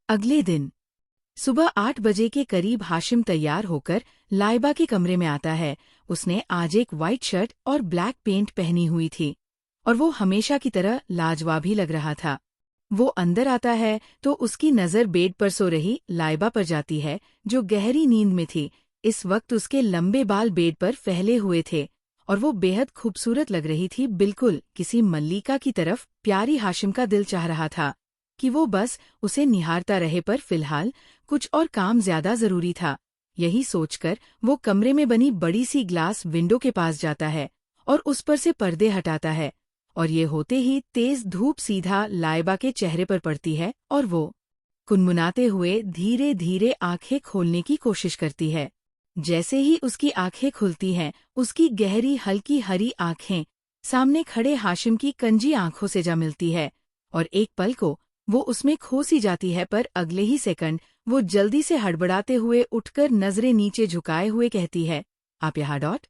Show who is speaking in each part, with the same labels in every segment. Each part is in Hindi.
Speaker 1: अगले दिन सुबह 8 बजे के करीब हाशिम तैयार होकर लाइबा के कमरे में आता है। उसने आज एक वाइट शर्ट और ब्लैक पेंट पहनी हुई थी और वो हमेशा की तरह लाजवाब ही लग रहा था। वो अंदर आता है तो उसकी नज़र बेड पर सो रही लाइबा पर जाती है, जो गहरी नींद में थी। इस वक्त उसके लंबे बाल बेड पर फैले हुए थे और वो बेहद खूबसूरत लग रही थी, बिल्कुल किसी मल्लिका की तरफ। प्यारी हाशिम का दिल चाह रहा था कि वो बस उसे निहारता रहे, पर फिलहाल कुछ और काम ज्यादा जरूरी था। यही सोचकर वो कमरे में बनी बड़ी सी ग्लास विंडो के पास जाता है और उस पर से पर्दे हटाता है, और ये होते ही तेज धूप सीधा लाइबा के चेहरे पर पड़ती है और वो कुनमुनाते हुए धीरे धीरे आंखें खोलने की कोशिश करती है। जैसे ही उसकी आंखें खुलती हैं, उसकी गहरी हल्की हरी आंखें सामने खड़े हाशिम की कंजी आंखों से जा मिलती है और एक पल को वो उसमें खो सी जाती है, पर अगले ही सेकंड वो जल्दी से हड़बड़ाते हुए उठकर नजरें नीचे झुकाए हुए कहती है, आप यहाँ डॉट।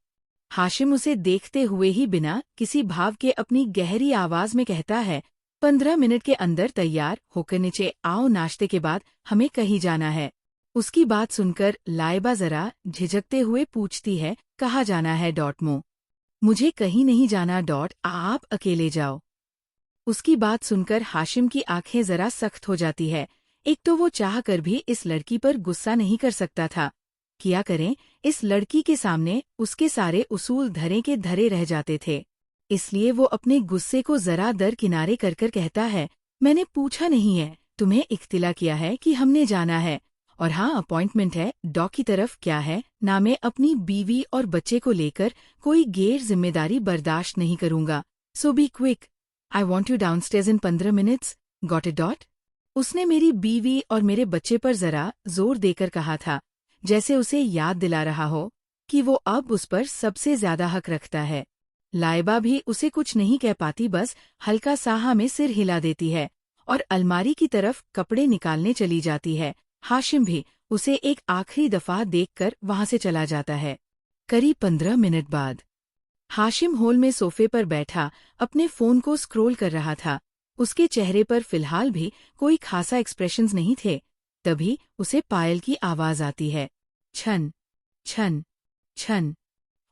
Speaker 1: हाशिम उसे देखते हुए ही बिना किसी भाव के अपनी गहरी आवाज में कहता है, 15 मिनट के अंदर तैयार होकर नीचे आओ, नाश्ते के बाद हमें कहीं जाना है। उसकी बात सुनकर लाइबा जरा झिझकते हुए पूछती है, कहाँ जाना है डॉट मो? मुझे कहीं नहीं जाना डॉट, आप अकेले जाओ। उसकी बात सुनकर हाशिम की आंखें जरा सख्त हो जाती है। एक तो वो चाह कर भी इस लड़की पर गुस्सा नहीं कर सकता था, किया करें इस लड़की के सामने उसके सारे उसूल धरे के धरे रह जाते थे। इसलिए वो अपने गुस्से को जरा दरकिनारे कर कर कहता है, मैंने पूछा नहीं है, तुम्हें इख्तिला किया है कि हमने जाना है, और हाँ अपॉइंटमेंट है डॉ की तरफ। क्या है ना, मैं अपनी बीवी और बच्चे को लेकर कोई गैर जिम्मेदारी बर्दाश्त नहीं करूंगा, so be quick, I want you downstairs in 15 minutes, got it dot. उसने मेरी बीवी और मेरे बच्चे पर जरा जोर देकर कहा था, जैसे उसे याद दिला रहा हो कि वो अब उस पर सबसे ज्यादा हक रखता है। लाइबा भी उसे कुछ नहीं कह पाती, बस हल्का साहा में सिर हिला देती है और अलमारी की तरफ कपड़े निकालने चली जाती है। हाशिम भी उसे एक आखिरी दफा देखकर वहां से चला जाता है। करीब 15 मिनट बाद हाशिम हॉल में सोफे पर बैठा अपने फोन को स्क्रॉल कर रहा था। उसके चेहरे पर फिलहाल भी कोई खासा एक्सप्रेशंस नहीं थे। तभी उसे पायल की आवाज आती है, छन छन छन,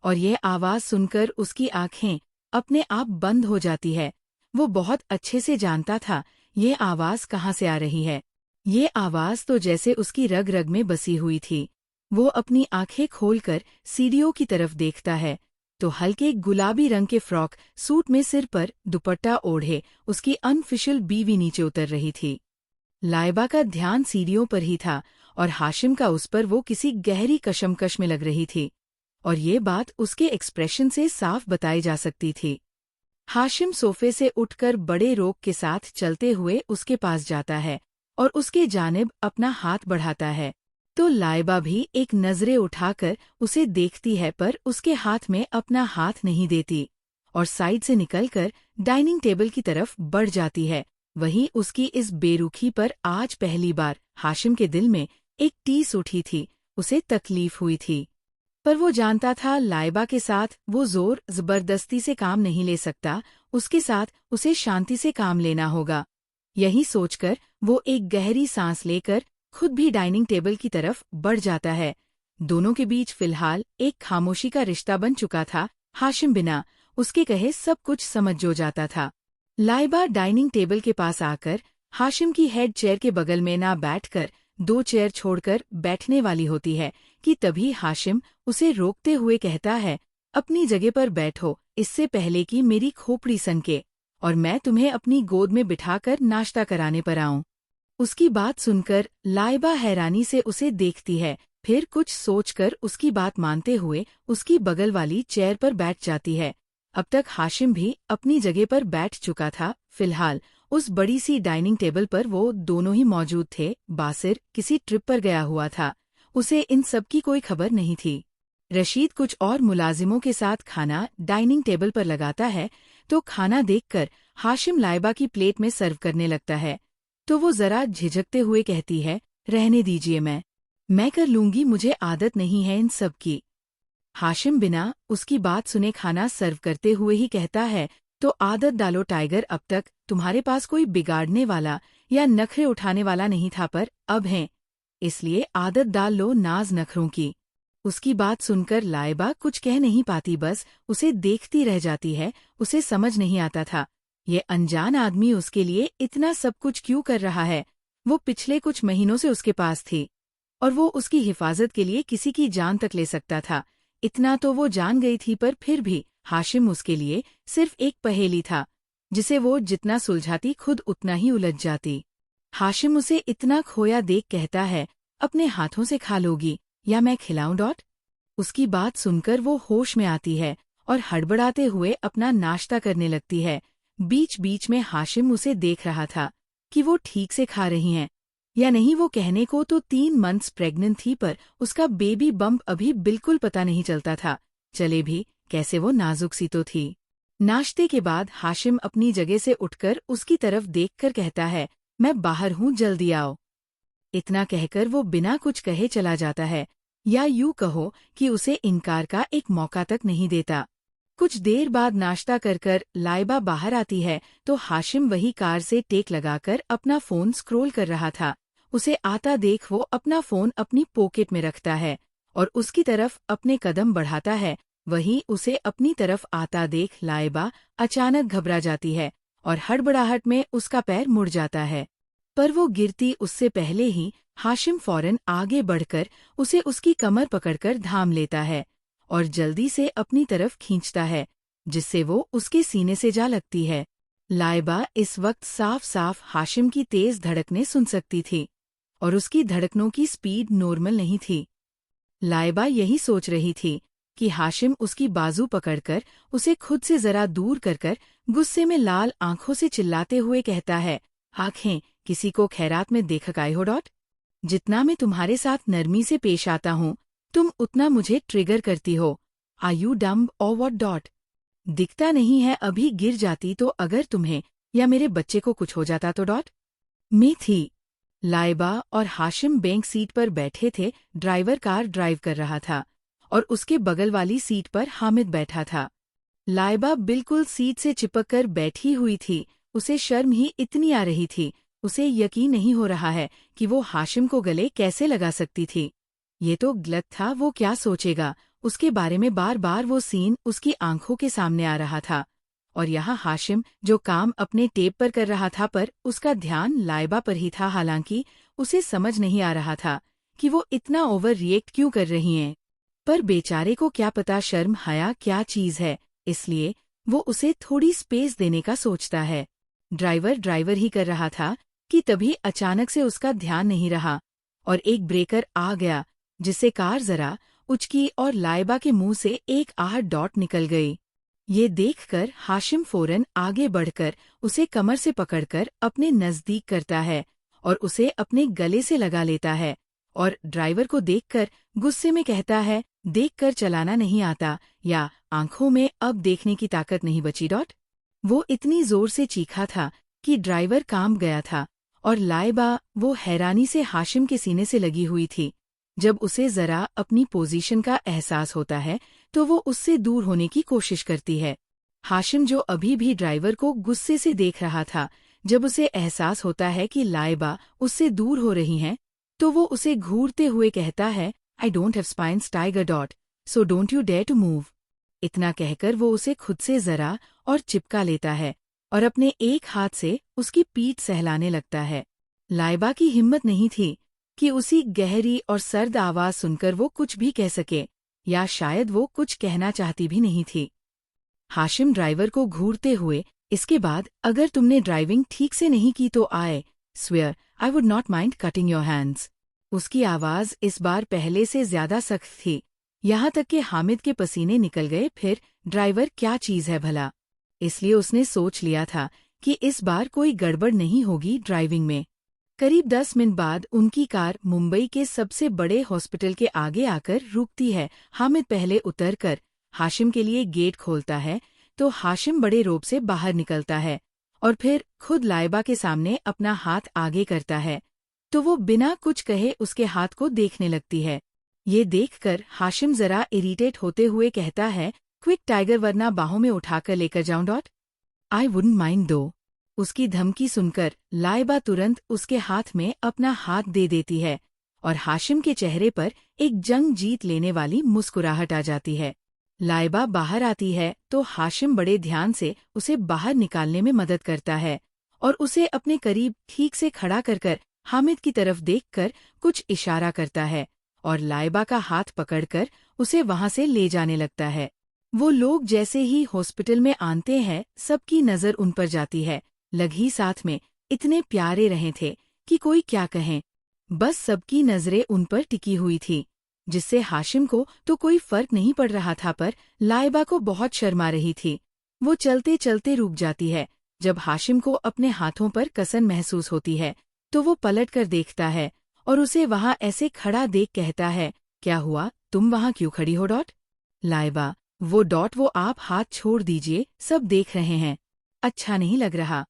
Speaker 1: और यह आवाज सुनकर उसकी आंखें अपने आप बंद हो जाती है। वो बहुत अच्छे से जानता था ये आवाज कहाँ से आ रही है। ये आवाज तो जैसे उसकी रग रग में बसी हुई थी। वो अपनी आंखें खोलकर सीढ़ियों की तरफ देखता है तो हल्के गुलाबी रंग के फ्रॉक सूट में सिर पर दुपट्टा ओढ़े उसकी अनऑफिशियल बीवी नीचे उतर रही थी। लाइबा का ध्यान सीढ़ियों पर ही था और हाशिम का उस पर। वो किसी गहरी कशमकश में लग रही थी और ये बात उसके एक्सप्रेशन से साफ बताई जा सकती थी। हाशिम सोफे से उठकर बड़े रोक के साथ चलते हुए उसके पास जाता है और उसके जानिब अपना हाथ बढ़ाता है तो लाइबा भी एक नजरें उठाकर उसे देखती है, पर उसके हाथ में अपना हाथ नहीं देती और साइड से निकलकर डाइनिंग टेबल की तरफ बढ़ जाती है। वहीं उसकी इस बेरुखी पर आज पहली बार हाशिम के दिल में एक टीस उठी थी। उसे तकलीफ हुई थी, पर वो जानता था लाइबा के साथ वो जोर जबरदस्ती से काम नहीं ले सकता। उसके साथ उसे शांति से काम लेना होगा। यही सोचकर वो एक गहरी सांस लेकर खुद भी डाइनिंग टेबल की तरफ बढ़ जाता है। दोनों के बीच फिलहाल एक खामोशी का रिश्ता बन चुका था। हाशिम बिना उसके कहे सब कुछ समझ जो जाता था। लाइबा डाइनिंग टेबल के पास आकर हाशिम की हेड चेयर के बगल में ना बैठकर 2 चेयर छोड़कर बैठने वाली होती है कि तभी हाशिम उसे रोकते हुए कहता है, अपनी जगह पर बैठो, इससे पहले कि मेरी खोपड़ी सनके और मैं तुम्हें अपनी गोद में बिठाकर नाश्ता कराने पर आऊं। उसकी बात सुनकर लाइबा हैरानी से उसे देखती है, फिर कुछ सोचकर उसकी बात मानते हुए उसकी बगल वाली चेयर पर बैठ जाती है। अब तक हाशिम भी अपनी जगह पर बैठ चुका था। फिलहाल उस बड़ी सी डाइनिंग टेबल पर वो दोनों ही मौजूद थे। बासिर किसी ट्रिप पर गया हुआ था, उसे इन सब की कोई खबर नहीं थी। रशीद कुछ और मुलाजिमों के साथ खाना डाइनिंग टेबल पर लगाता है तो खाना देखकर हाशिम लाइबा की प्लेट में सर्व करने लगता है तो वो जरा झिझकते हुए कहती है, रहने दीजिए, मैं कर लूंगी, मुझे आदत नहीं है इन सब की। हाशिम बिना उसकी बात सुने खाना सर्व करते हुए ही कहता है, तो आदत डालो टाइगर, अब तक तुम्हारे पास कोई बिगाड़ने वाला या नखरे उठाने वाला नहीं था, पर अब हैं, इसलिए आदत डाल लो नाज नखरों की। उसकी बात सुनकर लाइबा कुछ कह नहीं पाती, बस उसे देखती रह जाती है। उसे समझ नहीं आता था ये अनजान आदमी उसके लिए इतना सब कुछ क्यों कर रहा है। वो पिछले कुछ महीनों से उसके पास थी और वो उसकी हिफाजत के लिए किसी की जान तक ले सकता था। इतना तो वो जान गई थी, पर फिर भी हाशिम उसके लिए सिर्फ एक पहेली था जिसे वो जितना सुलझाती खुद उतना ही उलझ जाती। हाशिम उसे इतना खोया देख कहता है, अपने हाथों से खा लोगी या मैं खिलाऊं? उसकी बात सुनकर वो होश में आती है और हड़बड़ाते हुए अपना नाश्ता करने लगती है। बीच बीच में हाशिम उसे देख रहा था कि वो ठीक से खा रही हैं या नहीं। वो कहने को तो 3 मंथ्स प्रेग्नेंट थी, पर उसका बेबी बम्प अभी बिल्कुल पता नहीं चलता था। चले भी कैसे, वो नाजुक सी तो थी। नाश्ते के बाद हाशिम अपनी जगह से उठकर उसकी तरफ देखकर कहता है, मैं बाहर हूँ, जल्दी आओ। इतना कहकर वो बिना कुछ कहे चला जाता है, या यूं कहो कि उसे इनकार का एक मौका तक नहीं देता। कुछ देर बाद नाश्ता कर लाइबा बाहर आती है तो हाशिम वही कार से टेक लगाकर अपना फोन स्क्रॉल कर रहा था। उसे आता देख वो अपना फोन अपनी पॉकेट में रखता है और उसकी तरफ अपने कदम बढ़ाता है। वहीं उसे अपनी तरफ आता देख लाइबा अचानक घबरा जाती है और हड़बड़ाहट में उसका पैर मुड़ जाता है। पर वो गिरती उससे पहले ही हाशिम फौरन आगे बढ़कर उसे उसकी कमर पकड़कर थाम लेता है और जल्दी से अपनी तरफ खींचता है, जिससे वो उसके सीने से जा लगती है। लाइबा इस वक्त साफ साफ हाशिम की तेज धड़कनें सुन सकती थी और उसकी धड़कनों की स्पीड नॉर्मल नहीं थी। लाइबा यही सोच रही थी कि हाशिम उसकी बाजू पकड़कर उसे खुद से जरा दूर कर गुस्से में लाल आंखों से चिल्लाते हुए कहता है, आंखें किसी को खैरात में देख आए हो? जितना मैं तुम्हारे साथ नरमी से पेश आता हूँ, तुम उतना मुझे ट्रिगर करती हो। आर यू डम्ब और व्हाट? दिखता नहीं है, अभी गिर जाती तो अगर तुम्हें या मेरे बच्चे को कुछ हो जाता तो? मैं थी। लाइबा और हाशिम बैंक सीट पर बैठे थे। ड्राइवर कार ड्राइव कर रहा था और उसके बगल वाली सीट पर हामिद बैठा था। लाइबा बिल्कुल सीट से चिपक कर बैठी हुई थी। उसे शर्म ही इतनी आ रही थी, उसे यकीन नहीं हो रहा है कि वो हाशिम को गले कैसे लगा सकती थी। ये तो गलत था, वो क्या सोचेगा, उसके बारे में बार बार वो सीन उसकी आंखों के सामने आ रहा था। और यहाँ हाशिम जो काम अपने टेप पर कर रहा था, पर उसका ध्यान लाइबा पर ही था। हालांकि उसे समझ नहीं आ रहा था कि वो इतना ओवर रिएक्ट क्यों कर रही हैं। पर बेचारे को क्या पता शर्म हया क्या चीज है, इसलिए वो उसे थोड़ी स्पेस देने का सोचता है। ड्राइवर ही कर रहा था कि तभी अचानक से उसका ध्यान नहीं रहा और एक ब्रेकर आ गया, जिससे कार जरा उचकी और लाइबा के मुंह से एक आहट डॉट निकल गई। ये देखकर हाशिम फौरन आगे बढ़कर उसे कमर से पकड़कर अपने नजदीक करता है और उसे अपने गले से लगा लेता है और ड्राइवर को देखकर गुस्से में कहता है, देखकर चलाना नहीं आता या आंखों में अब देखने की ताकत नहीं बची? वो इतनी जोर से चीखा था कि ड्राइवर कांप गया था और लाइबा वो हैरानी से हाशिम के सीने से लगी हुई थी। जब उसे जरा अपनी पोजीशन का एहसास होता है तो वो उससे दूर होने की कोशिश करती है। हाशिम जो अभी भी ड्राइवर को गुस्से से देख रहा था, जब उसे एहसास होता है कि लाइबा उससे दूर हो रही हैं, तो वो उसे घूरते हुए कहता है, I don't have spines tiger, so don't you dare to move. इतना कहकर वो उसे खुद से जरा और चिपका लेता है और अपने एक हाथ से उसकी पीठ सहलाने लगता है। लाइबा की हिम्मत नहीं थी कि उसी गहरी और सर्द आवाज सुनकर वो कुछ भी कह सके, या शायद वो कुछ कहना चाहती भी नहीं थी। हाशिम ड्राइवर को घूरते हुए, इसके बाद अगर तुमने ड्राइविंग ठीक से नहीं की तो I swear I would not mind cutting your hands. उसकी आवाज इस बार पहले से ज्यादा सख्त थी, यहाँ तक कि हामिद के पसीने निकल गए। फिर ड्राइवर क्या चीज है भला, इसलिए उसने सोच लिया था कि इस बार कोई गड़बड़ नहीं होगी ड्राइविंग में। करीब 10 मिनट बाद उनकी कार मुंबई के सबसे बड़े हॉस्पिटल के आगे आकर रुकती है। हामिद पहले उतरकर हाशिम के लिए गेट खोलता है तो हाशिम बड़े रोब से बाहर निकलता है और फिर खुद लाइबा के सामने अपना हाथ आगे करता है तो वो बिना कुछ कहे उसके हाथ को देखने लगती है। ये देखकर हाशिम जरा इरिटेट होते हुए कहता है, क्विक टाइगर, वरना बाहों में उठाकर लेकर जाऊं? आई वुडंट माइंड दो। उसकी धमकी सुनकर लाइबा तुरंत उसके हाथ में अपना हाथ दे देती है और हाशिम के चेहरे पर एक जंग जीत लेने वाली मुस्कुराहट आ जाती है। लाइबा बाहर आती है तो हाशिम बड़े ध्यान से उसे बाहर निकालने में मदद करता है और उसे अपने करीब ठीक से खड़ा कर हामिद की तरफ देखकर कुछ इशारा करता है और लाइबा का हाथ पकड़कर उसे वहां से ले जाने लगता है। वो लोग जैसे ही हॉस्पिटल में आते हैं, सबकी नजर उन पर जाती है। लग ही साथ में इतने प्यारे रहे थे कि कोई क्या कहें, बस सबकी नजरें उन पर टिकी हुई थी, जिससे हाशिम को तो कोई फर्क नहीं पड़ रहा था, पर लाइबा को बहुत शर्मा रही थी। वो चलते चलते रुक जाती है। जब हाशिम को अपने हाथों पर कसन महसूस होती है तो वो पलट कर देखता है और उसे वहां ऐसे खड़ा देख कहता है, क्या हुआ, तुम वहां क्यों खड़ी हो? लाइबा, वो आप हाथ छोड़ दीजिए, सब देख रहे हैं, अच्छा नहीं लग रहा।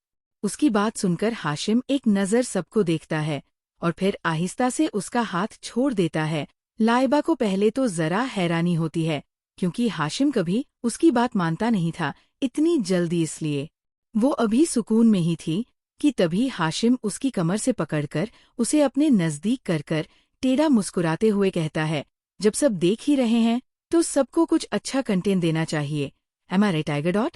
Speaker 1: उसकी बात सुनकर हाशिम एक नज़र सबको देखता है और फिर आहिस्ता से उसका हाथ छोड़ देता है। लाइबा को पहले तो जरा हैरानी होती है, क्योंकि हाशिम कभी उसकी बात मानता नहीं था इतनी जल्दी, इसलिए वो अभी सुकून में ही थी कि तभी हाशिम उसकी कमर से पकड़कर उसे अपने नज़दीक कर टेढ़ा मुस्कुराते हुए कहता है, जब सब देख ही रहे हैं तो सबको कुछ अच्छा कंटेंट देना चाहिए, एम आई राइट टाइगर?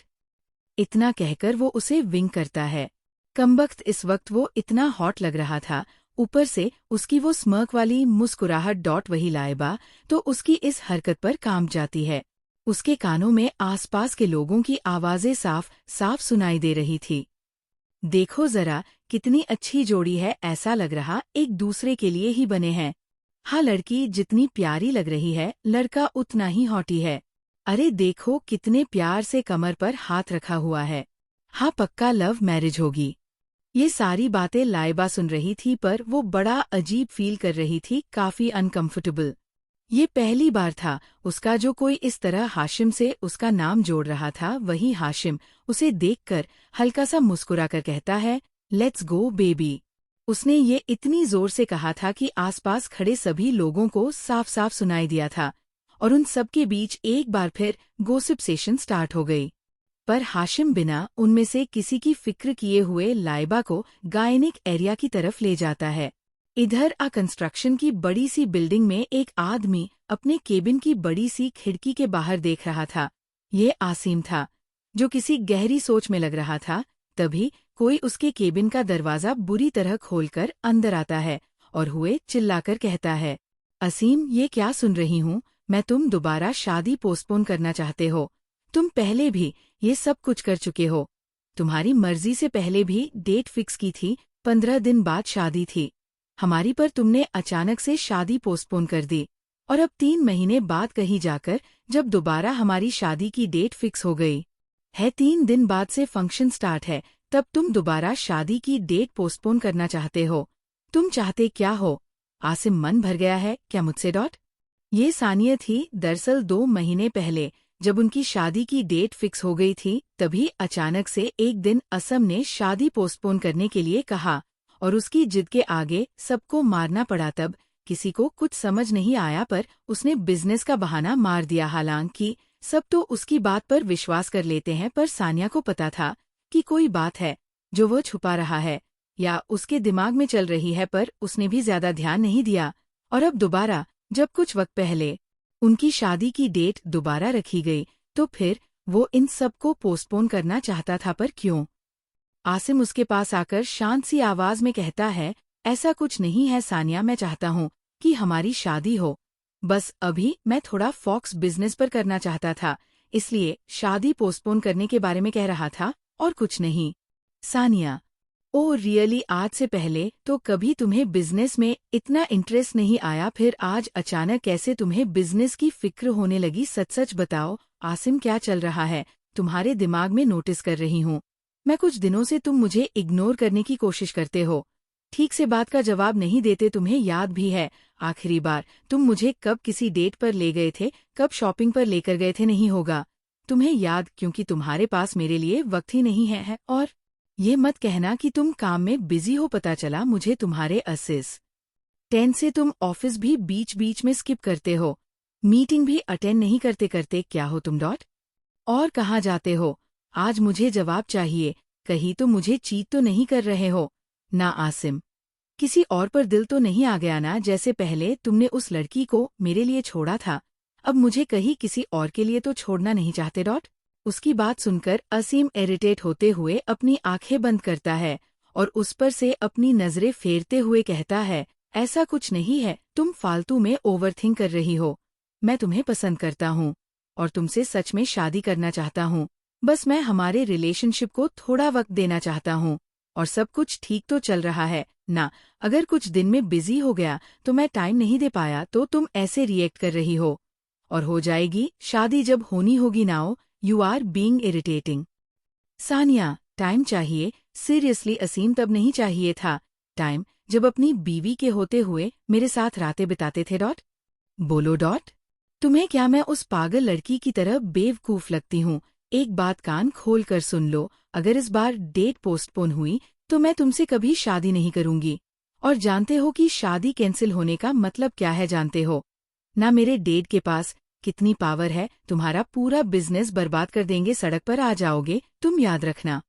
Speaker 1: इतना कहकर वो उसे विंक करता है। कमबख्त इस वक्त वो इतना हॉट लग रहा था, ऊपर से उसकी वो स्मर्क वाली मुस्कुराहट। वही लाइबा तो उसकी इस हरकत पर काम जाती है। उसके कानों में आसपास के लोगों की आवाजें साफ साफ सुनाई दे रही थी, देखो जरा कितनी अच्छी जोड़ी है, ऐसा लग रहा एक दूसरे के लिए ही बने हैं। हाँ, लड़की जितनी प्यारी लग रही है, लड़का उतना ही हॉटी है। अरे देखो कितने प्यार से कमर पर हाथ रखा हुआ है। हाँ, पक्का लव मैरिज होगी। ये सारी बातें लाइबा सुन रही थी, पर वो बड़ा अजीब फील कर रही थी, काफी अनकंफर्टेबल। ये पहली बार था उसका जो कोई इस तरह हाशिम से उसका नाम जोड़ रहा था। वही हाशिम उसे देखकर हल्का सा मुस्कुराकर कहता है, लेट्स गो बेबी। उसने ये इतनी जोर से कहा था कि आसपास खड़े सभी लोगों को साफ साफ सुनाई दिया था और उन सबके बीच एक बार फिर गॉसिप सेशन स्टार्ट हो गई। पर हाशिम बिना उनमें से किसी की फिक्र किए हुए लाइबा को गायनिक एरिया की तरफ ले जाता है। इधर कंस्ट्रक्शन की बड़ी सी बिल्डिंग में एक आदमी अपने केबिन की बड़ी सी खिड़की के बाहर देख रहा था। ये आसिम था, जो किसी गहरी सोच में लग रहा था। तभी कोई उसके केबिन का दरवाजा बुरी तरह खोलकर अंदर आता है और हुए चिल्लाकर कहता है, असीम, ये क्या सुन रही हूँ मैं, तुम दोबारा शादी पोस्टपोन करना चाहते हो। तुम पहले भी ये सब कुछ कर चुके हो। तुम्हारी मर्जी से पहले भी डेट फिक्स की थी, 15 दिन बाद शादी थी हमारी, पर तुमने अचानक से शादी पोस्टपोन कर दी और अब 3 महीने बाद कहीं जाकर जब दोबारा हमारी शादी की डेट फिक्स हो गई है, 3 दिन बाद से फंक्शन स्टार्ट है, तब तुम दोबारा शादी की डेट पोस्टपोन करना चाहते हो। तुम चाहते क्या हो? आसिम, मन भर गया है क्या मुझसे? ये सानिया थी। दरअसल 2 महीने पहले जब उनकी शादी की डेट फिक्स हो गई थी, तभी अचानक से एक दिन असम ने शादी पोस्टपोन करने के लिए कहा और उसकी जिद के आगे सबको मारना पड़ा। तब किसी को कुछ समझ नहीं आया, पर उसने बिजनेस का बहाना मार दिया। हालांकि सब तो उसकी बात पर विश्वास कर लेते हैं, पर सानिया को पता था कि कोई बात है जो वह छुपा रहा है या उसके दिमाग में चल रही है, पर उसने भी ज्यादा ध्यान नहीं दिया। और अब दोबारा जब कुछ वक्त पहले उनकी शादी की डेट दोबारा रखी गई, तो फिर वो इन सबको पोस्टपोन करना चाहता था। पर क्यों? आसिम उसके पास आकर शांत सी आवाज में कहता है, ऐसा कुछ नहीं है सानिया, मैं चाहता हूँ कि हमारी शादी हो, बस अभी मैं थोड़ा फॉक्स बिजनेस पर करना चाहता था, इसलिए शादी पोस्टपोन करने के बारे में कह रहा था और कुछ नहीं। सानिया, ओह रियली, आज से पहले तो कभी तुम्हें बिजनेस में इतना इंटरेस्ट नहीं आया, फिर आज अचानक कैसे तुम्हें बिजनेस की फिक्र होने लगी? सच सच बताओ आसिम, क्या चल रहा है तुम्हारे दिमाग में? नोटिस कर रही हूँ मैं, कुछ दिनों से तुम मुझे इग्नोर करने की कोशिश करते हो, ठीक से बात का जवाब नहीं देते। तुम्हें याद भी है आखिरी बार तुम मुझे कब किसी डेट पर ले गए थे, कब शॉपिंग पर लेकर गए थे? नहीं होगा तुम्हें याद, क्योंकि तुम्हारे पास मेरे लिए वक्त ही नहीं है। और ये मत कहना कि तुम काम में बिजी हो, पता चला मुझे तुम्हारे असिस्टेंट से तुम ऑफिस भी बीच बीच में स्किप करते हो, मीटिंग भी अटेंड नहीं करते। क्या हो तुम? और कहाँ जाते हो? आज मुझे जवाब चाहिए, कहीं तो मुझे चीट तो नहीं कर रहे हो ना आसिम? किसी और पर दिल तो नहीं आ गया ना? जैसे पहले तुमने उस लड़की को मेरे लिए छोड़ा था, अब मुझे कहीं किसी और के लिए तो छोड़ना नहीं चाहते? उसकी बात सुनकर असीम इरिटेट होते हुए अपनी आंखें बंद करता है और उस पर से अपनी नजरें फेरते हुए कहता है, ऐसा कुछ नहीं है, तुम फालतू में ओवरथिंक कर रही हो। मैं तुम्हें पसंद करता हूँ और तुमसे सच में शादी करना चाहता हूँ। बस मैं हमारे रिलेशनशिप को थोड़ा वक्त देना चाहता हूँ और सब कुछ ठीक तो चल रहा है ना। अगर कुछ दिन में बिजी हो गया तो मैं टाइम नहीं दे पाया तो तुम ऐसे रिएक्ट कर रही हो, और हो जाएगी शादी जब होनी होगी now. You are being irritating. Sania, time चाहिए। सीरियसली असीम, तब नहीं चाहिए था टाइम जब अपनी बीवी के होते हुए मेरे साथ रातें बिताते थे। बोलो। तुम्हें क्या मैं उस पागल लड़की की तरह बेवकूफ लगती हूँ? एक बात कान खोल कर सुन लो, अगर इस बार डेट पोस्टपोन हुई तो मैं तुमसे कभी शादी नहीं करूंगी। और जानते हो कि शादी कैंसिल होने का मतलब क्या है? जानते हो ना मेरे डैड के पास कितनी पावर है? तुम्हारा पूरा बिजनेस बर्बाद कर देंगे, सड़क पर आ जाओगे तुम, याद रखना।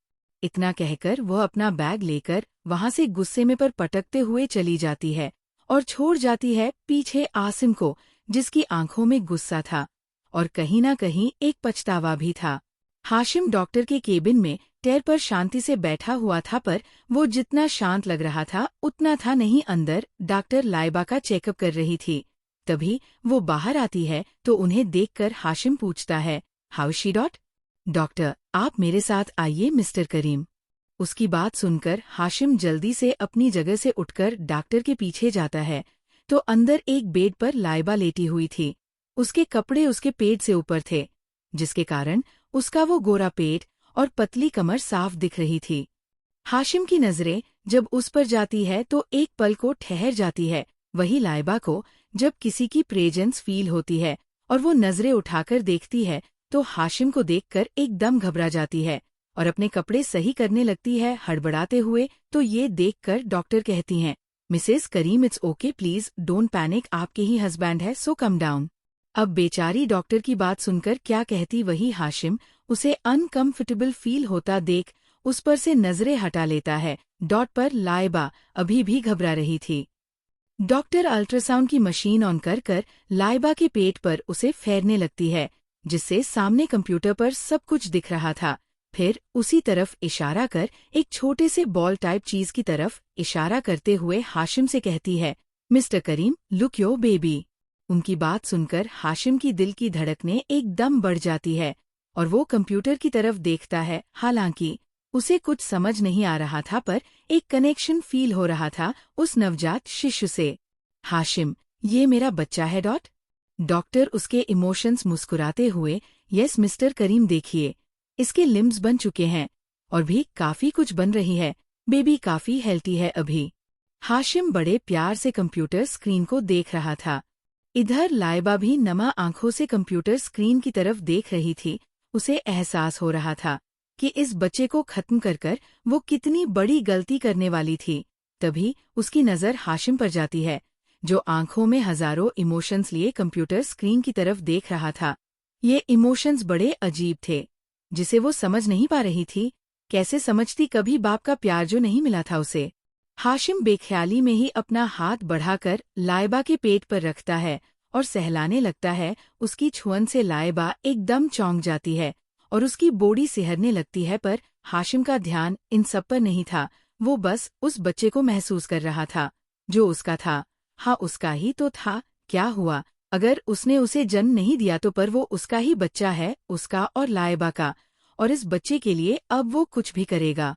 Speaker 1: इतना कहकर वह अपना बैग लेकर वहां से गुस्से में पर पटकते हुए चली जाती है और छोड़ जाती है पीछे आसिम को, जिसकी आंखों में गुस्सा था और कहीं ना कहीं एक पछतावा भी था। हाशिम डॉक्टर के केबिन में टेर पर शांति से बैठा हुआ था, पर वो जितना शांत लग रहा था उतना था नहीं। अंदर डॉक्टर लाइबा का चेकअप कर रही थी। तभी वो बाहर आती है तो उन्हें देखकर हाशिम पूछता है, हाउ शी? डॉक्टर, आप मेरे साथ आइए मिस्टर करीम। उसकी बात सुनकर हाशिम जल्दी से अपनी जगह से उठकर डॉक्टर के पीछे जाता है तो अंदर एक बेड पर लाइबा लेटी हुई थी। उसके कपड़े उसके पेट से ऊपर थे, जिसके कारण उसका वो गोरा पेट और पतली कमर साफ दिख रही थी। हाशिम की नजरें जब उस पर जाती है तो एक पल को ठहर जाती है। वही लाइबा को जब किसी की प्रेजेंस फील होती है और वो नजरें उठाकर देखती है तो हाशिम को देखकर एकदम घबरा जाती है और अपने कपड़े सही करने लगती है हड़बड़ाते हुए। तो ये देखकर डॉक्टर कहती हैं, missus Karim, it's okay, please don't panic, आपके ही हस्बैंड है, सो कम डाउन। अब बेचारी डॉक्टर की बात सुनकर क्या कहती वही हाशिम उसे अनकंफर्टेबल फील होता देख उस पर से नजरें हटा लेता है। पर लाइबा अभी भी घबरा रही थी। डॉक्टर अल्ट्रासाउंड की मशीन ऑन कर कर लाइबा के पेट पर उसे फेरने लगती है, जिससे सामने कंप्यूटर पर सब कुछ दिख रहा था। फिर उसी तरफ इशारा कर एक छोटे से बॉल टाइप चीज की तरफ इशारा करते हुए हाशिम से कहती है, mister Karim, look your baby. उनकी बात सुनकर हाशिम की दिल की धड़कनें एकदम बढ़ जाती है और वो कंप्यूटर की तरफ देखता है। हालांकि उसे कुछ समझ नहीं आ रहा था, पर एक कनेक्शन फील हो रहा था उस नवजात शिशु से। हाशिम, ये मेरा बच्चा है। डॉक्टर उसके इमोशंस मुस्कुराते हुए, यस मिस्टर करीम, देखिए इसके लिम्स बन चुके हैं और भी काफी कुछ बन रही है। बेबी काफी हेल्थी है अभी। हाशिम बड़े प्यार से कंप्यूटर स्क्रीन को देख रहा था। इधर लाइबा भी नमा आंखों से कंप्यूटर स्क्रीन की तरफ देख रही थी। उसे एहसास हो रहा था कि इस बच्चे को खत्म कर कर वो कितनी बड़ी गलती करने वाली थी। तभी उसकी नजर हाशिम पर जाती है, जो आंखों में हजारों इमोशंस लिए कंप्यूटर स्क्रीन की तरफ देख रहा था। ये इमोशंस बड़े अजीब थे, जिसे वो समझ नहीं पा रही थी। कैसे समझती कभी बाप का प्यार जो नहीं मिला था उसे। हाशिम बेख्याली में ही अपना हाथ बढ़ाकर लाइबा के पेट पर रखता है और सहलाने लगता है। उसकी छुअन से लाइबा एकदम चौंक जाती है और उसकी बॉडी सिहरने लगती है, पर हाशिम का ध्यान इन सब पर नहीं था। वो बस उस बच्चे को महसूस कर रहा था जो उसका था। हाँ, उसका ही तो था। क्या हुआ अगर उसने उसे जन्म नहीं दिया तो, पर वो उसका ही बच्चा है, उसका और लाइबा का, और इस बच्चे के लिए अब वो कुछ भी करेगा।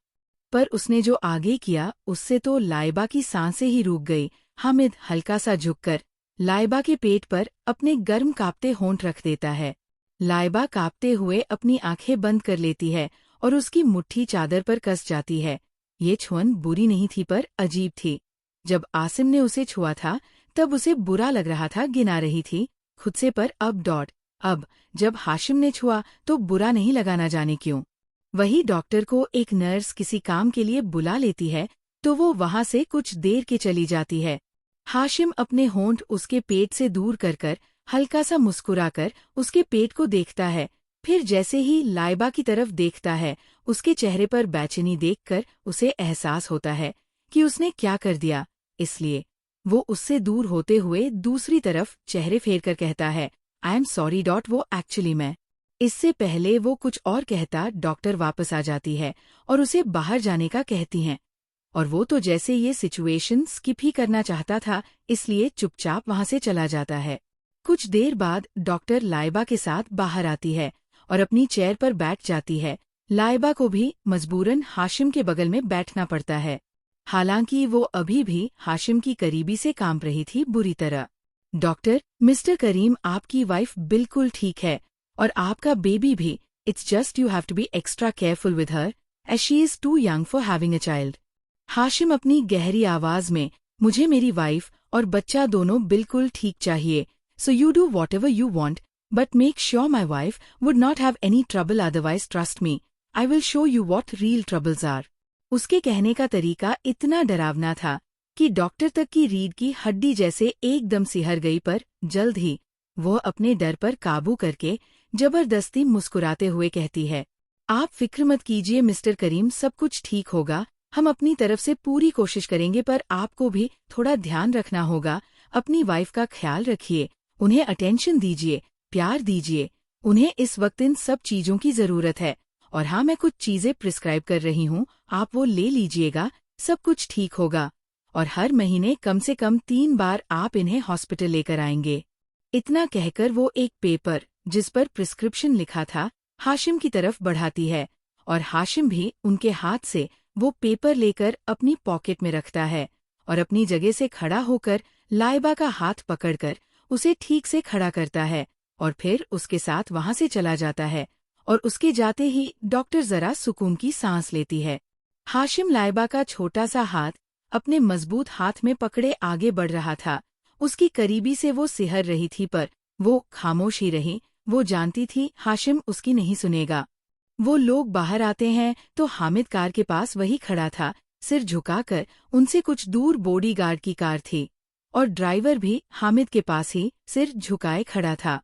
Speaker 1: पर उसने जो आगे किया उससे तो लाइबा की सांसें ही रुक गई। हामिद हल्का सा झुककर लाइबा के पेट पर अपने गर्म कांपते होंठ रख देता है। लाइबा कांपते हुए अपनी आंखें बंद कर लेती है और उसकी मुट्ठी चादर पर कस जाती है। ये छुअन बुरी नहीं थी, पर अजीब थी। जब आसिम ने उसे छुआ था तब उसे बुरा लग रहा था, गिना रही थी खुद से, पर अब जब हाशिम ने छुआ तो बुरा नहीं लगा, ना जाने क्यों। वही डॉक्टर को एक नर्स किसी काम के लिए बुला लेती है तो वो वहां से कुछ देर के चली जाती है। हाशिम अपने होंठ उसके पेट से दूर कर कर हल्का सा मुस्कुराकर उसके पेट को देखता है। फिर जैसे ही लाइबा की तरफ देखता है, उसके चेहरे पर बेचैनी देखकर उसे एहसास होता है कि उसने क्या कर दिया। इसलिए वो उससे दूर होते हुए दूसरी तरफ चेहरे फेर कर कहता है, आई एम सॉरी डॉट वो एक्चुअली मैं। इससे पहले वो कुछ और कहता, डॉक्टर वापस आ जाती है और उसे बाहर जाने का कहती हैं। और वो तो जैसे ये सिचुएशन स्किप ही करना चाहता था, इसलिए चुपचाप वहां से चला जाता है। कुछ देर बाद डॉक्टर लाइबा के साथ बाहर आती है और अपनी चेयर पर बैठ जाती है। लाइबा को भी मजबूरन हाशिम के बगल में बैठना पड़ता है, हालांकि वो अभी भी हाशिम की करीबी से कांप रही थी बुरी तरह। डॉक्टर, मिस्टर करीम, आपकी वाइफ बिल्कुल ठीक है और आपका बेबी भी। It's just you have to be extra careful with her as she is too young for having a child. Hashim अपनी गहरी आवाज में, मुझे मेरी वाइफ और बच्चा दोनों बिल्कुल ठीक चाहिए, so you do whatever you want, but make sure my wife would not have any trouble, otherwise trust me, I will show you what real troubles are. उसके कहने का तरीका इतना डरावना था कि डॉक्टर तक की रीढ़ की हड्डी जैसे एकदम सिहर गई, पर जल्द ही वो अपने डर पर काबू करके जबरदस्ती मुस्कुराते हुए कहती है, आप फिक्र मत कीजिए मिस्टर करीम, सब कुछ ठीक होगा, हम अपनी तरफ से पूरी कोशिश करेंगे, पर आपको भी थोड़ा ध्यान रखना होगा। अपनी वाइफ का ख्याल रखिए, उन्हें अटेंशन दीजिए, प्यार दीजिए, उन्हें इस वक्त इन सब चीजों की जरूरत है। और हाँ, मैं कुछ चीजें प्रिस्क्राइब कर रही हूँ, आप वो ले लीजिएगा, सब कुछ ठीक होगा। और हर महीने कम से कम 3 बार आप इन्हें हॉस्पिटल लेकर आएंगे। इतना कहकर वो एक पेपर जिस पर प्रिस्क्रिप्शन लिखा था हाशिम की तरफ बढ़ाती है, और हाशिम भी उनके हाथ से वो पेपर लेकर अपनी पॉकेट में रखता है और अपनी जगह से खड़ा होकर लाइबा का हाथ पकड़कर उसे ठीक से खड़ा करता है और फिर उसके साथ वहां से चला जाता है। और उसके जाते ही डॉक्टर जरा सुकून की सांस लेती है। हाशिम लाइबा का छोटा सा हाथ अपने मजबूत हाथ में पकड़े आगे बढ़ रहा था। उसकी करीबी से वो सिहर रही थी, पर वो खामोश ही रही। वो जानती थी हाशिम उसकी नहीं सुनेगा। वो लोग बाहर आते हैं तो हामिद कार के पास वही खड़ा था, सिर झुकाकर। उनसे कुछ दूर बॉडीगार्ड की कार थी और ड्राइवर भी हामिद के पास ही सिर झुकाए खड़ा था।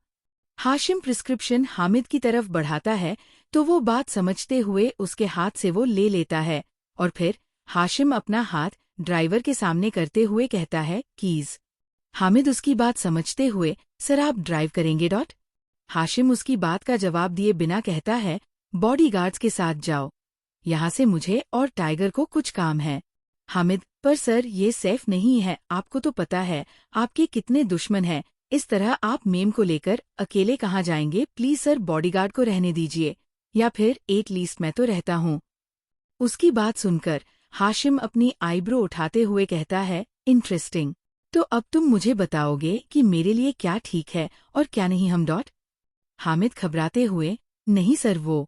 Speaker 1: हाशिम प्रिस्क्रिप्शन हामिद की तरफ बढ़ाता है तो वो बात समझते हुए उसके हाथ से वो ले लेता है और फिर हाशिम अपना हाथ ड्राइवर के सामने करते हुए कहता है, कीज। हामिद उसकी बात समझते हुए, सर आप ड्राइव करेंगे डॉट। हाशिम उसकी बात का जवाब दिए बिना कहता है, बॉडीगार्ड्स के साथ जाओ, यहाँ से मुझे और टाइगर को कुछ काम है। हामिद, पर सर ये सेफ नहीं है, आपको तो पता है आपके कितने दुश्मन हैं, इस तरह आप मेम को लेकर अकेले कहाँ जाएंगे, प्लीज सर बॉडीगार्ड को रहने दीजिए, या फिर एटलीस्ट मैं तो रहता हूँ। उसकी बात सुनकर हाशिम अपनी आईब्रो उठाते हुए कहता है, इंटरेस्टिंग, तो अब तुम मुझे बताओगे कि मेरे लिए क्या ठीक है और क्या नहीं हम डॉट। हामिद घबराते हुए, नहीं सर वो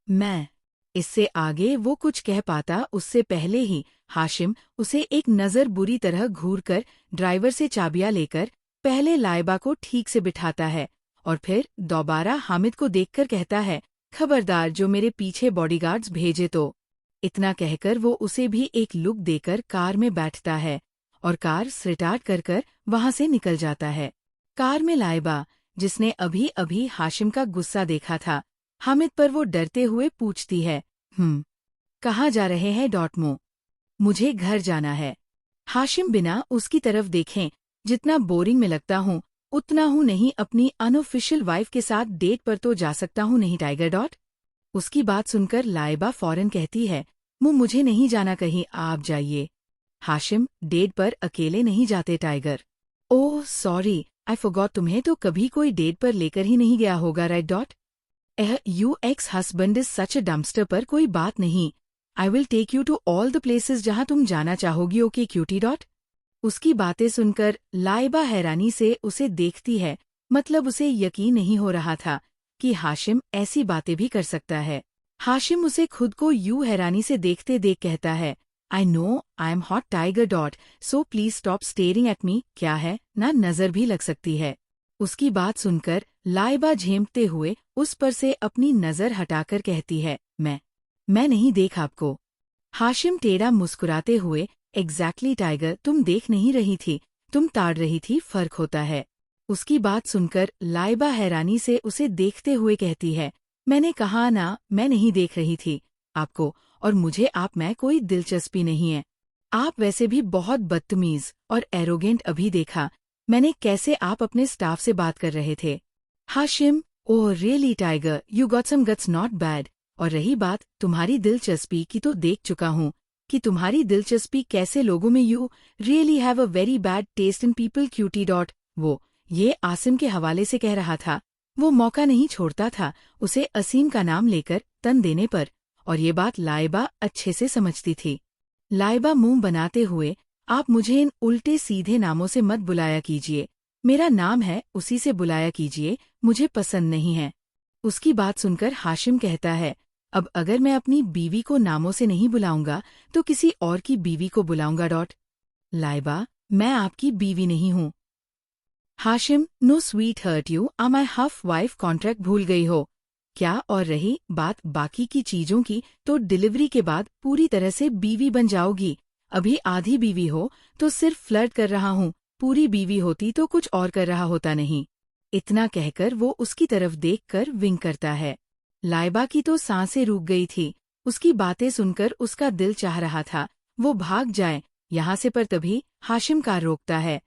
Speaker 1: मैं। इससे आगे वो कुछ कह पाता उससे पहले ही हाशिम उसे एक नज़र बुरी तरह घूरकर ड्राइवर से चाबियां लेकर पहले लाइबा को ठीक से बिठाता है और फिर दोबारा हामिद को देखकर कहता है, खबरदार जो मेरे पीछे बॉडीगार्ड्स भेजे तो। इतना कहकर वो उसे भी एक लुक देकर कार में बैठता है और कार स्टार्ट कर वहां से निकल जाता है। कार में लाइबा, जिसने अभी अभी हाशिम का गुस्सा देखा था, हामिद पर वो डरते हुए पूछती है, कहाँ जा रहे हैं डॉटमो। मुझे घर जाना है। हाशिम बिना उसकी तरफ देखें, जितना बोरिंग में लगता हूँ उतना हूँ नहीं, अपनी अनऑफिशियल वाइफ के साथ डेट पर तो जा सकता हूँ नहीं टाइगर डॉट। उसकी बात सुनकर लाइबा फौरन कहती है, मुझे नहीं जाना कहीं, आप जाइए। हाशिम, डेट पर अकेले नहीं जाते tiger. Oh sorry, I forgot, तुम्हें तो कभी कोई डेट पर लेकर ही नहीं गया होगा right dot. You ex husband is such a dumpster, पर कोई बात नहीं, I will take you to all the places जहाँ तुम जाना चाहोगी, ओके क्यूटी डॉट। उसकी बातें सुनकर लाइबा हैरानी से उसे देखती है, मतलब उसे यकीन नहीं हो रहा था कि हाशिम ऐसी बातें भी कर सकता है। हाशिम उसे खुद को यूं हैरानी से देखते देख कहता है, I know I am hot tiger dot, so please stop staring at me, क्या है ना नजर भी लग सकती है। उसकी बात सुनकर लाइबा झेमते हुए उस पर से अपनी नजर हटाकर कहती है, मैं नहीं देख आपको। हाशिम टेढ़ा मुस्कुराते हुए, एग्जैक्टली टाइगर, तुम देख नहीं रही थी, तुम ताड़ रही थी, फर्क होता है। उसकी बात सुनकर लाइबा हैरानी से उसे देखते हुए कहती है, मैंने कहा ना, मैं नहीं देख रही थी आपको, और मुझे आप में कोई दिलचस्पी नहीं है। आप वैसे भी बहुत बदतमीज और एरोगेंट। अभी देखा मैंने कैसे आप अपने स्टाफ से बात कर रहे थे। Hashim, oh really tiger, you got some guts, not bad. और रही बात तुम्हारी दिलचस्पी की, तो देख चुका हूँ कि तुम्हारी दिलचस्पी कैसे लोगों में, you really have a very bad taste in people, cutie dot. वो ये आसिम के हवाले से कह रहा था। वो मौका नहीं छोड़ता था उसे असीम का नाम लेकर तन देने पर, और ये बात लाइबा अच्छे से समझती थी। लाइबा मुंह बनाते हुए, आप मुझे इन उल्टे सीधे नामों से मत बुलाया कीजिए। मेरा नाम है, उसी से बुलाया कीजिए, मुझे पसंद नहीं है। उसकी बात सुनकर हाशिम कहता है, अब अगर मैं अपनी बीवी को नामों से नहीं बुलाऊंगा तो किसी और की बीवी को बुलाऊंगा डॉट। लाइबा, मैं आपकी बीवी नहीं हूँ। Hashim, no sweetheart you are my half wife contract भूल गई हो क्या? और रही बात बाकी की चीजों की, तो डिलीवरी के बाद पूरी तरह से बीवी बन जाओगी। अभी आधी बीवी हो तो सिर्फ फ्लर्ट कर रहा हूँ, पूरी बीवी होती तो कुछ और कर रहा होता नहीं। इतना कहकर वो उसकी तरफ देखकर विंक करता है। लाइबा की तो सांसें रुक गई थी। उसकी बातें सुनकर उसका दिल चाह रहा था वो भाग जाए यहाँ से, पर तभी हाशिम कार रोकता है,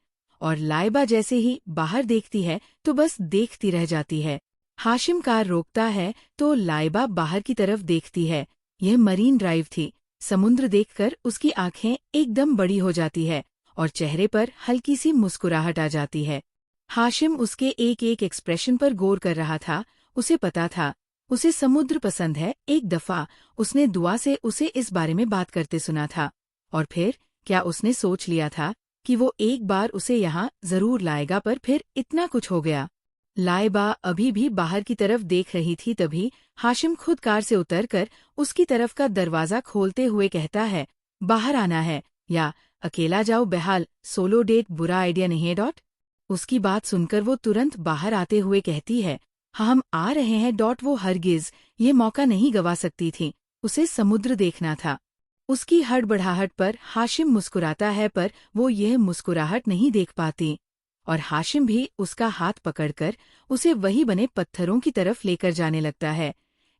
Speaker 1: और लाइबा जैसे ही बाहर देखती है तो बस देखती रह जाती है। हाशिम कार रोकता है तो लाइबा बाहर की तरफ देखती है। यह मरीन ड्राइव थी। समुद्र देखकर उसकी आंखें एकदम बड़ी हो जाती है और चेहरे पर हल्की सी मुस्कुराहट आ जाती है। हाशिम उसके एक एक एक्सप्रेशन पर गौर कर रहा था। उसे पता था उसे समुद्र पसंद है। एक दफा उसने दुआ से उसे इस बारे में बात करते सुना था, और फिर क्या उसने सोच लिया था कि वो एक बार उसे यहाँ जरूर लाएगा, पर फिर इतना कुछ हो गया। लाइबा अभी भी बाहर की तरफ देख रही थी, तभी हाशिम खुद कार से उतरकर उसकी तरफ का दरवाजा खोलते हुए कहता है, बाहर आना है या अकेला जाओ, बहरहाल सोलो डेट बुरा आइडिया नहीं है डॉट। उसकी बात सुनकर वो तुरंत बाहर आते हुए कहती है, हाँ हम आ रहे हैं डॉट। वो हरगिज ये मौका नहीं गवा सकती थी, उसे समुद्र देखना था। उसकी हड़बड़ाहट पर हाशिम मुस्कुराता है, पर वो यह मुस्कुराहट नहीं देख पाती, और हाशिम भी उसका हाथ पकड़कर उसे वही बने पत्थरों की तरफ लेकर जाने लगता है।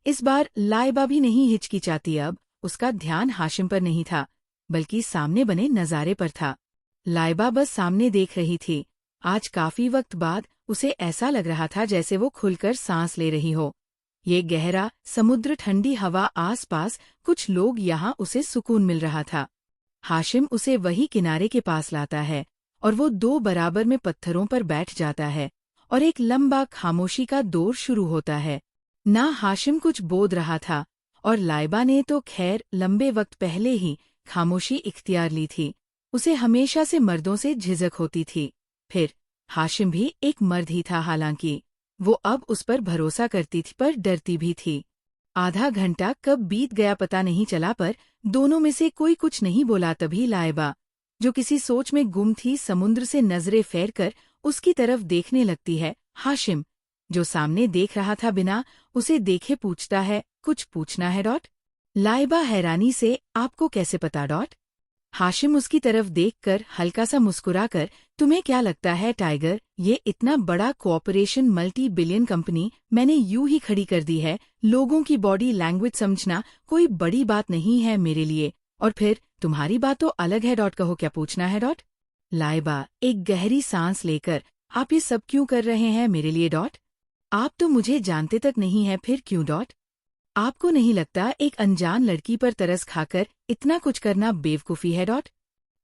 Speaker 1: इस बार लाइबा भी नहीं हिचकिचाती। अब उसका ध्यान हाशिम पर नहीं था, बल्कि सामने बने नजारे पर था। लाइबा बस सामने देख रही थी। आज काफी वक्त बाद उसे ऐसा लग रहा था जैसे वो खुलकर सांस ले रही हो। ये गहरा समुद्र, ठंडी हवा, आसपास कुछ लोग, यहाँ उसे सुकून मिल रहा था। हाशिम उसे वही किनारे के पास लाता है और वो दो बराबर में पत्थरों पर बैठ जाता है, और एक लंबा खामोशी का दौर शुरू होता है। ना हाशिम कुछ बोल रहा था, और लाइबा ने तो खैर लंबे वक्त पहले ही खामोशी इख्तियार ली थी। उसे हमेशा से मर्दों से झिझक होती थी। फिर हाशिम भी एक मर्द ही था, हालांकि वो अब उस पर भरोसा करती थी पर डरती भी थी। आधा घंटा कब बीत गया पता नहीं चला, पर दोनों में से कोई कुछ नहीं बोला। तभी लाइबा, जो किसी सोच में गुम थी, समुद्र से नजरें फेर कर उसकी तरफ देखने लगती है। हाशिम, जो सामने देख रहा था, बिना उसे देखे पूछता है, कुछ पूछना है डॉट। लाइबा हैरानी से, आपको कैसे पता डॉट। हाशिम उसकी तरफ देखकर हल्का सा मुस्कुराकर, तुम्हें क्या लगता है टाइगर, ये इतना बड़ा कोऑपरेशन, मल्टी बिलियन कंपनी मैंने यूं ही खड़ी कर दी है। लोगों की बॉडी लैंग्वेज समझना कोई बड़ी बात नहीं है मेरे लिए, और फिर तुम्हारी बात तो अलग है डॉट। कहो क्या पूछना है डॉट। लाइबा एक गहरी सांस लेकर, आप ये सब क्यों कर रहे हैं मेरे लिए डॉट। आप तो मुझे जानते तक नहीं है, फिर क्यों डॉट। आपको नहीं लगता एक अनजान लड़की पर तरस खाकर इतना कुछ करना बेवकूफ़ी है डॉट।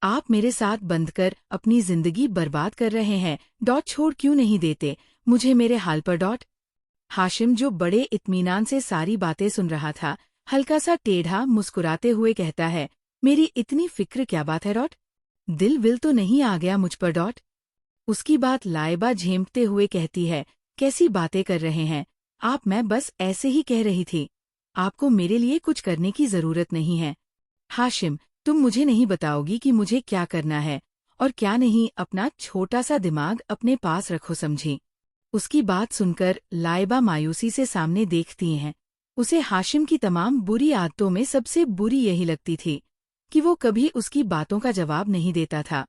Speaker 1: आप मेरे साथ बंधकर अपनी जिंदगी बर्बाद कर रहे हैं डॉट। छोड़ क्यों नहीं देते मुझे मेरे हाल पर डॉट। हाशिम, जो बड़े इत्मीनान से सारी बातें सुन रहा था, हल्का सा टेढ़ा मुस्कुराते हुए कहता है, मेरी इतनी फिक्र क्या बात है डॉट। दिल विल तो नहीं आ गया मुझ पर डॉट। उसकी बात लाइबा झेंपते हुए कहती है, कैसी बातें कर रहे हैं आप, मैं बस ऐसे ही कह रही थी। आपको मेरे लिए कुछ करने की जरूरत नहीं है। हाशिम, तुम मुझे नहीं बताओगी कि मुझे क्या करना है और क्या नहीं। अपना छोटा सा दिमाग अपने पास रखो, समझी। उसकी बात सुनकर लाइबा मायूसी से सामने देखती हैं। उसे हाशिम की तमाम बुरी आदतों में सबसे बुरी यही लगती थी कि वो कभी उसकी बातों का जवाब नहीं देता था।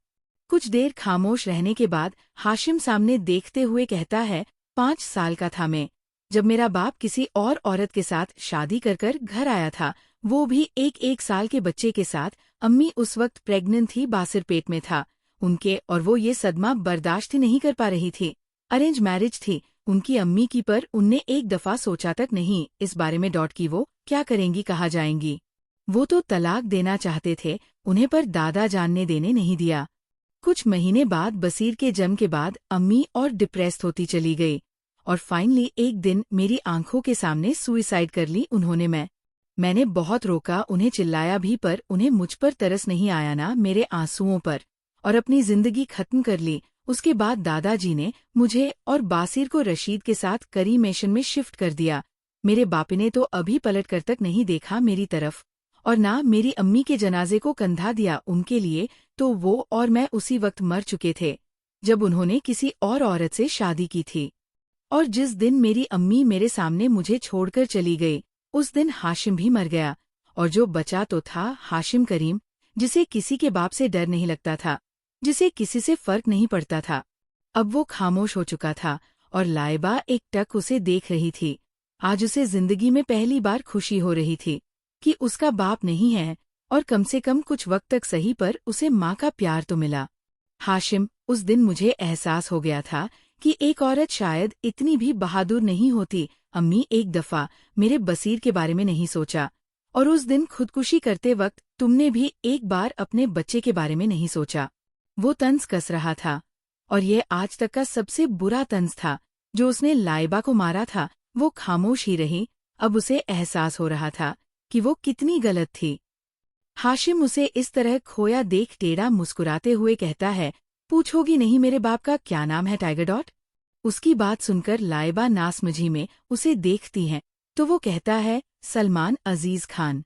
Speaker 1: कुछ देर खामोश रहने के बाद हाशिम सामने देखते हुए कहता है, 5 साल का था मैं, जब मेरा बाप किसी और औरत के साथ शादी कर घर आया था, वो भी एक साल के बच्चे के साथ। अम्मी उस वक्त प्रेग्नेंट थी, बासिर पेट में था उनके, और वो ये सदमा बर्दाश्त ही नहीं कर पा रही थी। अरेंज मैरिज थी उनकी अम्मी की, पर उनने एक दफा सोचा तक नहीं इस बारे में कि वो क्या करेंगी, कहाँ जाएंगी। वो तो तलाक देना चाहते थे उन्हें, पर दादा जान ने देने नहीं दिया। कुछ महीने बाद बसीर के जन्म के बाद अम्मी और डिप्रेस्ड होती चली गई, और फाइनली एक दिन मेरी आंखों के सामने सुइसाइड कर ली उन्होंने। मैंने बहुत रोका, उन्हें चिल्लाया भी, पर उन्हें मुझ पर तरस नहीं आया ना मेरे आंसुओं पर, और अपनी जिंदगी खत्म कर ली। उसके बाद दादाजी ने मुझे और बासिर को रशीद के साथ करीमेशन में शिफ्ट कर दिया। मेरे बाप ने तो अभी पलट कर तक नहीं देखा मेरी तरफ, और ना मेरी अम्मी के जनाजे को कंधा दिया उनके लिए। तो वो और मैं उसी वक्त मर चुके थे जब उन्होंने किसी और औरत से शादी की थी। और जिस दिन मेरी अम्मी मेरे सामने मुझे छोड़कर चली गई, उस दिन हाशिम भी मर गया। और जो बचा तो था हाशिम करीम, जिसे किसी के बाप से डर नहीं लगता था, जिसे किसी से फर्क नहीं पड़ता था। अब वो खामोश हो चुका था, और लाइबा एक टक उसे देख रही थी। आज उसे जिंदगी में पहली बार खुशी हो रही थी कि उसका बाप नहीं है, और कम से कम कुछ वक्त तक सही, पर उसे माँ का प्यार तो मिला। हाशिम, उस दिन मुझे एहसास हो गया था कि एक औरत शायद इतनी भी बहादुर नहीं होती। अम्मी, एक दफा मेरे बसीर के बारे में नहीं सोचा, और उस दिन खुदकुशी करते वक्त तुमने भी एक बार अपने बच्चे के बारे में नहीं सोचा। वो तंज कस रहा था, और ये आज तक का सबसे बुरा तंज था जो उसने लाइबा को मारा था। वो खामोश ही रही। अब उसे एहसास हो रहा था कि वो कितनी गलत थी। हाशिम उसे इस तरह खोया देख टेढ़ा मुस्कुराते हुए कहता है, पूछोगी नहीं मेरे बाप का क्या नाम है टाइगर डॉट? उसकी बात सुनकर लाइबा नासमझी में उसे देखती है, तो वो कहता है, सलमान अजीज खान।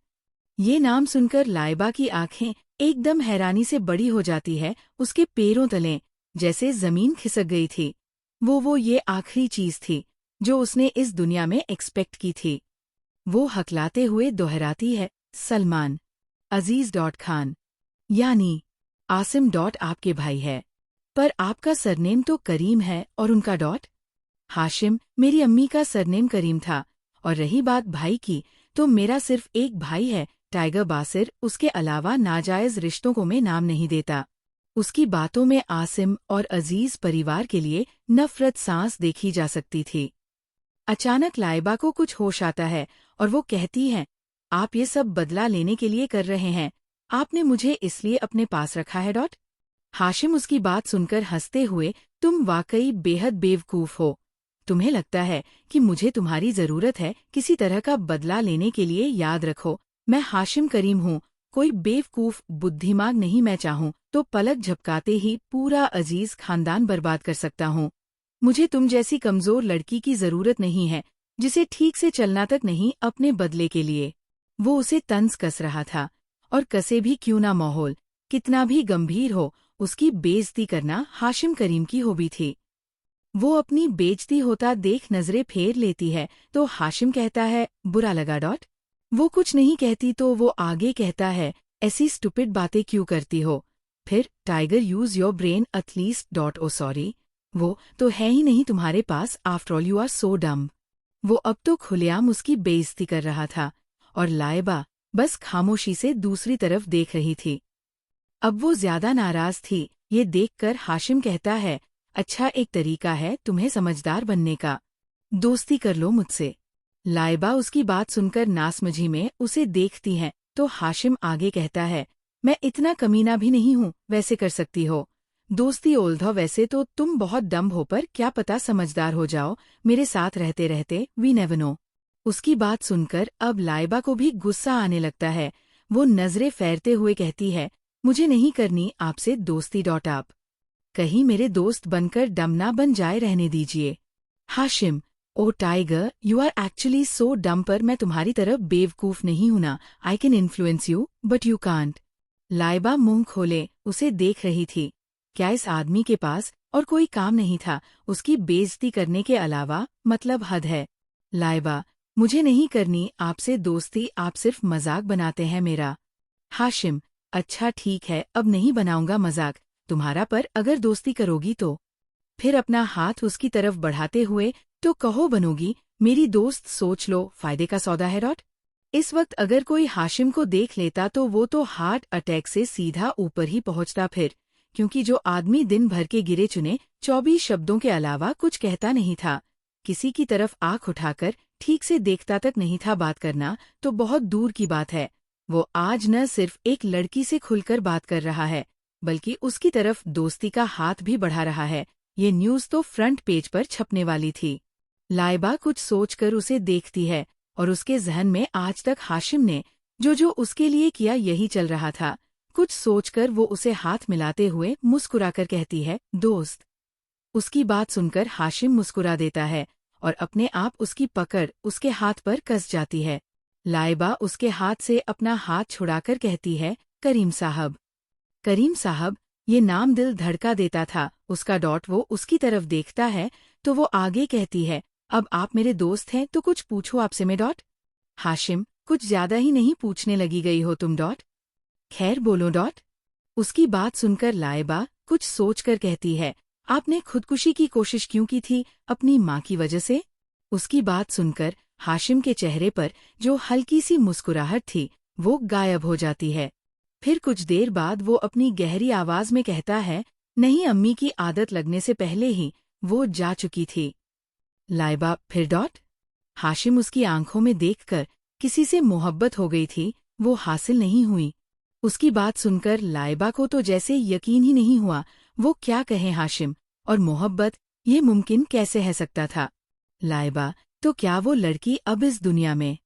Speaker 1: ये नाम सुनकर लाइबा की आंखें एकदम हैरानी से बड़ी हो जाती है। उसके पैरों तले जैसे जमीन खिसक गई थी। वो ये आखिरी चीज थी जो उसने इस दुनिया में एक्सपेक्ट की थी। वो हकलाते हुए दोहराती है, सलमान अजीज डॉट खान, यानी आसिम डॉट आपके भाई है, पर आपका सरनेम तो करीम है, और उनका डॉट? हाशिम, मेरी अम्मी का सरनेम करीम था, और रही बात भाई की, तो मेरा सिर्फ एक भाई है, टाइगर बासिर। उसके अलावा नाजायज रिश्तों को मैं नाम नहीं देता। उसकी बातों में आसिम और अजीज परिवार के लिए नफरत सांस देखी जा सकती थी। अचानक लाइबा को कुछ होश आता है, और वो कहती है, आप ये सब बदला लेने के लिए कर रहे हैं, आपने मुझे इसलिए अपने पास रखा है डॉट? हाशिम उसकी बात सुनकर हंसते हुए, तुम वाकई बेहद बेवकूफ हो। तुम्हें लगता है कि मुझे तुम्हारी जरूरत है किसी तरह का बदला लेने के लिए? याद रखो, मैं हाशिम करीम हूँ, कोई बेवकूफ बुद्धिमाग नहीं। मैं चाहूँ तो पलक झपकाते ही पूरा अजीज खानदान बर्बाद कर सकता हूँ। मुझे तुम जैसी कमजोर लड़की की जरूरत नहीं है, जिसे ठीक से चलना तक नहीं अपने बदले के लिए। वो उसे तंज कस रहा था, और कसे भी क्यों ना माहौल कितना भी गंभीर हो, उसकी बेइज्जती करना हाशिम करीम की हॉबी थी। वो अपनी बेइज्जती होता देख नजरें फेर लेती है, तो हाशिम कहता है, बुरा लगा डॉट? वो कुछ नहीं कहती तो वो आगे कहता है, ऐसी स्टूपिड बातें क्यों करती हो? फिर tiger, use your brain at least dot. Oh sorry, वो तो है ही नहीं तुम्हारे पास, after all you are so dumb. वो अब तो खुलेआम उसकी बेइज्जती कर रहा था, और लाइबा बस खामोशी से दूसरी तरफ देख रही थी। अब वो ज्यादा नाराज थी। ये देखकर हाशिम कहता है, अच्छा, एक तरीका है तुम्हें समझदार बनने का, दोस्ती कर लो मुझसे। लाइबा उसकी बात सुनकर नासमझी में उसे देखती है, तो हाशिम आगे कहता है, मैं इतना कमीना भी नहीं हूँ, वैसे कर सकती हो दोस्ती। ओल्धो वैसे तो तुम बहुत डम हो, पर क्या पता समझदार हो जाओ मेरे साथ रहते रहते, वी नेवर नो। उसकी बात सुनकर अब लाइबा को भी गुस्सा आने लगता है। वो नजरें फेरते हुए कहती है, मुझे नहीं करनी आपसे दोस्ती डॉट। आप कहीं मेरे दोस्त बनकर डम ना बन जाए, रहने दीजिए। Hashim, oh tiger, you are actually so dumb, पर मैं तुम्हारी तरह बेवकूफ नहीं हूं ना। I can influence you but you can't. Laiba मुंह खोले उसे देख रही थी। क्या इस आदमी के पास और कोई काम नहीं था उसकी बेइज्जती करने के अलावा? मतलब हद है। लाइबा, मुझे नहीं करनी आपसे दोस्ती, आप सिर्फ मजाक बनाते हैं मेरा। हाशिम, अच्छा ठीक है, अब नहीं बनाऊंगा मजाक तुम्हारा, पर अगर दोस्ती करोगी तो। फिर अपना हाथ उसकी तरफ बढ़ाते हुए तो कहो बनोगी, मेरी दोस्त सोच लो, फायदे का सौदा है डॉट। इस वक्त अगर कोई हाशिम को देख लेता तो वो तो हार्ट अटैक से सीधा ऊपर ही पहुंचता फिर, क्योंकि जो आदमी दिन भर के गिरे चुने 24 शब्दों के अलावा कुछ कहता नहीं था, किसी की तरफ आंख उठाकर ठीक से देखता तक नहीं था, बात करना तो बहुत दूर की बात है। वो आज न सिर्फ एक लड़की से खुलकर बात कर रहा है, बल्कि उसकी तरफ दोस्ती का हाथ भी बढ़ा रहा है। ये न्यूज़ तो फ्रंट पेज पर छपने वाली थी। लाइबा कुछ सोचकर उसे देखती है और उसके जहन में आज तक हाशिम ने जो उसके लिए किया यही चल रहा था। कुछ सोचकर वो उसे हाथ मिलाते हुए मुस्कुराकर कहती है, दोस्त। उसकी बात सुनकर हाशिम मुस्कुरा देता है और अपने आप उसकी पकड़ उसके हाथ पर कस जाती है। लाइबा उसके हाथ से अपना हाथ छुड़ाकर कहती है, करीम साहब। करीम साहब, ये नाम दिल धड़का देता था उसका डॉट। वो उसकी तरफ देखता है तो वो आगे कहती है, अब आप मेरे दोस्त हैं तो कुछ पूछो आपसे मैं डॉट। हाशिम, कुछ ज्यादा ही नहीं पूछने लगी गई हो तुम डॉट। खैर बोलो डॉट। उसकी बात सुनकर लाइबा कुछ सोचकर कहती है, आपने खुदकुशी की कोशिश क्यों की थी अपनी माँ की वजह से? उसकी बात सुनकर हाशिम के चेहरे पर जो हल्की सी मुस्कुराहट थी वो गायब हो जाती है। फिर कुछ देर बाद वो अपनी गहरी आवाज में कहता है, नहीं, अम्मी की आदत लगने से पहले ही वो जा चुकी थी। लाइबा, फिर डॉट। हाशिम उसकी आंखों में देखकर किसी से मोहब्बत हो गई थी, वो हासिल नहीं हुई। उसकी बात सुनकर लाइबा को तो जैसे यकीन ही नहीं हुआ। वो क्या कहे हाशिम, और मोहब्बत, ये मुमकिन कैसे है सकता था? लाइबा, तो क्या वो लड़की अब इस दुनिया में?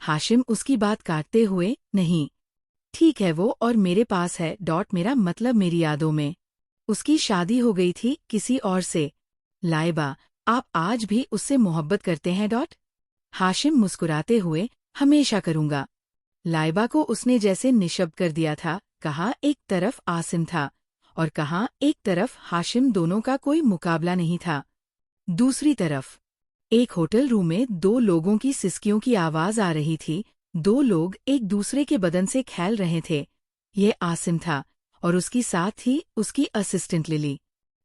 Speaker 1: हाशिम उसकी बात काटते हुए, नहीं, ठीक है वो और मेरे पास है डॉट, मेरा मतलब मेरी यादों में। उसकी शादी हो गई थी किसी और से। लाइबा, आप आज भी उससे मोहब्बत करते हैं डॉट? हाशिम मुस्कुराते हुए, हमेशा करूंगा। लाइबा को उसने जैसे निशब्द कर दिया था। कहा एक तरफ आसिम था और कहा एक तरफ हाशिम, दोनों का कोई मुकाबला नहीं था। दूसरी तरफ एक होटल रूम में दो लोगों की सिसकियों की आवाज आ रही थी। दो लोग एक दूसरे के बदन से खेल रहे थे। ये आसिम था और उसकी साथ ही उसकी असिस्टेंट लिली।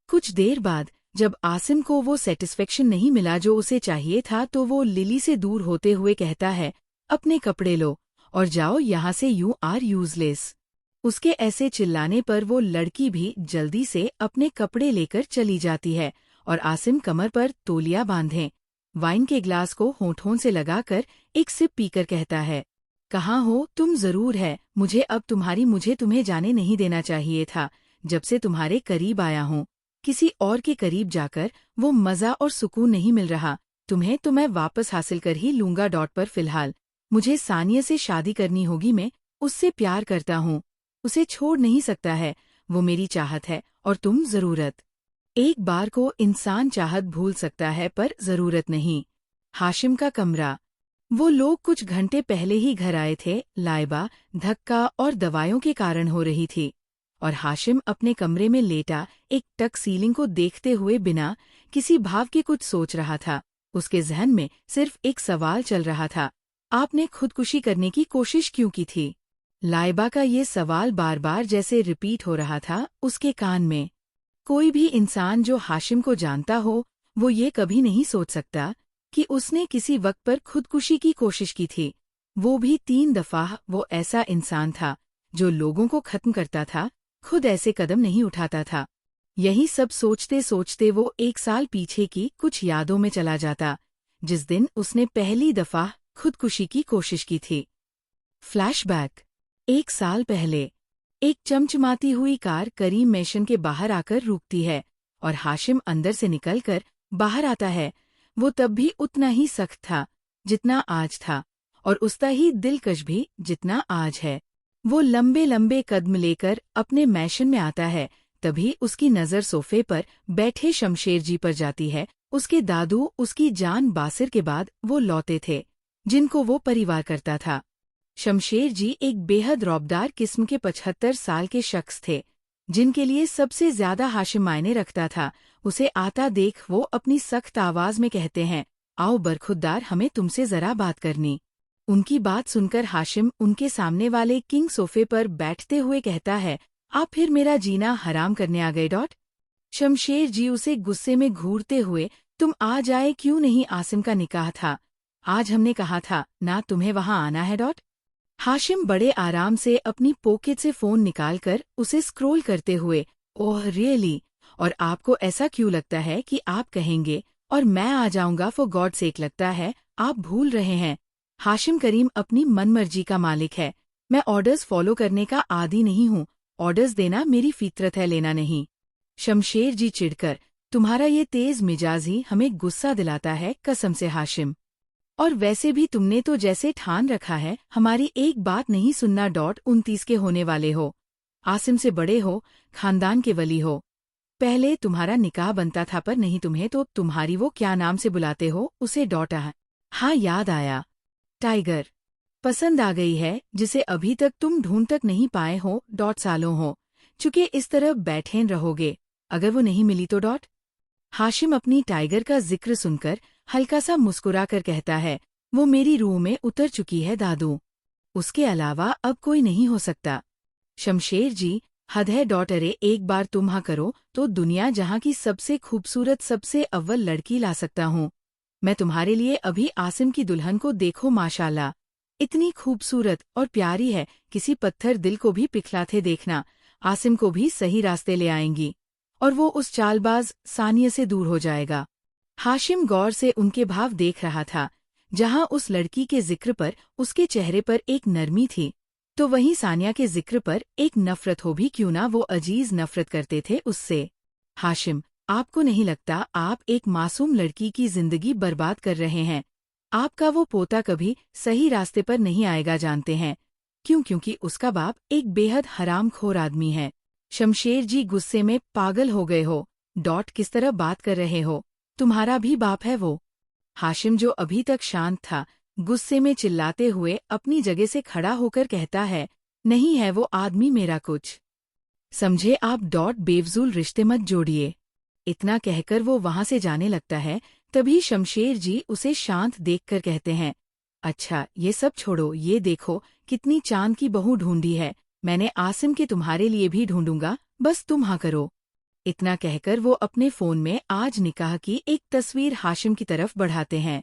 Speaker 1: कुछ देर बाद जब आसिम को वो सेटिस्फेक्शन नहीं मिला जो उसे चाहिए था, तो वो लिली से दूर होते हुए कहता है, अपने कपड़े लो और जाओ यहाँ से, यू आर यूजलेस। उसके ऐसे चिल्लाने पर वो लड़की भी जल्दी से अपने कपड़े लेकर चली जाती है और आसिम कमर पर तौलिया बांधे वाइन के ग्लास को होठों से लगाकर एक सिप पीकर कहता है, कहाँ हो तुम? जरूर है मुझे अब मुझे तुम्हें जाने नहीं देना चाहिए था। जब से तुम्हारे करीब आया हूँ, किसी और के करीब जाकर वो मजा और सुकून नहीं मिल रहा। तुम्हें तो मैं वापस हासिल कर ही लूंगा डॉट। पर फिलहाल मुझे सानिया से शादी करनी होगी। मैं उससे प्यार करता हूँ, उसे छोड़ नहीं सकता है। वो मेरी चाहत है और तुम जरूरत। एक बार को इंसान चाहत भूल सकता है पर जरूरत नहीं। हाशिम का कमरा। वो लोग कुछ घंटे पहले ही घर आए थे। लाइबा धक्का और दवाइयों के कारण हो रही थी और हाशिम अपने कमरे में लेटा एक टक सीलिंग को देखते हुए बिना किसी भाव के कुछ सोच रहा था। उसके जहन में सिर्फ एक सवाल चल रहा था, आपने खुदकुशी करने की कोशिश क्यों की थी? लाइबा का ये सवाल बार बार जैसे रिपीट हो रहा था उसके कान में। कोई भी इंसान जो हाशिम को जानता हो, वो ये कभी नहीं सोच सकता कि उसने किसी वक्त पर खुदकुशी की कोशिश की थी, वो भी 3 दफा। वो ऐसा इंसान था जो लोगों को खत्म करता था, खुद ऐसे कदम नहीं उठाता था। यही सब सोचते सोचते वो 1 साल पीछे की कुछ यादों में चला जाता, जिस दिन उसने पहली दफा खुदकुशी की कोशिश की थी। फ्लैशबैक। 1 साल पहले एक चमचमाती हुई कार करीम मैशन के बाहर आकर रुकती है और हाशिम अंदर से निकलकर बाहर आता है। वो तब भी उतना ही सख्त था जितना आज था और उतना ही दिलकश भी जितना आज है। वो लंबे लंबे कदम लेकर अपने मैशन में आता है। तभी उसकी नज़र सोफे पर बैठे शमशेर जी पर जाती है। उसके दादू उसकी जान बासिर के बाद वो लौटे थे जिनको वो परिवार करता था। शमशेर जी एक बेहद रौबदार किस्म के 75 साल के शख्स थे जिनके लिए सबसे ज्यादा हाशिम मायने रखता था। उसे आता देख वो अपनी सख्त आवाज में कहते हैं, आओ बरखुरदार, हमें तुमसे जरा बात करनी। उनकी बात सुनकर हाशिम उनके सामने वाले किंग सोफे पर बैठते हुए कहता है, आप फिर मेरा जीना हराम करने आ गए डॉट। शमशेर जी उसे गुस्से में घूरते हुए तुम आज आए क्यों नहीं? आसिम का निकाह था, आज हमने कहा था ना तुम्हें वहां आना है। हाशिम बड़े आराम से अपनी पॉकेट से फोन निकालकर उसे स्क्रॉल करते हुए, ओह रियली, और आपको ऐसा क्यों लगता है कि आप कहेंगे और मैं आ जाऊंगा? फॉर गॉड सेक, लगता है आप भूल रहे हैं, हाशिम करीम अपनी मनमर्जी का मालिक है। मैं ऑर्डर्स फॉलो करने का आदी नहीं हूँ, ऑर्डर्स देना मेरी फितरत है, लेना नहीं। शमशेर जी चिढ़कर, तुम्हारा ये तेज मिजाज ही हमें गुस्सा दिलाता है, कसम से हाशिम। और वैसे भी तुमने तो जैसे ठान रखा है हमारी एक बात नहीं सुनना। 29 के होने वाले हो, आसिम से बड़े हो, खानदान के वली हो, पहले तुम्हारा निकाह बनता था, पर नहीं तुम्हें तो तुम्हारी वो क्या नाम से बुलाते हो उसे? हाँ याद आया, टाइगर पसंद आ गई है, जिसे अभी तक तुम ढूंढ तक नहीं पाए हो। सालों हो चुके इस तरह बैठे रहोगे, अगर वो नहीं मिली तो? हाशिम अपनी टाइगर का जिक्र सुनकर हल्का सा मुस्कुरा कर कहता है, वो मेरी रूह में उतर चुकी है दादू, उसके अलावा अब कोई नहीं हो सकता। शमशेर जी, हद है। अरे एक बार तुम हाँ करो तो दुनिया जहाँ की सबसे खूबसूरत सबसे अव्वल लड़की ला सकता हूँ मैं तुम्हारे लिए। अभी आसिम की दुल्हन को देखो, माशाल्लाह, इतनी खूबसूरत और प्यारी है, किसी पत्थर दिल को भी पिघलाते देखना, आसिम को भी सही रास्ते ले आएंगी और वो उस चालबाज सानिया से दूर हो जाएगा। हाशिम गौर से उनके भाव देख रहा था, जहां उस लड़की के जिक्र पर उसके चेहरे पर एक नरमी थी, तो वहीं सानिया के जिक्र पर एक नफरत हो भी क्यों ना, वो अजीज नफरत करते थे उससे। हाशिम, आपको नहीं लगता आप एक मासूम लड़की की जिंदगी बर्बाद कर रहे हैं? आपका वो पोता कभी सही रास्ते पर नहीं आएगा, जानते हैं क्यों? क्योंकि उसका बाप एक बेहद हरामखोर आदमी है। शमशेर जी गुस्से में पागल हो गए हो। किस तरह बात कर रहे हो? तुम्हारा भी बाप है वो? हाशिम, जो अभी तक शांत था, गुस्से में चिल्लाते हुए अपनी जगह से खड़ा होकर कहता है, नहीं है वो आदमी मेरा कुछ समझे आप। बेफजूल रिश्ते मत जोड़िए। इतना कहकर वो वहां से जाने लगता है, तभी शमशेर जी उसे शांत देखकर कहते हैं, अच्छा ये सब छोड़ो, ये देखो कितनी चांद की बहू ढूंढी है मैंने, आसिम के तुम्हारे लिए भी ढूंढूंगा, बस तुम हाँ करो। इतना कहकर वो अपने फोन में आज निकाह की एक तस्वीर हाशिम की तरफ बढ़ाते हैं।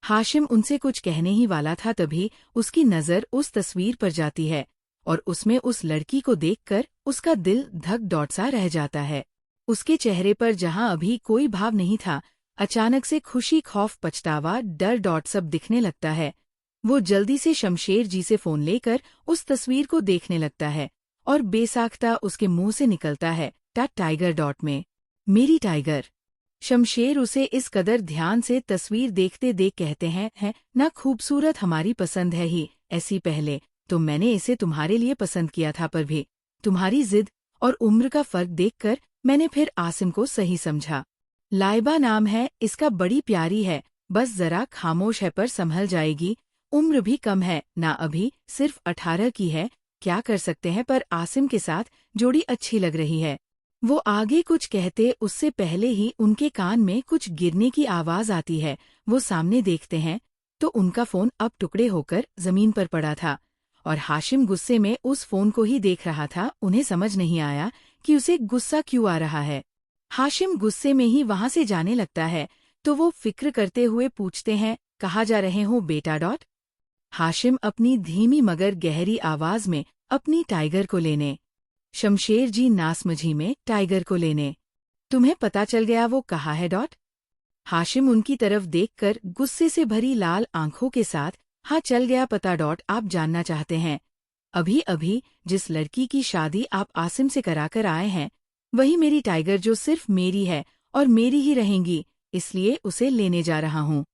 Speaker 1: हाशिम उनसे कुछ कहने ही वाला था, तभी उसकी नज़र उस तस्वीर पर जाती है और उसमें उस लड़की को देखकर उसका दिल धक दौड़ सा रह जाता है। उसके चेहरे पर जहां अभी कोई भाव नहीं था, अचानक से खुशी, खौफ, पछतावा, डर सब दिखने लगता है। वो जल्दी से शमशेर जी से फोन लेकर उस तस्वीर को देखने लगता है और बेसाख्ता उसके मुंह से निकलता है, टाइगर में, मेरी टाइगर। शमशेर उसे इस कदर ध्यान से तस्वीर देखते देख कहते हैं, है ना खूबसूरत, हमारी पसंद है ही ऐसी। पहले तो मैंने इसे तुम्हारे लिए पसंद किया था, पर भी तुम्हारी जिद और उम्र का फर्क देखकर मैंने फिर आसिम को सही समझा। लाइबा नाम है इसका, बड़ी प्यारी है, बस जरा खामोश है पर संभल जाएगी, उम्र भी कम है ना, अभी सिर्फ 18 की है, क्या कर सकते हैं, पर आसिम के साथ जोड़ी अच्छी लग रही है। वो आगे कुछ कहते उससे पहले ही उनके कान में कुछ गिरने की आवाज आती है। वो सामने देखते हैं तो उनका फोन अब टुकड़े होकर जमीन पर पड़ा था और हाशिम गुस्से में उस फोन को ही देख रहा था। उन्हें समझ नहीं आया कि उसे गुस्सा क्यों आ रहा है। हाशिम गुस्से में ही वहां से जाने लगता है तो वो फिक्र करते हुए पूछते हैं, कहाँ जा रहे हो बेटा? हाशिम अपनी धीमी मगर गहरी आवाज में, अपनी टाइगर को लेने। शमशेर जी नासमझी में, टाइगर को लेने? तुम्हें पता चल गया वो कहाँ है? हाशिम उनकी तरफ देखकर गुस्से से भरी लाल आंखों के साथ, हाँ चल गया पता। आप जानना चाहते हैं? अभी अभी जिस लड़की की शादी आप आसिम से कराकर आए हैं, वही मेरी टाइगर, जो सिर्फ मेरी है और मेरी ही रहेंगी, इसलिए उसे लेने जा रहा हूँ।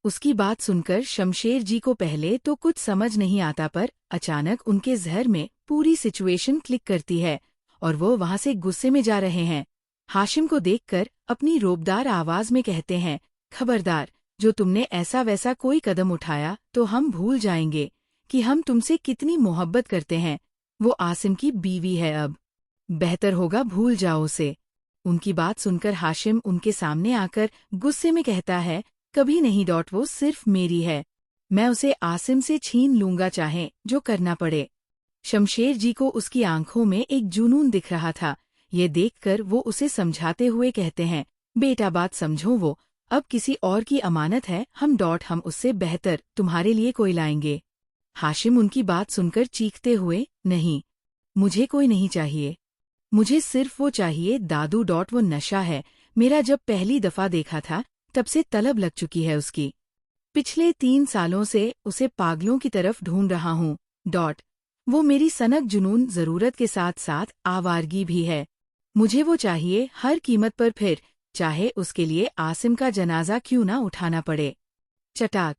Speaker 1: उसकी बात सुनकर शमशेर जी को पहले तो कुछ समझ नहीं आता, पर अचानक उनके ज़हन में पूरी सिचुएशन क्लिक करती है और वो वहां से गुस्से में जा रहे हैं। हाशिम को देखकर अपनी रोबदार आवाज में कहते हैं, खबरदार, जो तुमने ऐसा वैसा कोई कदम उठाया तो हम भूल जाएंगे कि हम तुमसे कितनी मोहब्बत करते हैं। वो आसिम की बीवी है, अब बेहतर होगा भूल जाओ उसे। उनकी बात सुनकर हाशिम उनके सामने आकर गुस्से में कहता है, कभी नहीं। वो सिर्फ मेरी है, मैं उसे आसिम से छीन लूंगा, चाहे जो करना पड़े। शमशेर जी को उसकी आंखों में एक जुनून दिख रहा था। ये देखकर वो उसे समझाते हुए कहते हैं, बेटा बात समझो, वो अब किसी और की अमानत है, हम उससे बेहतर तुम्हारे लिए कोई लाएंगे। हाशिम उनकी बात सुनकर चीखते हुए, नहीं, मुझे कोई नहीं चाहिए, मुझे सिर्फ वो चाहिए दादू। वो नशा है, मेरा जब पहली दफा देखा था तब से तलब लग चुकी है उसकी। पिछले 3 सालों से उसे पागलों की तरफ ढूंढ रहा हूँ। वो मेरी सनक जुनून जरूरत के साथ साथ आवारगी भी है। मुझे वो चाहिए हर कीमत पर, फिर चाहे उसके लिए आसिम का जनाजा क्यों ना उठाना पड़े। चटाक,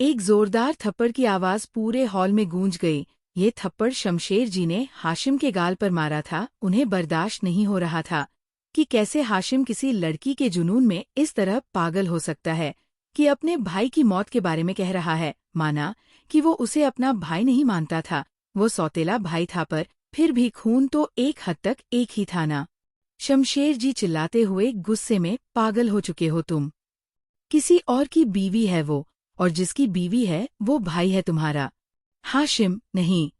Speaker 1: एक जोरदार थप्पड़ की आवाज पूरे हॉल में गूंज गई। ये थप्पड़ शमशेर जी ने हाशिम के गाल पर मारा था। उन्हें बर्दाश्त नहीं हो रहा था कि कैसे हाशिम किसी लड़की के जुनून में इस तरह पागल हो सकता है कि अपने भाई की मौत के बारे में कह रहा है। माना कि वो उसे अपना भाई नहीं मानता था, वो सौतेला भाई था, पर फिर भी खून तो एक हद तक एक ही था ना। शमशेर जी चिल्लाते हुए, गुस्से में पागल हो चुके हो तुम। किसी और की बीवी है वो, और जिसकी बीवी है वो भाई है तुम्हारा। हाशिम, नहीं,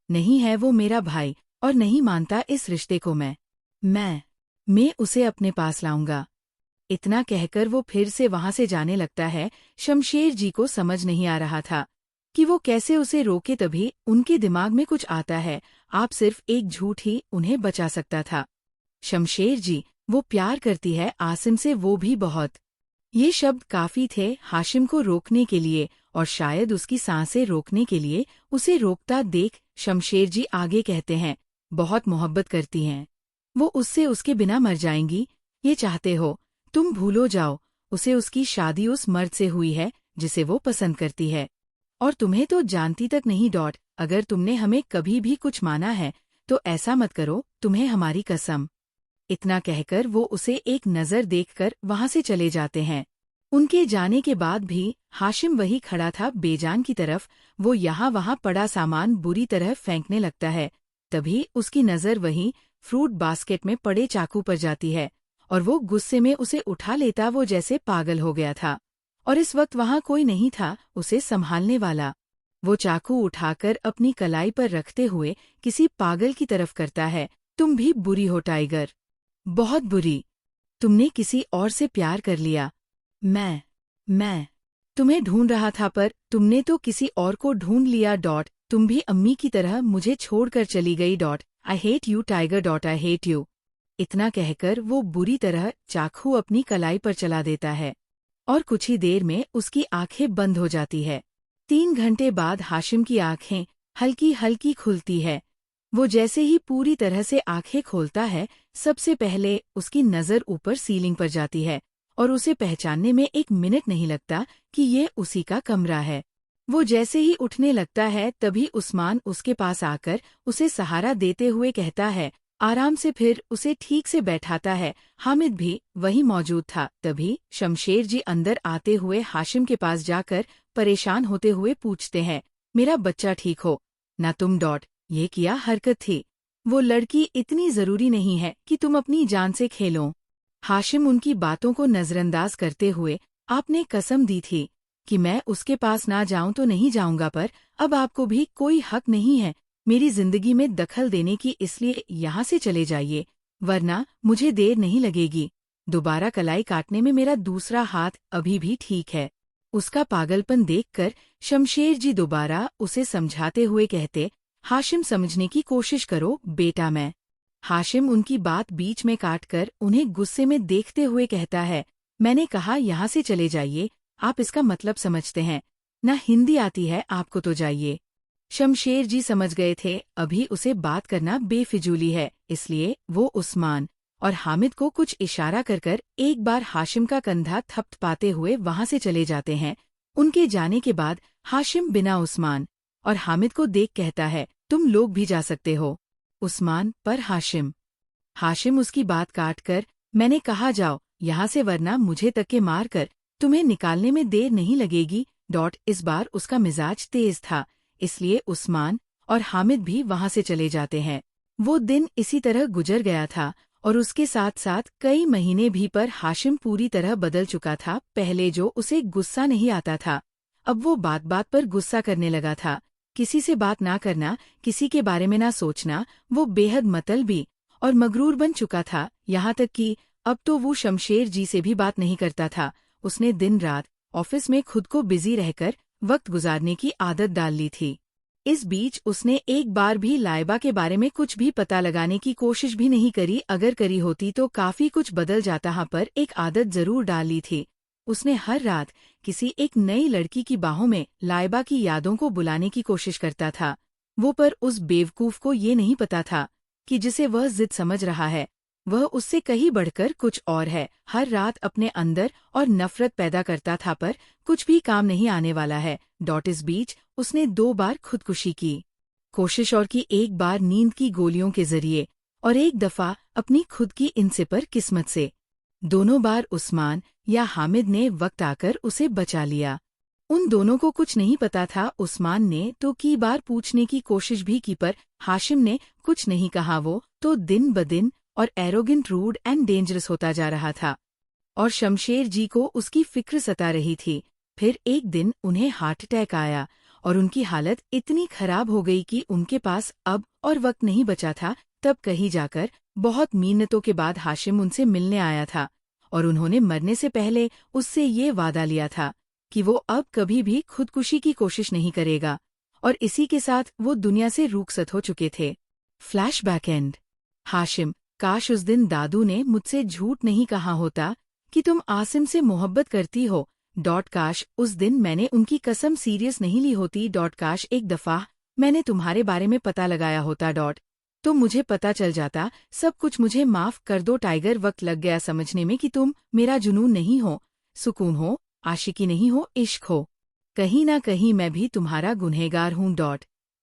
Speaker 1: नहीं है वो मेरा भाई, और नहीं मानता इस रिश्ते को मैं उसे अपने पास लाऊंगा। इतना कहकर वो फिर से वहां से जाने लगता है। शमशेर जी को समझ नहीं आ रहा था कि वो कैसे उसे रोके, तभी उनके दिमाग में कुछ आता है। आप सिर्फ एक झूठ ही उन्हें बचा सकता था। शमशेर जी, वो प्यार करती है आसिम से, वो भी बहुत। ये शब्द काफी थे हाशिम को रोकने के लिए, और शायद उसकी सांसें रोकने के लिए। उसे रोकता देख शमशेर जी आगे कहते हैं, बहुत मोहब्बत करती हैं वो उससे, उसके बिना मर जाएंगी। ये चाहते हो तुम भूलो जाओ, उसे उसकी शादी उस मर्द से हुई है जिसे वो पसंद करती है, और तुम्हें तो जानती तक नहीं। अगर तुमने हमें कभी भी कुछ माना है तो ऐसा मत करो, तुम्हें हमारी कसम। इतना कहकर वो उसे एक नज़र देखकर वहां से चले जाते हैं। उनके जाने के बाद भी हाशिम वही खड़ा था बेजान की तरफ। वो यहाँ वहाँ पड़ा सामान बुरी तरह फेंकने लगता है। तभी उसकी नज़र वहीं फ्रूट बास्केट में पड़े चाकू पर जाती है, और वो गुस्से में उसे उठा लेता। वो जैसे पागल हो गया था, और इस वक्त वहाँ कोई नहीं था उसे संभालने वाला। वो चाकू उठाकर अपनी कलाई पर रखते हुए किसी पागल की तरफ करता है, तुम भी बुरी हो टाइगर, बहुत बुरी। तुमने किसी और से प्यार कर लिया। मैं तुम्हें ढूंढ रहा था, पर तुमने तो किसी और को ढूंढ लिया। तुम भी अम्मी की तरह मुझे छोड़कर चली गई। I hate you tiger, I hate you. इतना कहकर वो बुरी तरह चाकू अपनी कलाई पर चला देता है, और कुछ ही देर में उसकी आंखें बंद हो जाती है। 3 घंटे बाद हाशिम की आंखें हल्की हल्की खुलती है। वो जैसे ही पूरी तरह से आंखें खोलता है, सबसे पहले उसकी नज़र ऊपर सीलिंग पर जाती है, और उसे पहचानने में 1 मिनट नहीं लगता कि ये उसी का कमरा है। वो जैसे ही उठने लगता है, तभी उस्मान उसके पास आकर उसे सहारा देते हुए कहता है, आराम से, फिर उसे ठीक से बैठाता है। हामिद भी वहीं मौजूद था। तभी शमशेर जी अंदर आते हुए हाशिम के पास जाकर परेशान होते हुए पूछते हैं, मेरा बच्चा ठीक हो ना तुम? ये क्या हरकत थी? वो लड़की इतनी जरूरी नहीं है कि तुम अपनी जान से खेलो। हाशिम उनकी बातों को नजरअंदाज करते हुए, आपने कसम दी थी कि मैं उसके पास ना जाऊं तो नहीं जाऊंगा, पर अब आपको भी कोई हक नहीं है मेरी जिंदगी में दखल देने की, इसलिए यहाँ से चले जाइए, वरना मुझे देर नहीं लगेगी। दोबारा कलाई काटने में मेरा दूसरा हाथ अभी भी ठीक है। उसका पागलपन देखकर शमशेर जी दोबारा उसे समझाते हुए कहते, हाशिम समझने की कोशिश करो बेटा। मैं हाशिम उनकी बात बीच में काटकर उन्हें गुस्से में देखते हुए कहता है, मैंने कहा यहाँ से चले जाइए, आप इसका मतलब समझते हैं ना? हिंदी आती है आपको तो जाइए। शमशेर जी समझ गए थे अभी उसे बात करना बेफिजूली है, इसलिए वो उस्मान और हामिद को कुछ इशारा कर एक बार हाशिम का कंधा थपथपाते हुए वहां से चले जाते हैं। उनके जाने के बाद हाशिम बिना उस्मान और हामिद को देख कहता है, तुम लोग भी जा सकते हो। उस्मान पर हाशिम उसकी बात काटकर, मैंने कहा जाओ यहाँ से, वरना मुझे तक के मार कर तुम्हें निकालने में देर नहीं लगेगी। इस बार उसका मिजाज तेज था, इसलिए उस्मान और हामिद भी वहां से चले जाते हैं। वो दिन इसी तरह गुजर गया था, और उसके साथ साथ कई महीने भी, पर हाशिम पूरी तरह बदल चुका था। पहले जो उसे गुस्सा नहीं आता था, अब वो बात बात पर गुस्सा करने लगा था। किसी से बात ना करना, किसी के बारे में ना सोचना। वो बेहद मतलबी और मगरूर बन चुका था, यहाँ तक कि अब तो वो शमशेर जी से भी बात नहीं करता था। उसने दिन रात ऑफिस में खुद को बिजी रहकर वक्त गुजारने की आदत डाल ली थी। इस बीच उसने एक बार भी लाइबा के बारे में कुछ भी पता लगाने की कोशिश भी नहीं करी। अगर करी होती तो काफी कुछ बदल जाता। हाँ, पर एक आदत जरूर डाल ली थी। उसने हर रात किसी एक नई लड़की की बाहों में लाइबा की यादों को बुलाने की कोशिश करता था। वो पर उस बेवकूफ को ये नहीं पता था कि जिसे वह जिद समझ रहा है वह उससे कहीं बढ़कर कुछ और है। हर रात अपने अंदर और नफरत पैदा करता था, पर कुछ भी काम नहीं आने वाला है। इस बीच उसने 2 बार खुदकुशी की कोशिश और की, एक बार नींद की गोलियों के जरिए और एक दफा अपनी खुद की इंसिपर किस्मत से। दोनों बार उस्मान या हामिद ने वक्त आकर उसे बचा लिया। उन दोनों को कुछ नहीं पता था। उस्मान ने तो कई बार पूछने की कोशिश भी की, पर हाशिम ने कुछ नहीं कहा। वो तो दिन ब दिन और एरोगेंट, रूड एंड डेंजरस होता जा रहा था और शमशेर जी को उसकी फिक्र सता रही थी। फिर एक दिन उन्हें हार्ट अटैक आया और उनकी हालत इतनी खराब हो गई कि उनके पास अब और वक्त नहीं बचा था। तब कहीं जाकर बहुत मिन्नतों के बाद हाशिम उनसे मिलने आया था और उन्होंने मरने से पहले उससे ये वादा लिया था कि वो अब कभी भी खुदकुशी की कोशिश नहीं करेगा, और इसी के साथ वो दुनिया से रुखसत हो चुके थे। Flashback and. हाशिम, काश उस दिन दादू ने मुझसे झूठ नहीं कहा होता कि तुम आसिम से मोहब्बत करती हो। काश उस दिन मैंने उनकी कसम सीरियस नहीं ली होती। काश एक दफा मैंने तुम्हारे बारे में पता लगाया होता। तो मुझे पता चल जाता सब कुछ। मुझे माफ कर दो टाइगर, वक्त लग गया समझने में कि तुम मेरा जुनून नहीं हो, सुकून हो, आशिकी नहीं हो, इश्क हो। कहीं ना कहीं मैं भी तुम्हारा गुनहगार हूँ।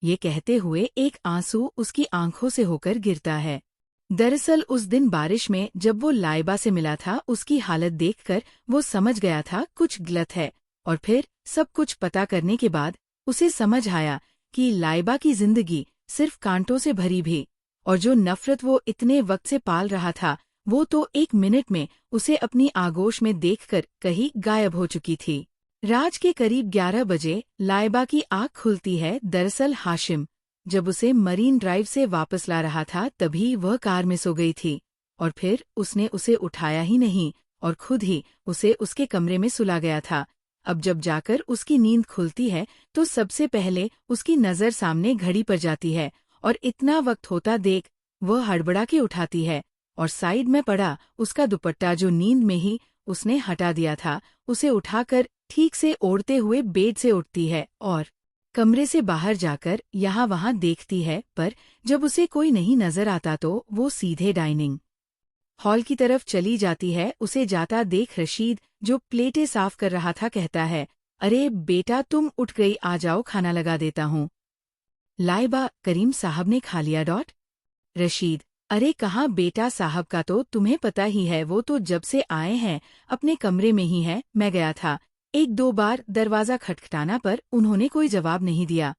Speaker 1: ये कहते हुए एक आंसू उसकी आंखों से होकर गिरता है। दरअसल उस दिन बारिश में जब वो लाइबा से मिला था, उसकी हालत देखकर वो समझ गया था कुछ गलत है। और फिर सब कुछ पता करने के बाद उसे समझ आया कि लाइबा की जिंदगी सिर्फ कांटों से भरी भी, और जो नफरत वो इतने वक्त से पाल रहा था वो तो एक मिनट में उसे अपनी आगोश में देखकर कहीं गायब हो चुकी थी। रात के करीब 11 बजे लाइबा की आँख खुलती है। दरअसल हाशिम जब उसे मरीन ड्राइव से वापस ला रहा था तभी वह कार में सो गई थी, और फिर उसने उसे उठाया ही नहीं और खुद ही उसे उसके कमरे में सुला गया था। अब जब जाकर उसकी नींद खुलती है तो सबसे पहले उसकी नज़र सामने घड़ी पर जाती है, और इतना वक्त होता देख वह हड़बड़ा के उठाती है और साइड में पड़ा उसका दुपट्टा जो नींद में ही उसने हटा दिया था उसे उठाकर ठीक से ओढ़ते हुए बेड से उठती है और कमरे से बाहर जाकर यहाँ वहाँ देखती है, पर जब उसे कोई नहीं नजर आता तो वो सीधे डाइनिंग हॉल की तरफ चली जाती है। उसे जाता देख रशीद जो प्लेटें साफ कर रहा था कहता है, अरे बेटा तुम उठ गई, आ जाओ खाना लगा देता हूँ। लाइबा, करीम साहब ने खा लिया। रशीद, अरे कहाँ बेटा साहब का तो तुम्हें पता ही है, वो तो जब से आए हैं अपने कमरे में ही है। मैं गया था 1-2 बार दरवाज़ा खटखटाना पर उन्होंने कोई जवाब नहीं दिया।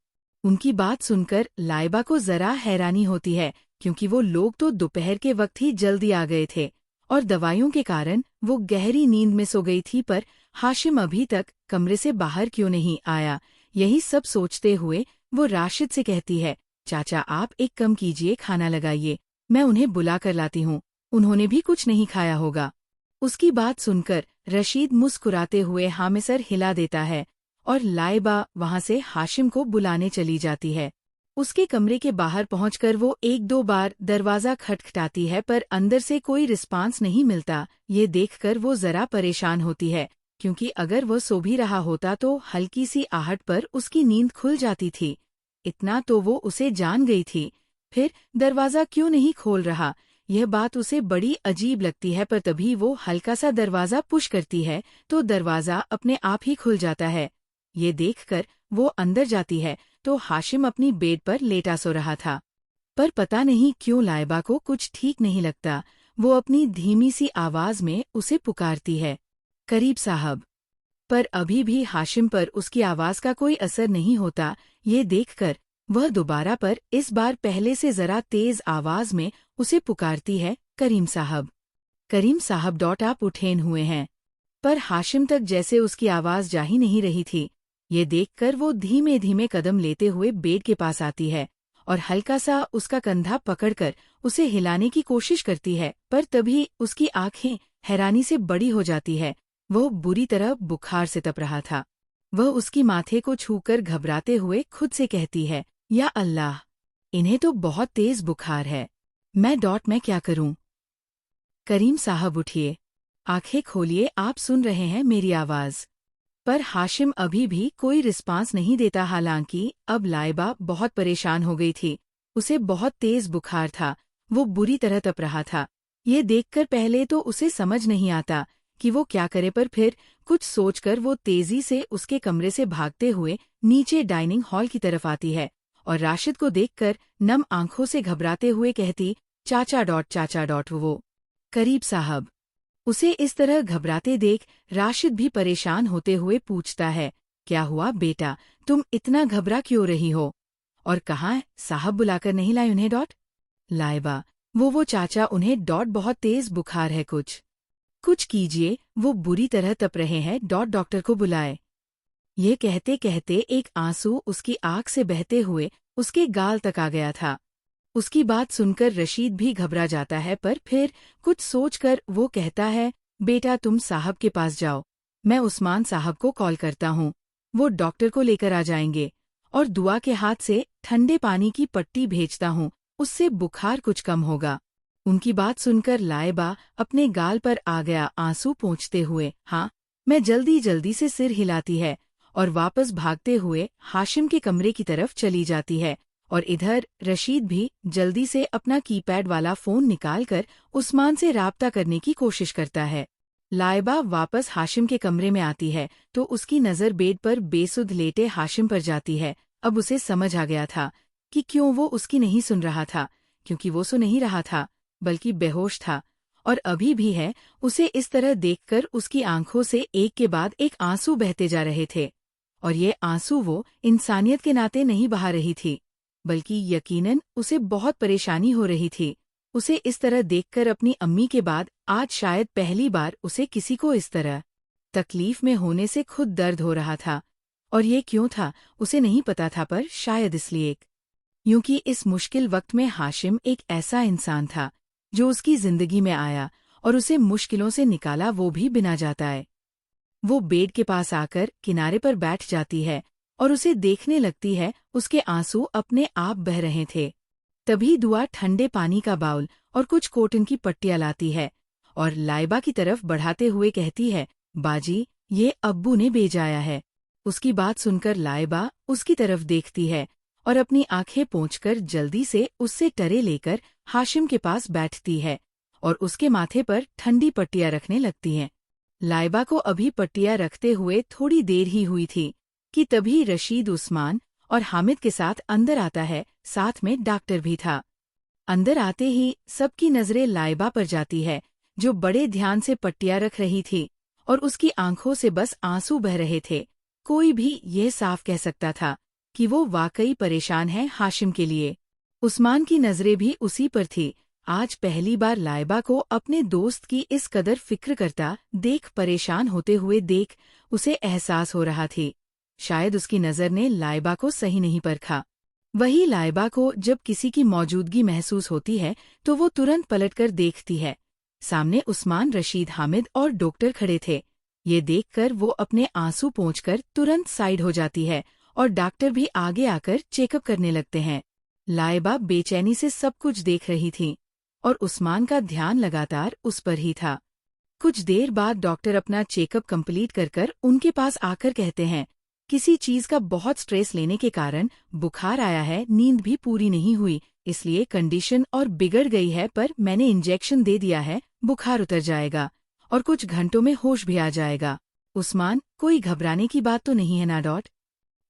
Speaker 1: उनकी बात सुनकर लाइबा को जरा हैरानी होती है क्योंकि वो लोग तो दोपहर के वक्त ही जल्दी आ गए थे और दवाइयों के कारण वो गहरी नींद में सो गई थी, पर हाशिम अभी तक कमरे से बाहर क्यों नहीं आया। यही सब सोचते हुए वो राशिद से कहती है, चाचा आप एक कम कीजिए, खाना लगाइए, मैं उन्हें बुला कर लाती हूँ, उन्होंने भी कुछ नहीं खाया होगा। उसकी बात सुनकर रशीद मुस्कुराते हुए हाँ में सर हिला देता है और लाइबा वहाँ से हाशिम को बुलाने चली जाती है। उसके कमरे के बाहर पहुंचकर वो 1-2 बार दरवाज़ा खटखटाती है पर अंदर से कोई रिस्पांस नहीं मिलता। ये देखकर वो जरा परेशान होती है क्योंकि अगर वो सो भी रहा होता तो हल्की सी आहट पर उसकी नींद खुल जाती थी। इतना तो वो उसे जान गई थी, फिर दरवाज़ा क्यों नहीं खोल रहा, यह बात उसे बड़ी अजीब लगती है। पर तभी वो हल्का सा दरवाज़ा पुश करती है तो दरवाज़ा अपने आप ही खुल जाता है। ये देखकर वो अंदर जाती है तो हाशिम अपनी बेड पर लेटा सो रहा था, पर पता नहीं क्यों लाइबा को कुछ ठीक नहीं लगता। वो अपनी धीमी सी आवाज में उसे पुकारती है, करीब साहब, पर अभी भी हाशिम पर उसकी आवाज का कोई असर नहीं होता। ये देखकर वह दोबारा, पर इस बार पहले से जरा तेज आवाज में उसे पुकारती है, करीम साहब, करीम साहब। आप उठेन हुए हैं, पर हाशिम तक जैसे उसकी आवाज जा ही नहीं रही थी। ये देखकर वो धीमे धीमे कदम लेते हुए बेड के पास आती है और हल्का सा उसका कंधा पकड़कर उसे हिलाने की कोशिश करती है, पर तभी उसकी आंखें हैरानी से बड़ी हो जाती है वह बुरी तरह बुखार से तप रहा था। वह उसकी माथे को छूकर घबराते हुए खुद से कहती है, या अल्लाह, इन्हें तो बहुत तेज बुखार है। मैं क्या करूं? करीम साहब उठिए, आंखें खोलिए, आप सुन रहे हैं मेरी आवाज। पर हाशिम अभी भी कोई रिस्पांस नहीं देता। हालांकि अब लाइबा बहुत परेशान हो गई थी। उसे बहुत तेज बुखार था, वो बुरी तरह तप रहा था। ये देखकर पहले तो उसे समझ नहीं आता कि वो क्या करे, पर फिर कुछ सोचकर वो तेजी से उसके कमरे से भागते हुए नीचे डाइनिंग हॉल की तरफ आती है और राशिद को देखकर नम आंखों से घबराते हुए कहती, चाचा। वो करीब साहब। उसे इस तरह घबराते देख राशिद भी परेशान होते हुए पूछता है, क्या हुआ बेटा, तुम इतना घबरा क्यों रही हो? और कहाँ साहब बुलाकर नहीं लाए उन्हें? लाइबा, वो चाचा, उन्हें बहुत तेज बुखार है, कुछ कीजिए, वो बुरी तरह तप रहे हैं, डॉक्टर को बुलाए। ये कहते कहते एक आंसू उसकी आंख से बहते हुए उसके गाल तक आ गया था। उसकी बात सुनकर रशीद भी घबरा जाता है, पर फिर कुछ सोचकर वो कहता है, बेटा तुम साहब के पास जाओ, मैं उस्मान साहब को कॉल करता हूँ, वो डॉक्टर को लेकर आ जाएंगे, और दुआ के हाथ से ठंडे पानी की पट्टी भेजता हूँ, उससे बुखार कुछ कम होगा। उनकी बात सुनकर लाइबा अपने गाल पर आ गया आंसू पोंछते हुए, हाँ, मैं जल्दी से सिर हिलाती है और वापस भागते हुए हाशिम के कमरे की तरफ चली जाती है। और इधर रशीद भी जल्दी से अपना कीपैड वाला फोन निकालकर उस्मान से राब्ता करने की कोशिश करता है। लाइबा वापस हाशिम के कमरे में आती है तो उसकी नज़र बेड पर बेसुध लेटे हाशिम पर जाती है। अब उसे समझ आ गया था कि क्यों वो उसकी नहीं सुन रहा था, क्योंकि वो सो नहीं रहा था बल्कि बेहोश था, और अभी भी है। उसे इस तरह देखकर उसकी आंखों से एक के बाद एक आंसू बहते जा रहे थे, और ये आंसू वो इंसानियत के नाते नहीं बहा रही थी, बल्कि यकीनन उसे बहुत परेशानी हो रही थी। उसे इस तरह देखकर अपनी अम्मी के बाद आज शायद पहली बार उसे किसी को इस तरह तकलीफ में होने से खुद दर्द हो रहा था। और ये क्यों था उसे नहीं पता था, पर शायद इसलिए क्योंकि इस मुश्किल वक्त में हाशिम एक ऐसा इंसान था जो उसकी जिंदगी में आया और उसे मुश्किलों से निकाला, वो भी बिना जाताए। वो बेड के पास आकर किनारे पर बैठ जाती है और उसे देखने लगती है उसके आंसू अपने आप बह रहे थे। तभी दुआ ठंडे पानी का बाउल और कुछ कॉटन की पट्टियां लाती है और लाइबा की तरफ बढ़ाते हुए कहती है, बाजी, ये अब्बू ने भेजाया है। उसकी बात सुनकर लाइबा उसकी तरफ देखती है और अपनी आंखें पोंछकर जल्दी से उससे टरे लेकर हाशिम के पास बैठती है और उसके माथे पर ठंडी पट्टियां रखने लगती हैं। लाइबा को अभी पट्टियां रखते हुए थोड़ी देर ही हुई थी कि तभी रशीद, उस्मान और हामिद के साथ अंदर आता है, साथ में डॉक्टर भी था। अंदर आते ही सबकी नजरें लाइबा पर जाती है, जो बड़े ध्यान से पट्टियां रख रही थी और उसकी आंखों से बस आंसू बह रहे थे। कोई भी यह साफ कह सकता था कि वो वाकई परेशान है हाशिम के लिए। उस्मान की नजरें भी उसी पर थी। आज पहली बार लाइबा को अपने दोस्त की इस कदर फिक्र करता देख, परेशान होते हुए देख उसे एहसास हो रहा थी शायद उसकी नज़र ने लाइबा को सही नहीं परखा। वही लाइबा को जब किसी की मौजूदगी महसूस होती है तो वो तुरंत पलटकर देखती है। सामने उस्मान, रशीद, हामिद और डॉक्टर खड़े थे। ये देखकर वो अपने आंसू पोंछकर तुरंत साइड हो जाती है और डॉक्टर भी आगे आकर चेकअप करने लगते हैं। लाइबा बेचैनी से सब कुछ देख रही थी और उस्मान का ध्यान लगातार उस पर ही था। कुछ देर बाद डॉक्टर अपना चेकअप कंप्लीट कर उनके पास आकर कहते हैं, किसी चीज का बहुत स्ट्रेस लेने के कारण बुखार आया है, नींद भी पूरी नहीं हुई, इसलिए कंडीशन और बिगड़ गई है, पर मैंने इंजेक्शन दे दिया है, बुखार उतर जाएगा और कुछ घंटों में होश भी आ जाएगा। उस्मान, कोई घबराने की बात तो नहीं है ना?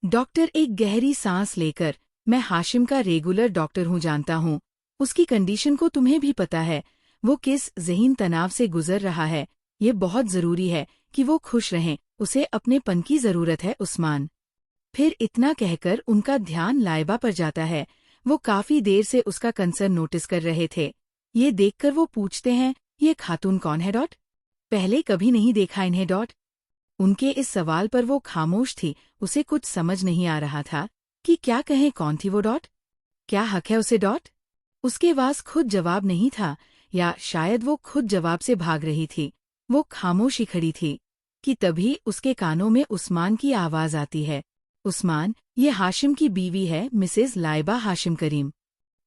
Speaker 1: डॉक्टर एक गहरी सांस लेकर, मैं हाशिम का रेगुलर डॉक्टर हूँ, जानता हूँ उसकी कंडीशन को, तुम्हें भी पता है वो किस ज़हीन तनाव से गुजर रहा है। ये बहुत जरूरी है कि वो खुश रहें, उसे अपनेपन की जरूरत है उस्मान। फिर इतना कहकर उनका ध्यान लाइबा पर जाता है। वो काफी देर से उसका कंसर्न नोटिस कर रहे थे। ये देखकर वो पूछते हैं, ये खातून कौन है? पहले कभी नहीं देखा इन्हें। उनके इस सवाल पर वो खामोश थी। उसे कुछ समझ नहीं आ रहा था कि क्या कहें, कौन थी वो? क्या हक है उसे? उसके पास खुद जवाब नहीं था, या शायद वो खुद जवाब से भाग रही थी। वो खामोशी खड़ी थी। कि तभी उसके कानों में उस्मान की आवाज आती है। उस्मान, ये हाशिम की बीवी है, मिसेज लाइबा हाशिम करीम।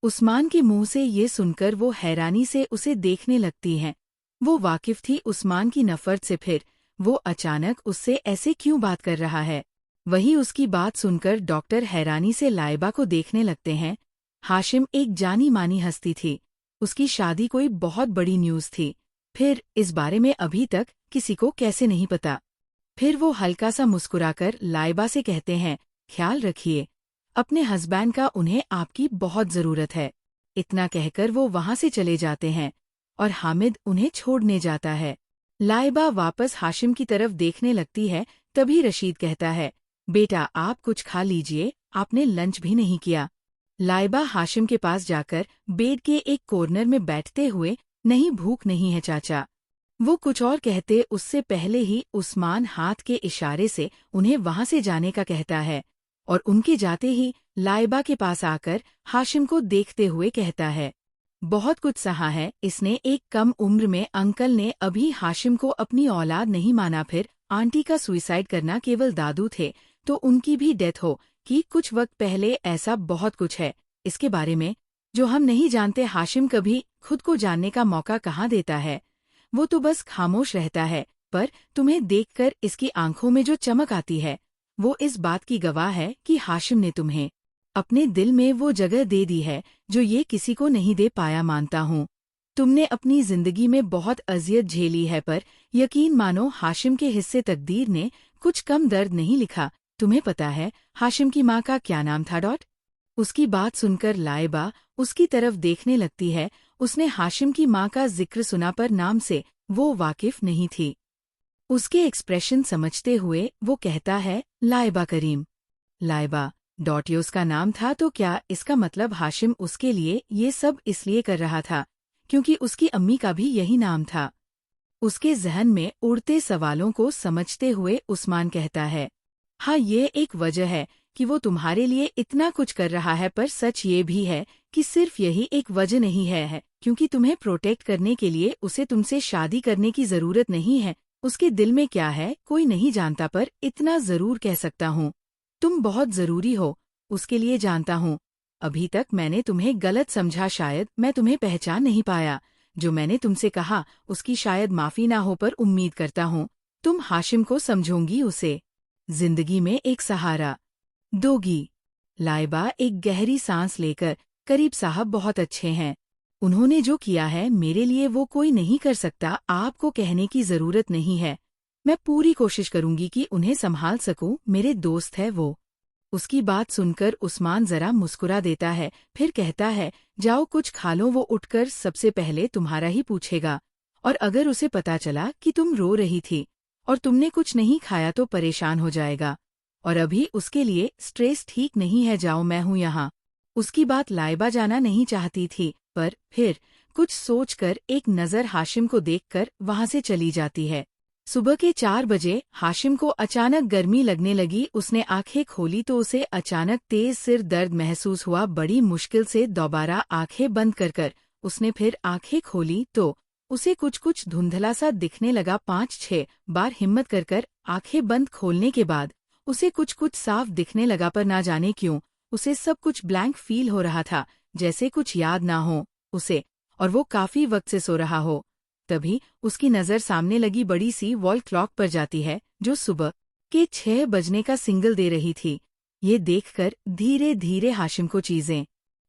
Speaker 1: उस्मान के मुंह से ये सुनकर वो हैरानी से उसे देखने लगती हैं। वो वाकिफ थी उस्मान की नफरत से, फिर वो अचानक उससे ऐसे क्यों बात कर रहा है। वही उसकी बात सुनकर डॉक्टर हैरानी से लाइबा को देखने लगते हैं। हाशिम एक जानी मानी हस्ती थी, उसकी शादी कोई बहुत बड़ी न्यूज़ थी। फिर इस बारे में अभी तक किसी को कैसे नहीं पता। फिर वो हल्का सा मुस्कुराकर लाइबा से कहते हैं, ख्याल रखिए अपने हस्बैंड का, उन्हें आपकी बहुत ज़रूरत है। इतना कहकर वो वहाँ से चले जाते हैं और हामिद उन्हें छोड़ने जाता है। लाइबा वापस हाशिम की तरफ देखने लगती है, तभी रशीद कहता है, बेटा आप कुछ खा लीजिए, आपने लंच भी नहीं किया। लाइबा हाशिम के पास जाकर बेड के एक कॉर्नर में बैठते हुए, नहीं भूख नहीं है चाचा। वो कुछ और कहते उससे पहले ही उस्मान हाथ के इशारे से उन्हें वहाँ से जाने का कहता है और उनके जाते ही लाइबा के पास आकर हाशिम को देखते हुए कहता है, बहुत कुछ सहा है इसने, एक कम उम्र में अंकल ने अभी हाशिम को अपनी औलाद नहीं माना, फिर आंटी का सुइसाइड करना, केवल दादू थे तो उनकी भी डेथ हो कि कुछ वक्त पहले, ऐसा बहुत कुछ है इसके बारे में जो हम नहीं जानते। हाशिम कभी खुद को जानने का मौका कहाँ देता है, वो तो बस खामोश रहता है, पर तुम्हें देखकर इसकी आंखों में जो चमक आती है वो इस बात की गवाह है कि हाशिम ने तुम्हें अपने दिल में वो जगह दे दी है जो ये किसी को नहीं दे पाया। मानता हूँ तुमने अपनी जिंदगी में बहुत अजियत झेली है, पर यकीन मानो हाशिम के हिस्से तकदीर ने कुछ कम दर्द नहीं लिखा। तुम्हें पता है हाशिम की माँ का क्या नाम था? उसकी बात सुनकर लाइबा उसकी तरफ देखने लगती है। उसने हाशिम की माँ का जिक्र सुना, पर नाम से वो वाकिफ नहीं थी। उसके एक्सप्रेशन समझते हुए वो कहता है, लाइबा करीम। लाइबा, ये उसका नाम था, तो क्या इसका मतलब हाशिम उसके लिए ये सब इसलिए कर रहा था क्योंकि उसकी अम्मी का भी यही नाम था? उसके जहन में उड़ते सवालों को समझते हुए उस्मान कहता है, हाँ ये एक वजह है कि वो तुम्हारे लिए इतना कुछ कर रहा है, पर सच ये भी है कि सिर्फ यही एक वजह नहीं है क्योंकि तुम्हें प्रोटेक्ट करने के लिए उसे तुमसे शादी करने की जरूरत नहीं है। उसके दिल में क्या है कोई नहीं जानता, पर इतना जरूर कह सकता हूँ, तुम बहुत जरूरी हो उसके लिए। जानता हूँ अभी तक मैंने तुम्हें गलत समझा, शायद मैं तुम्हें पहचान नहीं पाया। जो मैंने तुमसे कहा उसकी शायद माफी ना हो, पर उम्मीद करता हूँ तुम हाशिम को समझोगी, उसे जिंदगी में एक सहारा दोगी। लाइबा एक गहरी सांस लेकर, करीब साहब बहुत अच्छे हैं, उन्होंने जो किया है मेरे लिए वो कोई नहीं कर सकता, आपको कहने की जरूरत नहीं है। मैं पूरी कोशिश करूंगी कि उन्हें संभाल सकूं, मेरे दोस्त है वो। उसकी बात सुनकर उस्मान जरा मुस्कुरा देता है, फिर कहता है, जाओ कुछ खा लो। वो उठकर सबसे पहले तुम्हारा ही पूछेगा, और अगर उसे पता चला कि तुम रो रही थी और तुमने कुछ नहीं खाया तो परेशान हो जाएगा, और अभी उसके लिए स्ट्रेस ठीक नहीं है। जाओ, मैं हूँ यहाँ। उसकी बात लाइबा जाना नहीं चाहती थी, पर फिर कुछ सोचकर एक नज़र हाशिम को देखकर वहाँ से चली जाती है। सुबह के 4 बजे हाशिम को अचानक गर्मी लगने लगी। उसने आंखें खोली तो उसे अचानक तेज सिर दर्द महसूस हुआ। बड़ी मुश्किल से दोबारा आंखें बंद कर उसने फिर आंखें खोली तो उसे कुछ कुछ धुंधला सा दिखने लगा। 5-6 बार हिम्मत कर आंखें बंद खोलने के बाद उसे कुछ कुछ साफ दिखने लगा, पर ना जाने क्यों उसे सब कुछ ब्लैंक फील हो रहा था, जैसे कुछ याद ना हो उसे और वो काफी वक्त से सो रहा हो। तभी उसकी नज़र सामने लगी बड़ी सी वॉल क्लॉक पर जाती है, जो सुबह के 6 बजने का सिग्नल दे रही थी। ये देखकर धीरे धीरे हाशिम को चीजें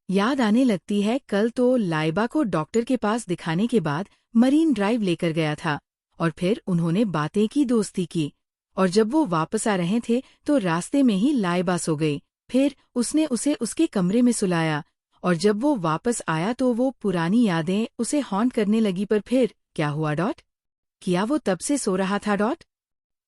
Speaker 1: याद आने लगती है। कल तो लाइबा को डॉक्टर के पास दिखाने के बाद मरीन ड्राइव लेकर गया था और फिर उन्होंने बातें की, दोस्ती की, और जब वो वापस आ रहे थे तो रास्ते में ही लाइबा सो गई। फिर उसने उसे उसके कमरे में सुलाया और जब वो वापस आया तो वो पुरानी यादें उसे हॉन्ट करने लगी। पर फिर क्या हुआ? क्या वो तब से सो रहा था?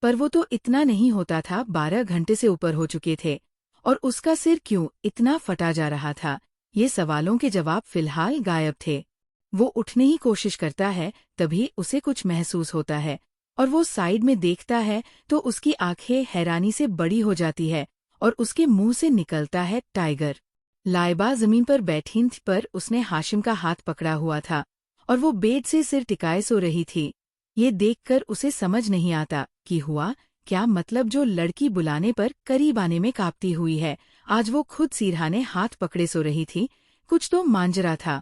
Speaker 1: पर वो तो इतना नहीं होता था, 12 घंटे से ऊपर हो चुके थे, और उसका सिर क्यों इतना फटा जा रहा था? ये सवालों के जवाब फिलहाल गायब थे। वो उठने ही कोशिश करता है, तभी उसे कुछ महसूस होता है और वो साइड में देखता है तो उसकी आंखें हैरानी से बड़ी हो जाती है और उसके मुंह से निकलता है, टाइगर। लाइबा जमीन पर बैठी थी, पर उसने हाशिम का हाथ पकड़ा हुआ था और वो बेड से सिर टिकाए सो रही थी। ये देखकर उसे समझ नहीं आता कि हुआ क्या। मतलब जो लड़की बुलाने पर करीब आने में कांपती हुई है, आज वो खुद सिरहाने हाथ पकड़े सो रही थी। कुछ तो मांजरा था।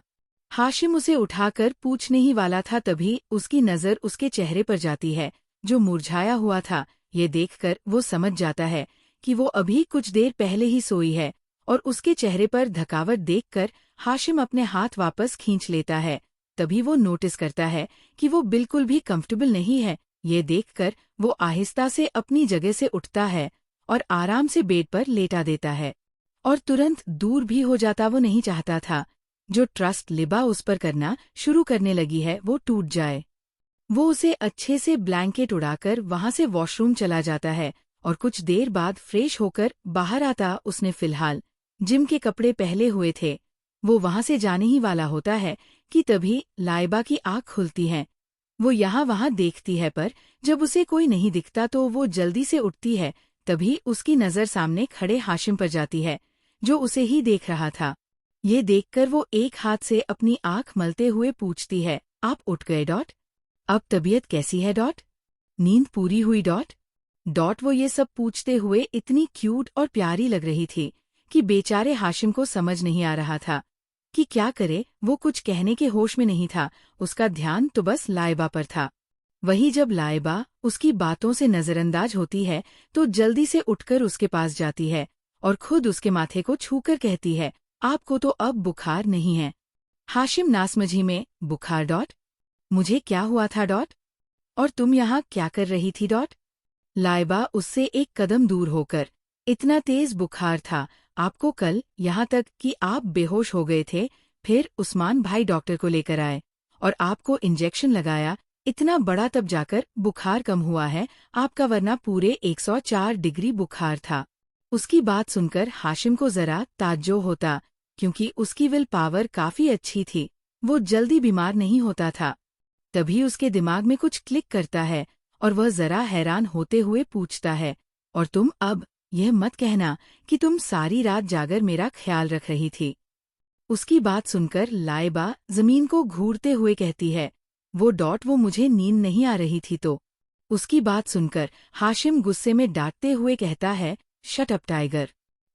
Speaker 1: हाशिम उसे उठाकर पूछने ही वाला था, तभी उसकी नज़र उसके चेहरे पर जाती है जो मुरझाया हुआ था। ये देखकर वो समझ जाता है कि वो अभी कुछ देर पहले ही सोई है, और उसके चेहरे पर थकावट देखकर हाशिम अपने हाथ वापस खींच लेता है। तभी वो नोटिस करता है कि वो बिल्कुल भी कंफर्टेबल नहीं है। ये देखकर वो आहिस्ता से अपनी जगह से उठता है और आराम से बेड पर लेटा देता है, और तुरंत दूर भी हो जाता। वो नहीं चाहता था जो ट्रस्ट लिबा उस पर करना शुरू करने लगी है वो टूट जाए। वो उसे अच्छे से ब्लैंकेट उड़ाकर वहां से वॉशरूम चला जाता है, और कुछ देर बाद फ्रेश होकर बाहर आता। उसने फिलहाल जिम के कपड़े पहले हुए थे। वो वहां से जाने ही वाला होता है कि तभी लाइबा की आँख खुलती है। वो यहाँ वहां देखती है, पर जब उसे कोई नहीं दिखता तो वो जल्दी से उठती है। तभी उसकी नज़र सामने खड़े हाशिम पर जाती है, जो उसे ही देख रहा था। ये देखकर वो एक हाथ से अपनी आँख मलते हुए पूछती है, आप उठ गए डॉट? अब तबीयत कैसी है डॉट? नींद पूरी हुई डॉट? वो ये सब पूछते हुए इतनी क्यूट और प्यारी लग रही थी कि बेचारे हाशिम को समझ नहीं आ रहा था कि क्या करे। वो कुछ कहने के होश में नहीं था। उसका ध्यान तो बस लाइबा पर था। वही जब लाइबा उसकी बातों से नजरअंदाज होती है तो जल्दी से उठकर उसके पास जाती है और खुद उसके माथे को छूकर कहती है, आपको तो अब बुखार नहीं है। हाशिम नासमझी में, बुखार डॉट? मुझे क्या हुआ था डॉट? और तुम यहाँ क्या कर रही थी डॉट? लाइबा उससे एक कदम दूर होकर, इतना तेज बुखार था आपको कल, यहाँ तक कि आप बेहोश हो गए थे। फिर उस्मान भाई डॉक्टर को लेकर आए और आपको इंजेक्शन लगाया। इतना बड़ा तब जाकर बुखार कम हुआ है आपका, वरना पूरे 104 डिग्री बुखार था। उसकी बात सुनकर हाशिम को जरा ताज्जुब होता, क्योंकि उसकी विल पावर काफी अच्छी थी। वो जल्दी बीमार नहीं होता था। तभी उसके दिमाग में कुछ क्लिक करता है और वह जरा हैरान होते हुए पूछता है, और तुम अब यह मत कहना कि तुम सारी रात जाकर मेरा ख्याल रख रही थी। उसकी बात सुनकर लाइबा जमीन को घूरते हुए कहती है, वो डॉट, वो मुझे नींद नहीं आ रही थी तो। उसकी बात सुनकर हाशिम गुस्से में डांटते हुए कहता है, शट अप टाइगर,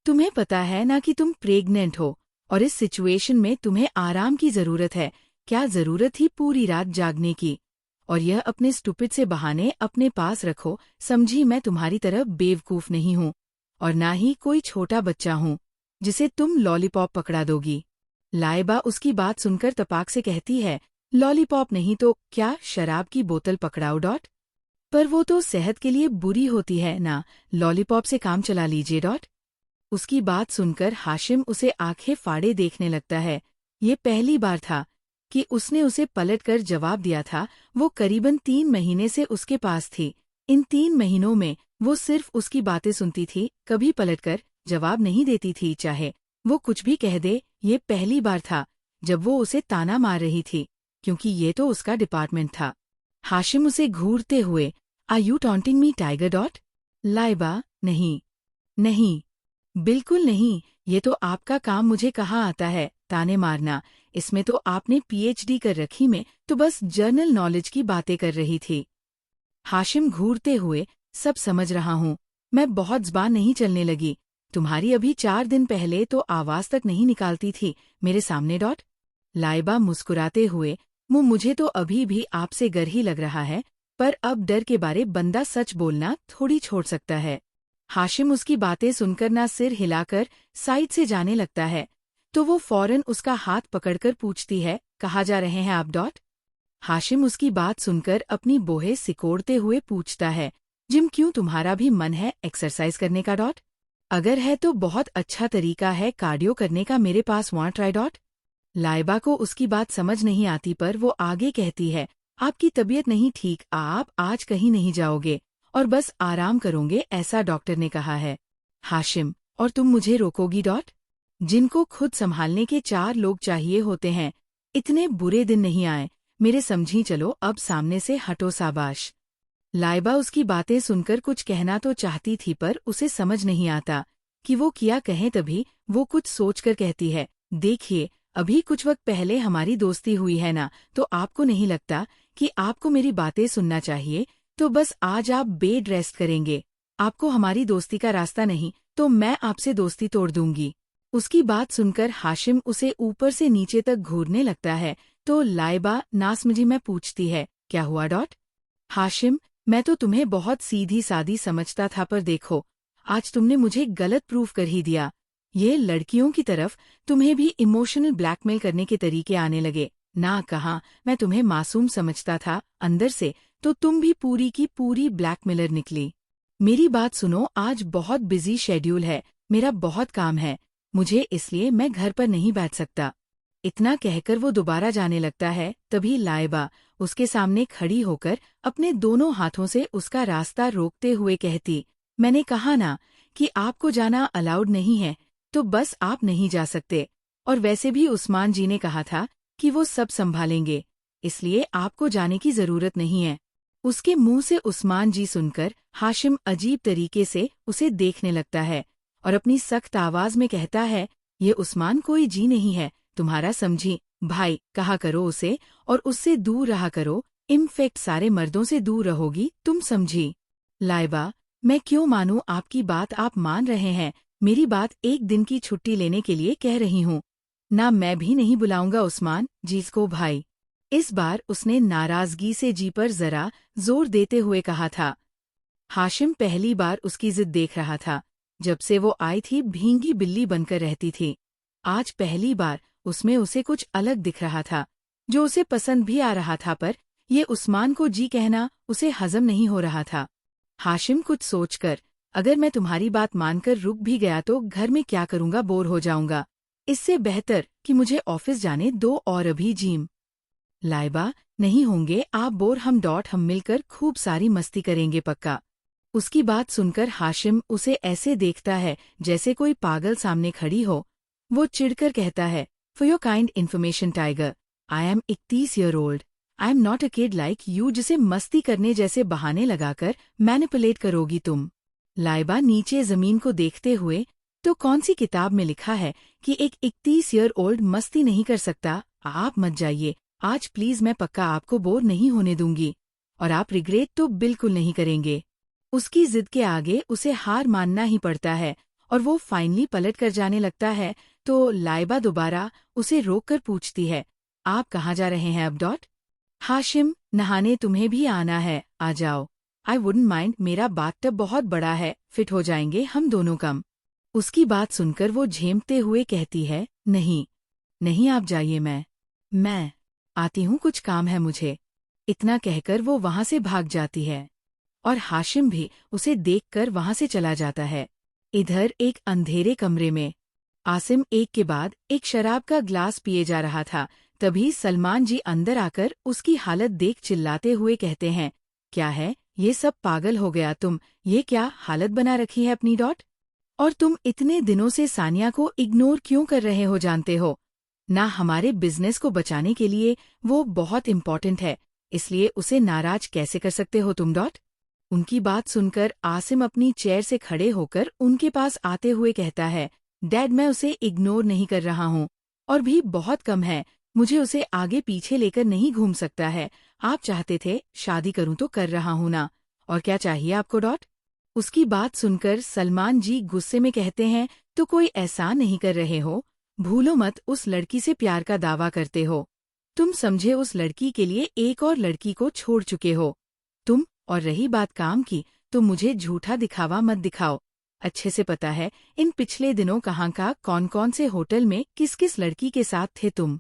Speaker 1: तुम्हें पता है ना कि तुम प्रेग्नेंट हो और इस सिचुएशन में तुम्हें आराम की जरूरत है। क्या जरूरत थी पूरी रात जागने की? और यह अपने स्टूपिड से बहाने अपने पास रखो। समझी, मैं तुम्हारी तरह बेवकूफ नहीं हूँ और ना ही कोई छोटा बच्चा हूँ जिसे तुम लॉलीपॉप पकड़ा दोगी। लाइबा उसकी बात सुनकर तपाक से कहती है, लॉलीपॉप नहीं तो क्या शराब की बोतल पकड़ाओ डॉट? पर वो तो सेहत के लिए बुरी होती है ना, लॉलीपॉप से काम चला लीजिए डॉट। उसकी बात सुनकर हाशिम उसे आंखें फाड़े देखने लगता है। ये पहली बार था कि उसने उसे पलटकर जवाब दिया था। वो करीबन 3 महीने से उसके पास थी। इन 3 महीनों में वो सिर्फ उसकी बातें सुनती थी, कभी पलटकर जवाब नहीं देती थी। चाहे वो कुछ भी कह दे, ये पहली बार था जब वो उसे ताना मार रही थी, क्योंकि ये तो उसका डिपार्टमेंट था। हाशिम उसे घूरते हुए, are you taunting me tiger dot? Laiba, नहीं नहीं, बिल्कुल नहीं, ये तो आपका काम, मुझे कहाँ आता है ताने मारना। इसमें तो आपने पीएचडी कर रखी, में तो बस जर्नल नॉलेज की बातें कर रही थी। हाशिम घूरते हुए, सब समझ रहा हूँ, मैं बहुत ज़बान नहीं चलने लगी। तुम्हारी अभी 4 दिन पहले तो आवाज़ तक नहीं निकालती थी मेरे सामने डॉट। लाइबा मुस्कुराते हुए, मुझे तो अभी भी आपसे गर ही लग रहा है, पर अब डर के बारे बंदा सच बोलना थोड़ी छोड़ सकता है। हाशिम उसकी बातें सुनकर ना सिर हिलाकर साइड से जाने लगता है, तो वो फौरन उसका हाथ पकड़कर पूछती है, कहाँ जा रहे हैं आप डॉट? हाशिम उसकी बात सुनकर अपनी बोहे सिकोड़ते हुए पूछता है, जिम, क्यों तुम्हारा भी मन है एक्सरसाइज करने का डॉट? अगर है तो बहुत अच्छा तरीका है कार्डियो करने का, मेरे पास वांट ट्राई डॉट। लाइबा को उसकी बात समझ नहीं आती, पर वो आगे कहती है, आपकी तबीयत नहीं ठीक, आप आज कहीं नहीं जाओगे और बस आराम करोगे, ऐसा डॉक्टर ने कहा है। हाशिम, और तुम मुझे रोकोगी डॉट? जिनको खुद संभालने के 4 लोग चाहिए होते हैं, इतने बुरे दिन नहीं आए मेरे, समझी, चलो अब सामने से हटो शाबाश। लाइबा उसकी बातें सुनकर कुछ कहना तो चाहती थी, पर उसे समझ नहीं आता कि वो क्या कहें। तभी वो कुछ सोचकर कहती है, देखिए, अभी कुछ वक्त पहले हमारी दोस्ती हुई है ना, तो आपको नहीं लगता कि आपको मेरी बातें सुनना चाहिए? तो बस आज आप बेड रेस्ट करेंगे। आपको हमारी दोस्ती का रास्ता नहीं, तो मैं आपसे दोस्ती तोड़ दूंगी। उसकी बात सुनकर हाशिम उसे ऊपर से नीचे तक घूरने लगता है, तो लाइबा नासमझी में पूछती है, क्या हुआ डॉट? हाशिम, मैं तो तुम्हें बहुत सीधी सादी समझता था, पर देखो, आज तुमने मुझे गलत प्रूफ कर ही दिया। ये लड़कियों की तरफ तुम्हें भी इमोशनल ब्लैकमेल करने के तरीके आने लगे। ना कहा, मैं तुम्हें मासूम समझता था, अंदर से तो तुम भी पूरी की पूरी ब्लैकमेलर निकली। मेरी बात सुनो, आज बहुत बिजी शेड्यूल है, मेरा बहुत काम है मुझे, इसलिए मैं घर पर नहीं बैठ सकता। इतना कहकर वो दोबारा जाने लगता है। तभी लाइबा उसके सामने खड़ी होकर अपने दोनों हाथों से उसका रास्ता रोकते हुए कहती, मैंने कहा ना कि आपको जाना अलाउड नहीं है, तो बस आप नहीं जा सकते। और वैसे भी उस्मान जी ने कहा था कि वो सब संभालेंगे, इसलिए आपको जाने की जरूरत नहीं है। उसके मुंह से उस्मान जी सुनकर हाशिम अजीब तरीके से उसे देखने लगता है और अपनी सख्त आवाज में कहता है, ये उस्मान कोई जी नहीं है तुम्हारा, समझी? भाई कहा करो उसे और उससे दूर रहा करो, इनफैक्ट सारे मर्दों से दूर रहोगी तुम, समझी? लाइबा, मैं क्यों मानूं आपकी बात? आप मान रहे हैं, मेरी बात एक दिन की छुट्टी लेने के लिए कह रही हूँ ना, मैं भी नहीं बुलाऊंगा उस्मान जी को भाई। इस बार उसने नाराजगी से जी पर जरा जोर देते हुए कहा था। हाशिम पहली बार उसकी जिद देख रहा था। जब से वो आई थी भींगी बिल्ली बनकर रहती थी। आज पहली बार उसमें उसे कुछ अलग दिख रहा था, जो उसे पसंद भी आ रहा था, पर ये उस्मान को जी कहना उसे हजम नहीं हो रहा था। हाशिम कुछ सोचकर, अगर मैं तुम्हारी बात मानकर रुक भी गया तो घर में क्या करूंगा, बोर हो जाऊंगा। इससे बेहतर कि मुझे ऑफिस जाने दो और अभी जिम। लाइबा, नहीं होंगे आप बोर, हम मिलकर खूब सारी मस्ती करेंगे पक्का। उसकी बात सुनकर हाशिम उसे ऐसे देखता है जैसे कोई पागल सामने खड़ी हो। वो चिढ़कर कहता है, for your kind information tiger, I am 31 year old, I am not a kid like you, जिसे मस्ती करने जैसे बहाने लगाकर मैनिपुलेट करोगी तुम। लाइबा नीचे जमीन को देखते हुए, तो कौन सी किताब में लिखा है कि एक 31 ईयर ओल्ड मस्ती नहीं कर सकता? आप मत जाइए आज प्लीज, मैं पक्का आपको बोर नहीं होने दूंगी और आप रिग्रेट तो बिल्कुल नहीं करेंगे। उसकी जिद के आगे उसे हार मानना ही पड़ता है और वो फाइनली पलट कर जाने लगता है, तो लाइबा दोबारा उसे रोककर पूछती है, आप कहाँ जा रहे हैं अब डॉट? हाशिम, नहाने तुम्हें भी आना है, आ जाओ। आई वुडंट माइंड, मेरा बाथटब बहुत बड़ा है, फिट हो जाएंगे हम दोनों कम। उसकी बात सुनकर वो झेमते हुए कहती है, नहीं नहीं आप जाइए, मैं आती हूँ, कुछ काम है मुझे। इतना कहकर वो वहां से भाग जाती है और हाशिम भी उसे देखकर वहां से चला जाता है। इधर एक अंधेरे कमरे में आसिम एक के बाद एक शराब का ग्लास पिए जा रहा था। तभी सलमान जी अंदर आकर उसकी हालत देख चिल्लाते हुए कहते हैं, क्या है ये सब, पागल हो गया तुम? ये क्या हालत बना रखी है अपनी डॉट? और तुम इतने दिनों से सानिया को इग्नोर क्यों कर रहे हो, जानते हो ना हमारे बिजनेस को बचाने के लिए वो बहुत इम्पोर्टेंट है, इसलिए उसे नाराज कैसे कर सकते हो तुम डॉट? उनकी बात सुनकर आसिम अपनी चेयर से खड़े होकर उनके पास आते हुए कहता है, डैड मैं उसे इग्नोर नहीं कर रहा हूँ, और भी बहुत कम है, मुझे उसे आगे पीछे लेकर नहीं घूम सकता है। आप चाहते थे शादी करूं तो कर रहा हूं ना, और क्या चाहिए आपको डॉट? उसकी बात सुनकर सलमान जी गुस्से में कहते हैं, तो कोई एहसान नहीं कर रहे हो? भूलो मत उस लड़की से प्यार का दावा करते हो। तुम समझे उस लड़की के लिए एक और लड़की को छोड़ चुके हो तुम। और रही बात काम की, तो मुझे झूठा दिखावा मत दिखाओ। अच्छे से पता है इन पिछले दिनों कहाँ का कौन कौन से होटल में किस किस लड़की के साथ थे तुम।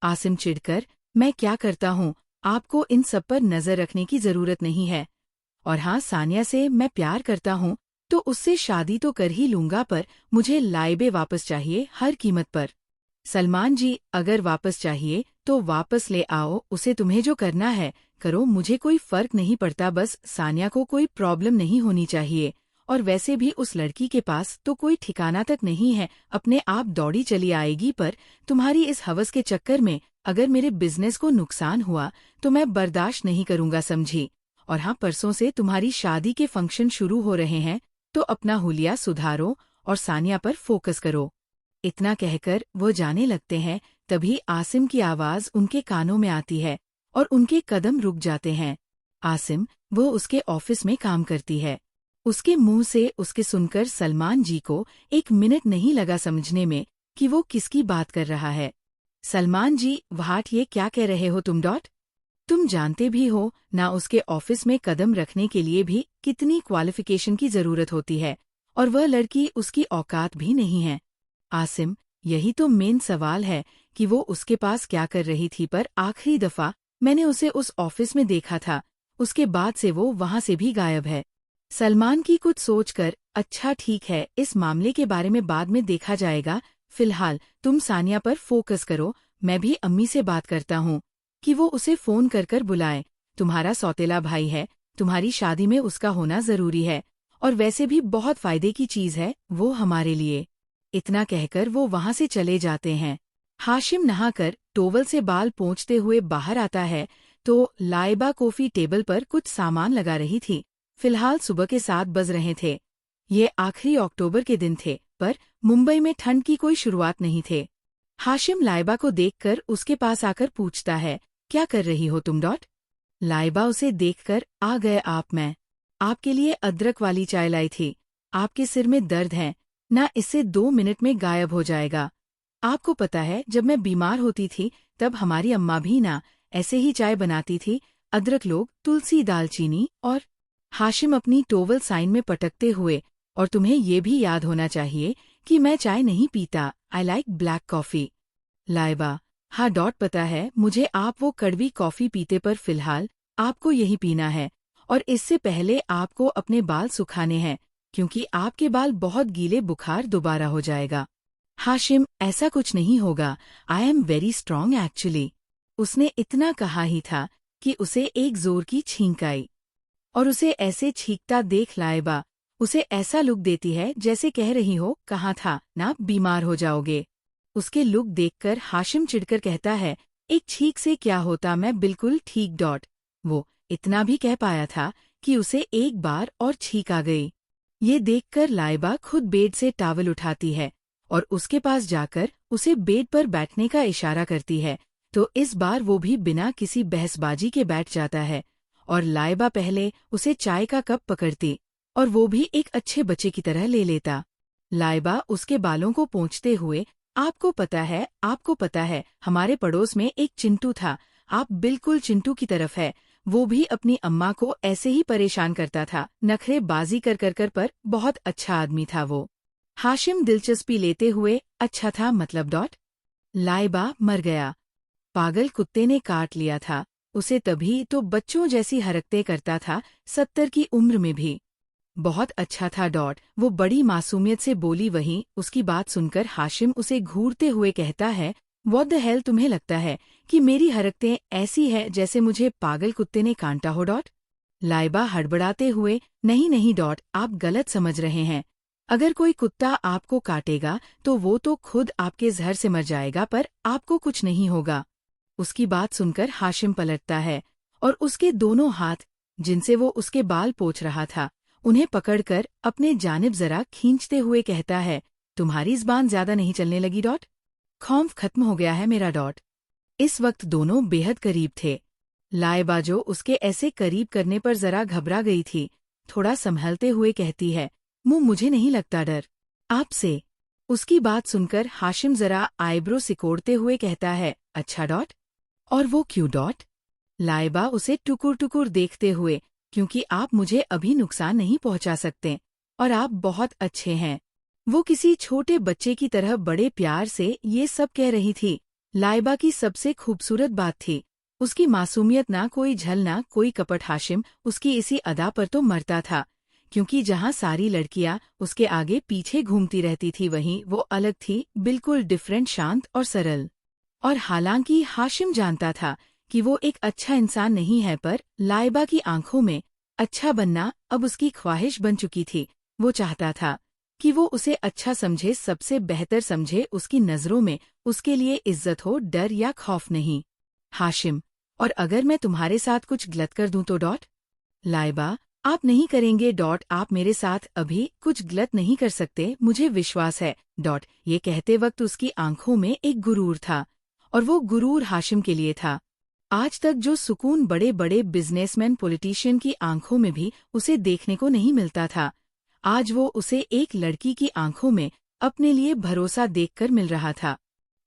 Speaker 1: आसिम चिढ़कर, मैं क्या करता हूँ, आपको इन सब पर नजर रखने की जरूरत नहीं है। और हाँ, सानिया से मैं प्यार करता हूँ तो उससे शादी तो कर ही लूंगा, पर मुझे लाइबे वापस चाहिए हर कीमत पर। सलमान जी, अगर वापस चाहिए तो वापस ले आओ उसे, तुम्हें जो करना है करो, मुझे कोई फर्क नहीं पड़ता, बस सानिया को कोई प्रॉब्लम नहीं होनी चाहिए। और वैसे भी उस लड़की के पास तो कोई ठिकाना तक नहीं है, अपने आप दौड़ी चली आएगी, पर तुम्हारी इस हवस के चक्कर में अगर मेरे बिजनेस को नुकसान हुआ तो मैं बर्दाश्त नहीं करूंगा, समझी? और हाँ, परसों से तुम्हारी शादी के फंक्शन शुरू हो रहे हैं, तो अपना हुलिया सुधारो और सानिया पर फोकस करो। इतना कहकर वो जाने लगते हैं। तभी आसिम की आवाज उनके कानों में आती है और उनके कदम रुक जाते हैं। आसिम, वो उसके ऑफिस में काम करती है। उसके मुंह से उसके सुनकर सलमान जी को 1 मिनट नहीं लगा समझने में कि वो किसकी बात कर रहा है। सलमान जी, वाट ये क्या कह रहे हो तुम? तुम जानते भी हो ना उसके ऑफिस में कदम रखने के लिए भी कितनी क्वालिफिकेशन की जरूरत होती है, और वह लड़की उसकी औकात भी नहीं है। आसिम, यही तो मेन सवाल है कि वो उसके पास क्या कर रही थी, पर आखिरी दफा मैंने उसे उस ऑफिस में देखा था, उसके बाद से वो वहां से भी गायब है। सलमान की कुछ सोचकर, अच्छा ठीक है, इस मामले के बारे में बाद में देखा जाएगा, फिलहाल तुम सानिया पर फोकस करो, मैं भी अम्मी से बात करता हूँ कि वो उसे फोन कर बुलाए। तुम्हारा सौतेला भाई है, तुम्हारी शादी में उसका होना जरूरी है, और वैसे भी बहुत फायदे की चीज है वो हमारे लिए। इतना कहकर वो वहां से चले जाते हैं। हाशिम नहाकर टोवल से बाल पोंछते हुए बाहर आता है तो लाइबा कॉफी टेबल पर कुछ सामान लगा रही थी। फिलहाल सुबह के 7 बज रहे थे। ये आखिरी अक्टूबर के दिन थे, पर मुंबई में ठंड की कोई शुरुआत नहीं थे। हाशिम लाइबा को देखकर उसके पास आकर पूछता है, क्या कर रही हो तुम? लाइबा उसे देखकर, आ गए आप, मैं आपके लिए अदरक वाली चाय लाई थी। आपके सिर में दर्द है ना, इससे 2 मिनट में गायब हो जाएगा। आपको पता है, जब मैं बीमार होती थी तब हमारी अम्मा भी ना ऐसे ही चाय बनाती थी, अदरक, लोग, तुलसी, दालचीनी और। हाशिम अपनी टोवल साइन में पटकते हुए, और तुम्हें ये भी याद होना चाहिए कि मैं चाय नहीं पीता, I like black coffee. Laiba, हाँ पता है मुझे, आप वो कड़वी कॉफी पीते, पर फिलहाल आपको यही पीना है, और इससे पहले आपको अपने बाल सुखाने हैं, क्योंकि आपके बाल बहुत गीले, बुखार दोबारा हो जाएगा। हाशिम, ऐसा कुछ नहीं होगा, I am very strong actually. उसने इतना कहा ही था कि उसे एक जोर की छींक आई, और उसे ऐसे छींकता देख लाइबा उसे ऐसा लुक देती है जैसे कह रही हो, कहा था ना बीमार हो जाओगे। उसके लुक देखकर हाशिम चिढ़कर कहता है, एक छींक से क्या होता, मैं बिल्कुल ठीक। वो इतना भी कह पाया था कि उसे एक बार और छींक आ गई। ये देखकर लाइबा खुद बेड से टॉवल उठाती है और उसके पास जाकर उसे बेड पर बैठने का इशारा करती है, तो इस बार वो भी बिना किसी बहसबाजी के बैठ जाता है, और लाइबा पहले उसे चाय का कप पकड़ती और वो भी एक अच्छे बच्चे की तरह ले लेता। लाइबा उसके बालों को पोंछते हुए, आपको पता है हमारे पड़ोस में एक चिंटू था, आप बिल्कुल चिंटू की तरफ है, वो भी अपनी अम्मा को ऐसे ही परेशान करता था, नखरेबाजी कर पर बहुत अच्छा आदमी था वो। हाशिम दिलचस्पी लेते हुए, अच्छा था मतलब? लाइबा, मर गया, पागल कुत्ते ने काट लिया था उसे, तभी तो बच्चों जैसी हरकतें करता था, 70 की उम्र में भी। बहुत अच्छा था। वो बड़ी मासूमियत से बोली। वहीं उसकी बात सुनकर हाशिम उसे घूरते हुए कहता है, व्हाट द हेल, तुम्हें लगता है कि मेरी हरकतें ऐसी है जैसे मुझे पागल कुत्ते ने काटा हो? लाइबा हड़बड़ाते हुए, नहीं, आप गलत समझ रहे हैं। अगर कोई कुत्ता आपको काटेगा तो वो तो खुद आपके जहर से मर जाएगा, पर आपको कुछ नहीं होगा। उसकी बात सुनकर हाशिम पलटता है और उसके दोनों हाथ, जिनसे वो उसके बाल पोंछ रहा था, उन्हें पकड़कर अपने जानिब जरा खींचते हुए कहता है, तुम्हारी ज़बान ज्यादा नहीं चलने लगी? खौफ खत्म हो गया है मेरा। इस वक्त दोनों बेहद करीब थे। लाइबा जो उसके ऐसे करीब करने पर जरा घबरा गई थी, थोड़ा संभलते हुए कहती है, मुझे नहीं लगता डर आपसे। उसकी बात सुनकर हाशिम जरा आईब्रो सिकोड़ते हुए कहता है, अच्छा और वो क्यों? लाइबा उसे टुकुर देखते हुए, क्योंकि आप मुझे अभी नुकसान नहीं पहुंचा सकते और आप बहुत अच्छे हैं। वो किसी छोटे बच्चे की तरह बड़े प्यार से ये सब कह रही थी। लाइबा की सबसे खूबसूरत बात थी उसकी मासूमियत, ना कोई झल ना कोई कपट। हाशिम उसकी इसी अदा पर तो मरता था, क्योंकि जहाँ सारी लड़कियां उसके आगे पीछे घूमती रहती थी, वहीं वो अलग थी, बिल्कुल डिफरेंट, शांत और सरल। और हालांकि हाशिम जानता था कि वो एक अच्छा इंसान नहीं है, पर लाइबा की आंखों में अच्छा बनना अब उसकी ख्वाहिश बन चुकी थी। वो चाहता था कि वो उसे अच्छा समझे, सबसे बेहतर समझे, उसकी नजरों में उसके लिए इज्जत हो, डर या खौफ नहीं। हाशिम, और अगर मैं तुम्हारे साथ कुछ गलत कर दूं तो? लाइबा, आप नहीं करेंगे। आप मेरे साथ अभी कुछ गलत नहीं कर सकते, मुझे विश्वास है। ये कहते वक्त उसकी आंखों में एक गुरूर था और वो गुरूर हाशिम के लिए था। आज तक जो सुकून बड़े बड़े बिजनेसमैन पॉलिटिशियन की आंखों में भी उसे देखने को नहीं मिलता था, आज वो उसे एक लड़की की आंखों में अपने लिए भरोसा देखकर मिल रहा था।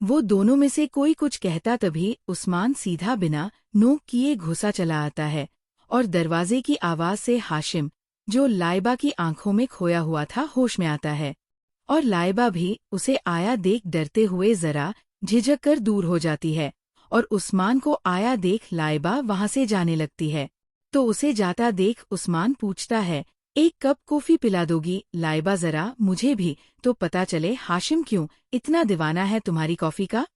Speaker 1: वो दोनों में से कोई कुछ कहता तभी उस्मान सीधा बिना नोक किए घुसा चला आता है और दरवाजे की आवाज से हाशिम, जो लाइबा की आंखों में खोया हुआ था, होश में आता है। और लाइबा भी उसे आया देख डरते हुए जरा झिझक कर दूर हो जाती है और उस्मान को आया देख लाइबा वहां से जाने लगती है। तो उसे जाता देख उस्मान पूछता है, एक कप कॉफी पिला दोगी लाइबा, जरा मुझे भी तो पता चले हाशिम क्यों इतना दीवाना है तुम्हारी कॉफी का।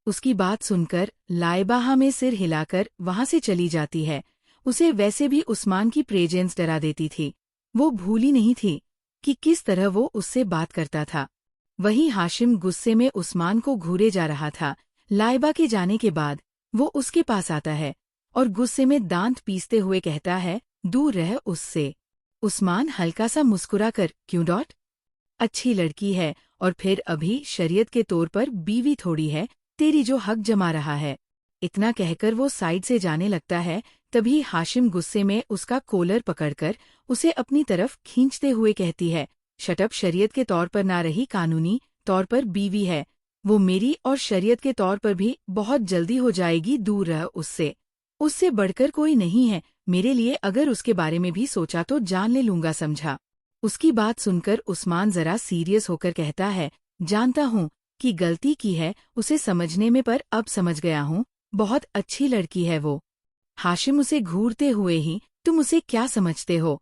Speaker 1: उसकी बात सुनकर लाइबा में सिर हिलाकर वहां से चली जाती है। उसे वैसे भी उस्मान की प्रेजेंस डरा देती थी। वो भूली नहीं थी कि किस तरह वो उससे बात करता था। वहीं हाशिम गुस्से में उस्मान को घूरे जा रहा था। लाइबा के जाने के बाद वो उसके पास आता है और गुस्से में दांत पीसते हुए कहता है, दूर रह उससे। उस्मान हल्का सा मुस्कुराकर, क्यों डॉट? अच्छी लड़की है और फिर अभी शरीयत के तौर पर बीवी थोड़ी है तेरी जो हक जमा रहा है। इतना कहकर वो साइड से जाने लगता है। तभी हाशिम गुस्से में उसका कॉलर पकड़कर उसे अपनी तरफ खींचते हुए कहती है, शटअप, शरीयत के तौर पर ना रही, कानूनी तौर पर बीवी है वो मेरी, और शरीयत के तौर पर भी बहुत जल्दी हो जाएगी, दूर रह उससे। उससे बढ़कर कोई नहीं है मेरे लिए, अगर उसके बारे में भी सोचा तो जान ले लूंगा, समझा। उसकी बात सुनकर उस्मान जरा सीरियस होकर कहता है, जानता हूँ कि गलती की है उसे समझने में, पर अब समझ गया हूँ, बहुत अच्छी लड़की है वो। हाशिम उसे घूरते हुए ही, तुम उसे क्या समझते हो?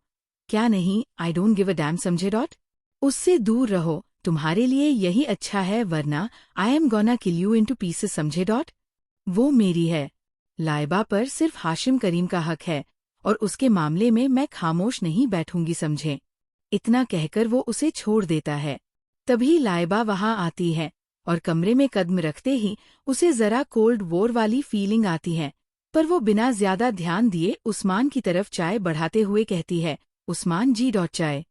Speaker 1: क्या नहीं, I don't give a dam, समझे डॉट? उससे दूर रहो, तुम्हारे लिए यही अच्छा है, वरना I am gonna kill you into pieces, समझे डॉट? वो मेरी है। लाइबा पर सिर्फ हाशिम करीम का हक है और उसके मामले में मैं खामोश नहीं बैठूंगी, समझे। इतना कहकर वो उसे छोड़ देता है। तभी लाइबा वहां आती है और कमरे में कदम रखते ही उसे जरा कोल्ड वॉर वाली फीलिंग आती है, पर वो बिना ज्यादा ध्यान दिए उस्मान की तरफ चाय बढ़ाते हुए कहती है, उस्मान जी डॉट चाय।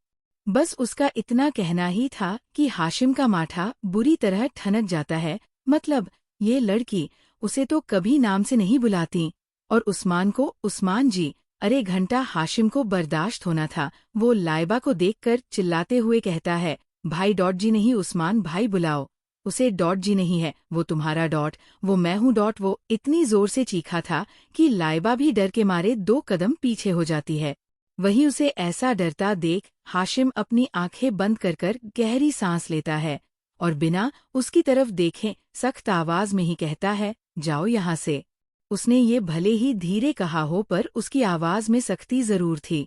Speaker 1: बस उसका इतना कहना ही था कि हाशिम का माथा बुरी तरह ठनक जाता है। मतलब ये लड़की उसे तो कभी नाम से नहीं बुलाती, और उस्मान को उस्मान जी, अरे घंटा हाशिम को बर्दाश्त होना था। वो लाइबा को देखकर चिल्लाते हुए कहता है, भाई डॉट जी नहीं, उस्मान भाई बुलाओ उसे, डॉट जी नहीं है वो तुम्हारा डॉट, वो मैं हूँ डॉट। वो इतनी जोर से चीखा था कि लाइबा भी डर के मारे 2 कदम पीछे हो जाती है। वहीं उसे ऐसा डरता देख हाशिम अपनी आंखें बंद कर गहरी सांस लेता है और बिना उसकी तरफ देखे सख्त आवाज में ही कहता है, जाओ यहाँ से। उसने ये भले ही धीरे कहा हो, पर उसकी आवाज में सख्ती जरूर थी,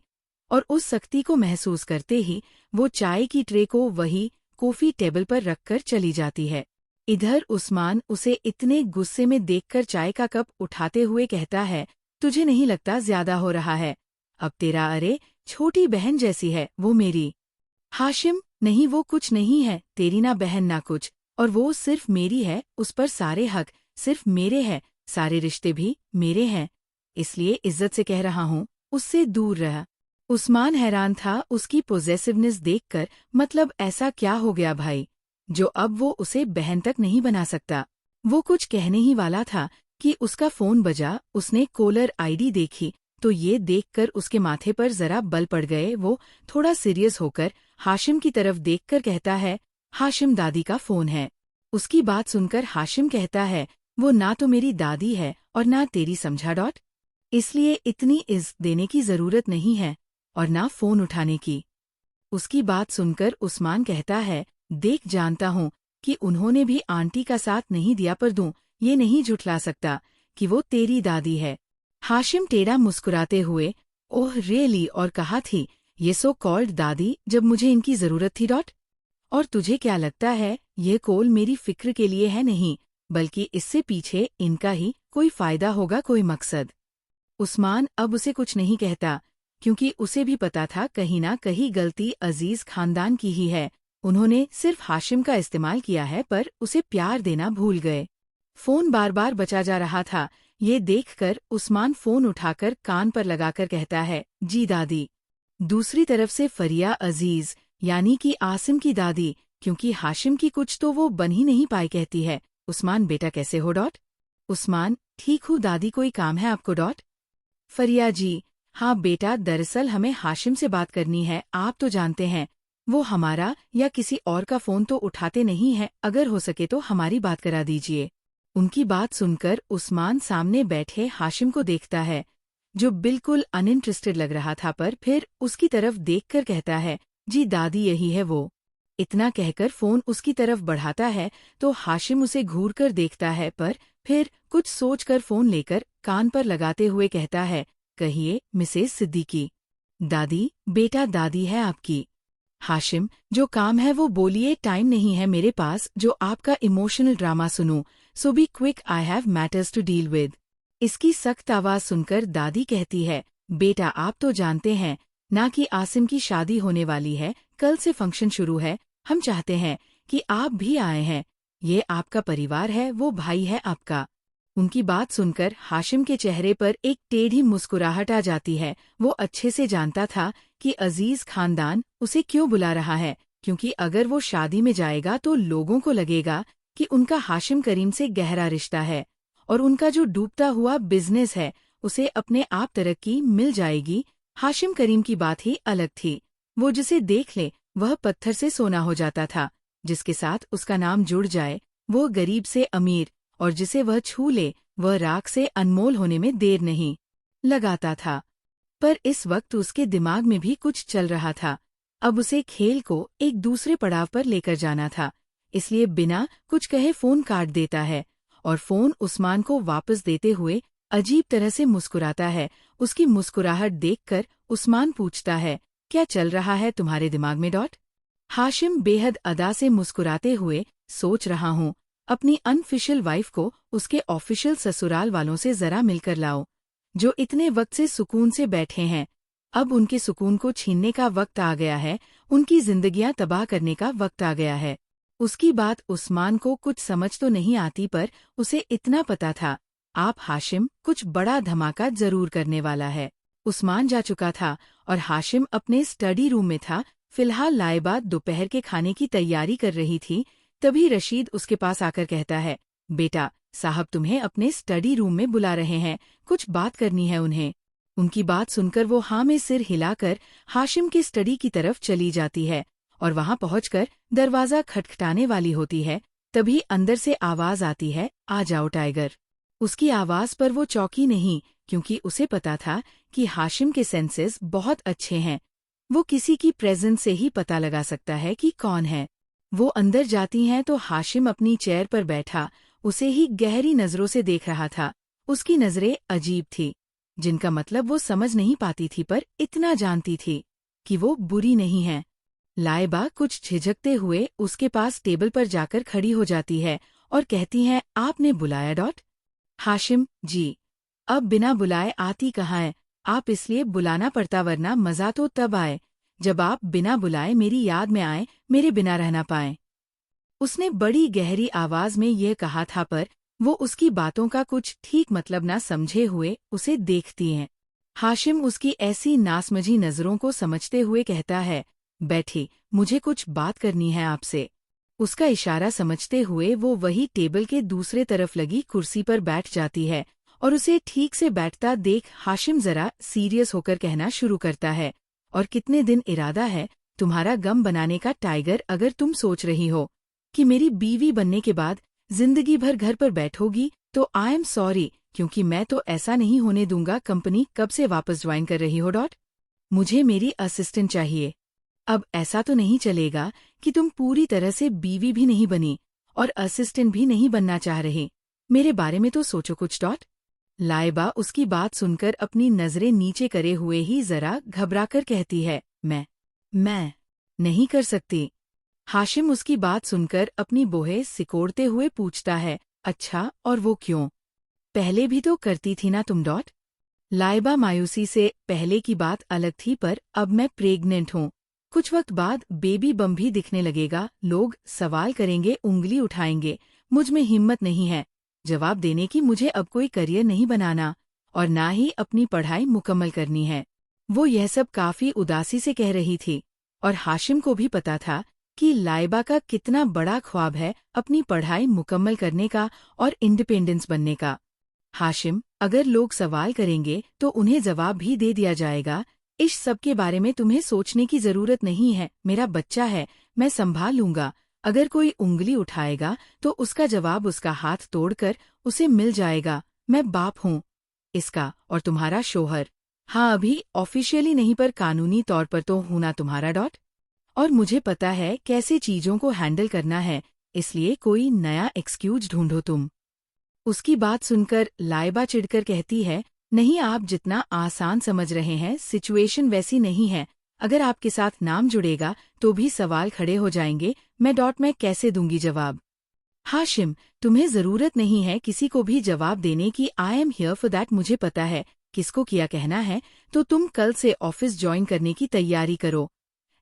Speaker 1: और उस सख्ती को महसूस करते ही वो चाय की ट्रे को वही कॉफी टेबल पर रखकर चली जाती है। इधर उस्मान उसे इतने गुस्से में देखकर चाय का कप उठाते हुए कहता है, तुझे नहीं लगता ज्यादा हो रहा है अब तेरा? अरे छोटी बहन जैसी है वो मेरी। हाशिम, नहीं वो कुछ नहीं है, तेरी ना बहन ना कुछ, और वो सिर्फ मेरी है, उस पर सारे हक सिर्फ मेरे हैं, सारे रिश्ते भी मेरे हैं, इसलिए इज्जत से कह रहा हूँ, उससे दूर रह। उस्मान हैरान था उसकी पोजेसिवनेस देखकर। मतलब ऐसा क्या हो गया भाई, जो अब वो उसे बहन तक नहीं बना सकता? वो कुछ कहने ही वाला था कि उसका फोन बजा। उसने कॉलर आईडी देखी तो ये देखकर उसके माथे पर जरा बल पड़ गए। वो थोड़ा सीरियस होकर हाशिम की तरफ देखकर कहता है, हाशिम दादी का फोन है। उसकी बात सुनकर हाशिम कहता है, वो ना तो मेरी दादी है और ना तेरी, समझा डॉट? इसलिए इतनी इज्जत देने की जरूरत नहीं है और ना फोन उठाने की। उसकी बात सुनकर उस्मान कहता है, देख जानता हूँ कि उन्होंने भी आंटी का साथ नहीं दिया, पर दूं ये नहीं झुठला सकता कि वो तेरी दादी है। हाशिम टेढ़ा मुस्कुराते हुए, ओह रियली, और कहा थी ये सो कॉल्ड दादी जब मुझे इनकी जरूरत थी डॉट? और तुझे क्या लगता है ये कॉल मेरी फिक्र के लिए है? नहीं, बल्कि इससे पीछे इनका ही कोई फायदा होगा, कोई मकसद। उस्मान अब उसे कुछ नहीं कहता, क्योंकि उसे भी पता था कहीं ना कहीं गलती अजीज खानदान की ही है। उन्होंने सिर्फ हाशिम का इस्तेमाल किया है, पर उसे प्यार देना भूल गए। फोन बार बार बचा जा रहा था। ये देखकर उस्मान फोन उठाकर कान पर लगाकर कहता है, जी दादी। दूसरी तरफ से फरिया अजीज, यानी कि आसिम की दादी, क्योंकि हाशिम की कुछ तो वो बन ही नहीं पाई, कहती है, उस्मान बेटा कैसे हो डॉट? उस्मान, ठीक हूँ दादी, कोई काम है आपको? फरिया जी, हाँ बेटा, दरअसल हमें हाशिम से बात करनी है। आप तो जानते हैं वो हमारा या किसी और का फोन तो उठाते नहीं है, अगर हो सके तो हमारी बात करा दीजिए। उनकी बात सुनकर उस्मान सामने बैठे हाशिम को देखता है, जो बिल्कुल अनइंटरेस्टेड लग रहा था, पर फिर उसकी तरफ देखकर कहता है, जी दादी, यही है वो। इतना कहकर फोन उसकी तरफ बढ़ाता है तो हाशिम उसे घूर कर देखता है, पर फिर कुछ सोचकर फोन लेकर कान पर लगाते हुए कहता है, कहिए मिसेस सिद्दीकी। दादी, बेटा दादी है आपकी। हाशिम, जो काम है वो बोलिए, टाइम नहीं है मेरे पास जो आपका इमोशनल ड्रामा सुनूं, so be quick, I have matters to deal with. इसकी सख्त आवाज सुनकर दादी कहती है, बेटा आप तो जानते हैं ना कि आसिम की शादी होने वाली है, कल से फंक्शन शुरू है, हम चाहते हैं कि आप भी आए हैं। ये आपका परिवार है, वो भाई है आपका। उनकी बात सुनकर हाशिम के चेहरे पर एक टेढ़ी मुस्कुराहट आ जाती है। वो अच्छे से जानता था कि अजीज खानदान उसे क्यों बुला रहा है, क्योंकि अगर वो शादी में जाएगा तो लोगों को लगेगा कि उनका हाशिम करीम से गहरा रिश्ता है और उनका जो डूबता हुआ बिजनेस है उसे अपने आप तरक्की मिल जाएगी। हाशिम करीम की बात ही अलग थी। वो जिसे देख ले वह पत्थर से सोना हो जाता था, जिसके साथ उसका नाम जुड़ जाए वो गरीब से अमीर, और जिसे वह छू ले वह राख से अनमोल होने में देर नहीं लगाता था। पर इस वक्त उसके दिमाग में भी कुछ चल रहा था। अब उसे खेल को एक दूसरे पड़ाव पर लेकर जाना था, इसलिए बिना कुछ कहे फोन काट देता है और फोन उस्मान को वापस देते हुए अजीब तरह से मुस्कुराता है। उसकी मुस्कुराहट देखकर उस्मान पूछता है, क्या चल रहा है तुम्हारे दिमाग में? हाशिम बेहद अदा से मुस्कुराते हुए, सोच रहा हूँ अपनी अनऑफिशियल वाइफ को उसके ऑफिशियल ससुराल वालों से जरा मिलकर लाओ, जो इतने वक्त से सुकून से बैठे हैं। अब उनके सुकून को छीनने का वक्त आ गया है, उनकी जिंदगियां तबाह करने का वक्त आ गया है। उसकी बात उस्मान को कुछ समझ तो नहीं आती, पर उसे इतना पता था, आप हाशिम कुछ बड़ा धमाका जरूर करने वाला है। उस्मान जा चुका था और हाशिम अपने स्टडी रूम में था। फिलहाल लाइबा दोपहर के खाने की तैयारी कर रही थी। तभी रशीद उसके पास आकर कहता है, बेटा साहब तुम्हें अपने स्टडी रूम में बुला रहे हैं, कुछ बात करनी है उन्हें। उनकी बात सुनकर वो हाँ में सिर हिलाकर हाशिम के स्टडी की तरफ चली जाती है और वहां पहुंचकर दरवाजा खटखटाने वाली होती है। तभी अंदर से आवाज आती है, आ जाओ टाइगर। उसकी आवाज पर वो चौंकी नहीं, क्योंकि उसे पता था कि हाशिम के सेंसेस बहुत अच्छे हैं। वो किसी की प्रेजेंस से ही पता लगा सकता है कि कौन है। वो अंदर जाती हैं तो हाशिम अपनी चेयर पर बैठा उसे ही गहरी नजरों से देख रहा था। उसकी नजरें अजीब थी, जिनका मतलब वो समझ नहीं पाती थी, पर इतना जानती थी कि वो बुरी नहीं है। लाइबा कुछ झिझकते हुए उसके पास टेबल पर जाकर खड़ी हो जाती है और कहती है, आपने बुलाया? हाशिम, जी। अब बिना बुलाए आती कहाँ है? आप इसलिए बुलाना पड़ता, वरना मजा तो तब आए जब आप बिना बुलाए मेरी याद में आए, मेरे बिना रहना पाए। उसने बड़ी गहरी आवाज में यह कहा था, पर वो उसकी बातों का कुछ ठीक मतलब न समझे हुए उसे देखती हैं। हाशिम उसकी ऐसी नासमझी नजरों को समझते हुए कहता है, बैठी, मुझे कुछ बात करनी है आपसे। उसका इशारा समझते हुए वो वही टेबल के दूसरे तरफ लगी कुर्सी पर बैठ जाती है और उसे ठीक से बैठता देख हाशिम जरा सीरियस होकर कहना शुरू करता है, और कितने दिन इरादा है तुम्हारा गम बनाने का टाइगर? अगर तुम सोच रही हो कि मेरी बीवी बनने के बाद जिंदगी भर घर पर बैठोगी तो आई एम सॉरी, क्योंकि मैं तो ऐसा नहीं होने दूंगा। कंपनी कब से वापस ज्वाइन कर रही हो? मुझे मेरी असिस्टेंट चाहिए। अब ऐसा तो नहीं चलेगा कि तुम पूरी तरह से बीवी भी नहीं बनी और असिस्टेंट भी नहीं बनना चाह रहे। मेरे बारे में तो सोचो कुछ। लाइबा उसकी बात सुनकर अपनी नजरें नीचे करे हुए ही जरा घबराकर कहती है, मैं नहीं कर सकती। हाशिम उसकी बात सुनकर अपनी बोहे सिकोड़ते हुए पूछता है, अच्छा, और वो क्यों? पहले भी तो करती थी ना तुम? लाइबा मायूसी से, पहले की बात अलग थी, पर अब मैं प्रेग्नेंट हूँ। कुछ वक्त बाद बेबी बम भी दिखने लगेगा, लोग सवाल करेंगे, उंगली उठाएंगे। मुझ में हिम्मत नहीं है जवाब देने की। मुझे अब कोई करियर नहीं बनाना और ना ही अपनी पढ़ाई मुकम्मल करनी है। वो यह सब काफी उदासी से कह रही थी और हाशिम को भी पता था कि लाइबा का कितना बड़ा ख्वाब है अपनी पढ़ाई मुकम्मल करने का और इंडिपेंडेंस बनने का। हाशिम, अगर लोग सवाल करेंगे तो उन्हें जवाब भी दे दिया जाएगा। इस सब के बारे में तुम्हें सोचने की जरूरत नहीं है, मेरा बच्चा है, मैं संभाल लूंगा। अगर कोई उंगली उठाएगा तो उसका जवाब उसका हाथ तोड़कर उसे मिल जाएगा। मैं बाप हूँ इसका और तुम्हारा शोहर। हाँ, अभी ऑफिशियली नहीं पर कानूनी तौर पर तो हूं ना तुम्हारा डॉट। और मुझे पता है कैसे चीजों को हैंडल करना है, इसलिए कोई नया एक्सक्यूज ढूंढो तुम। उसकी बात सुनकर लाइबा चिढ़कर कहती है, नहीं, आप जितना आसान समझ रहे हैं सिचुएशन वैसी नहीं है। अगर आपके साथ नाम जुड़ेगा तो भी सवाल खड़े हो जाएंगे। मैं कैसे दूंगी जवाब? हाशिम, तुम्हें जरूरत नहीं है किसी को भी जवाब देने की। I am here for that. मुझे पता है किसको क्या कहना है। तो तुम कल से ऑफिस ज्वाइन करने की तैयारी करो।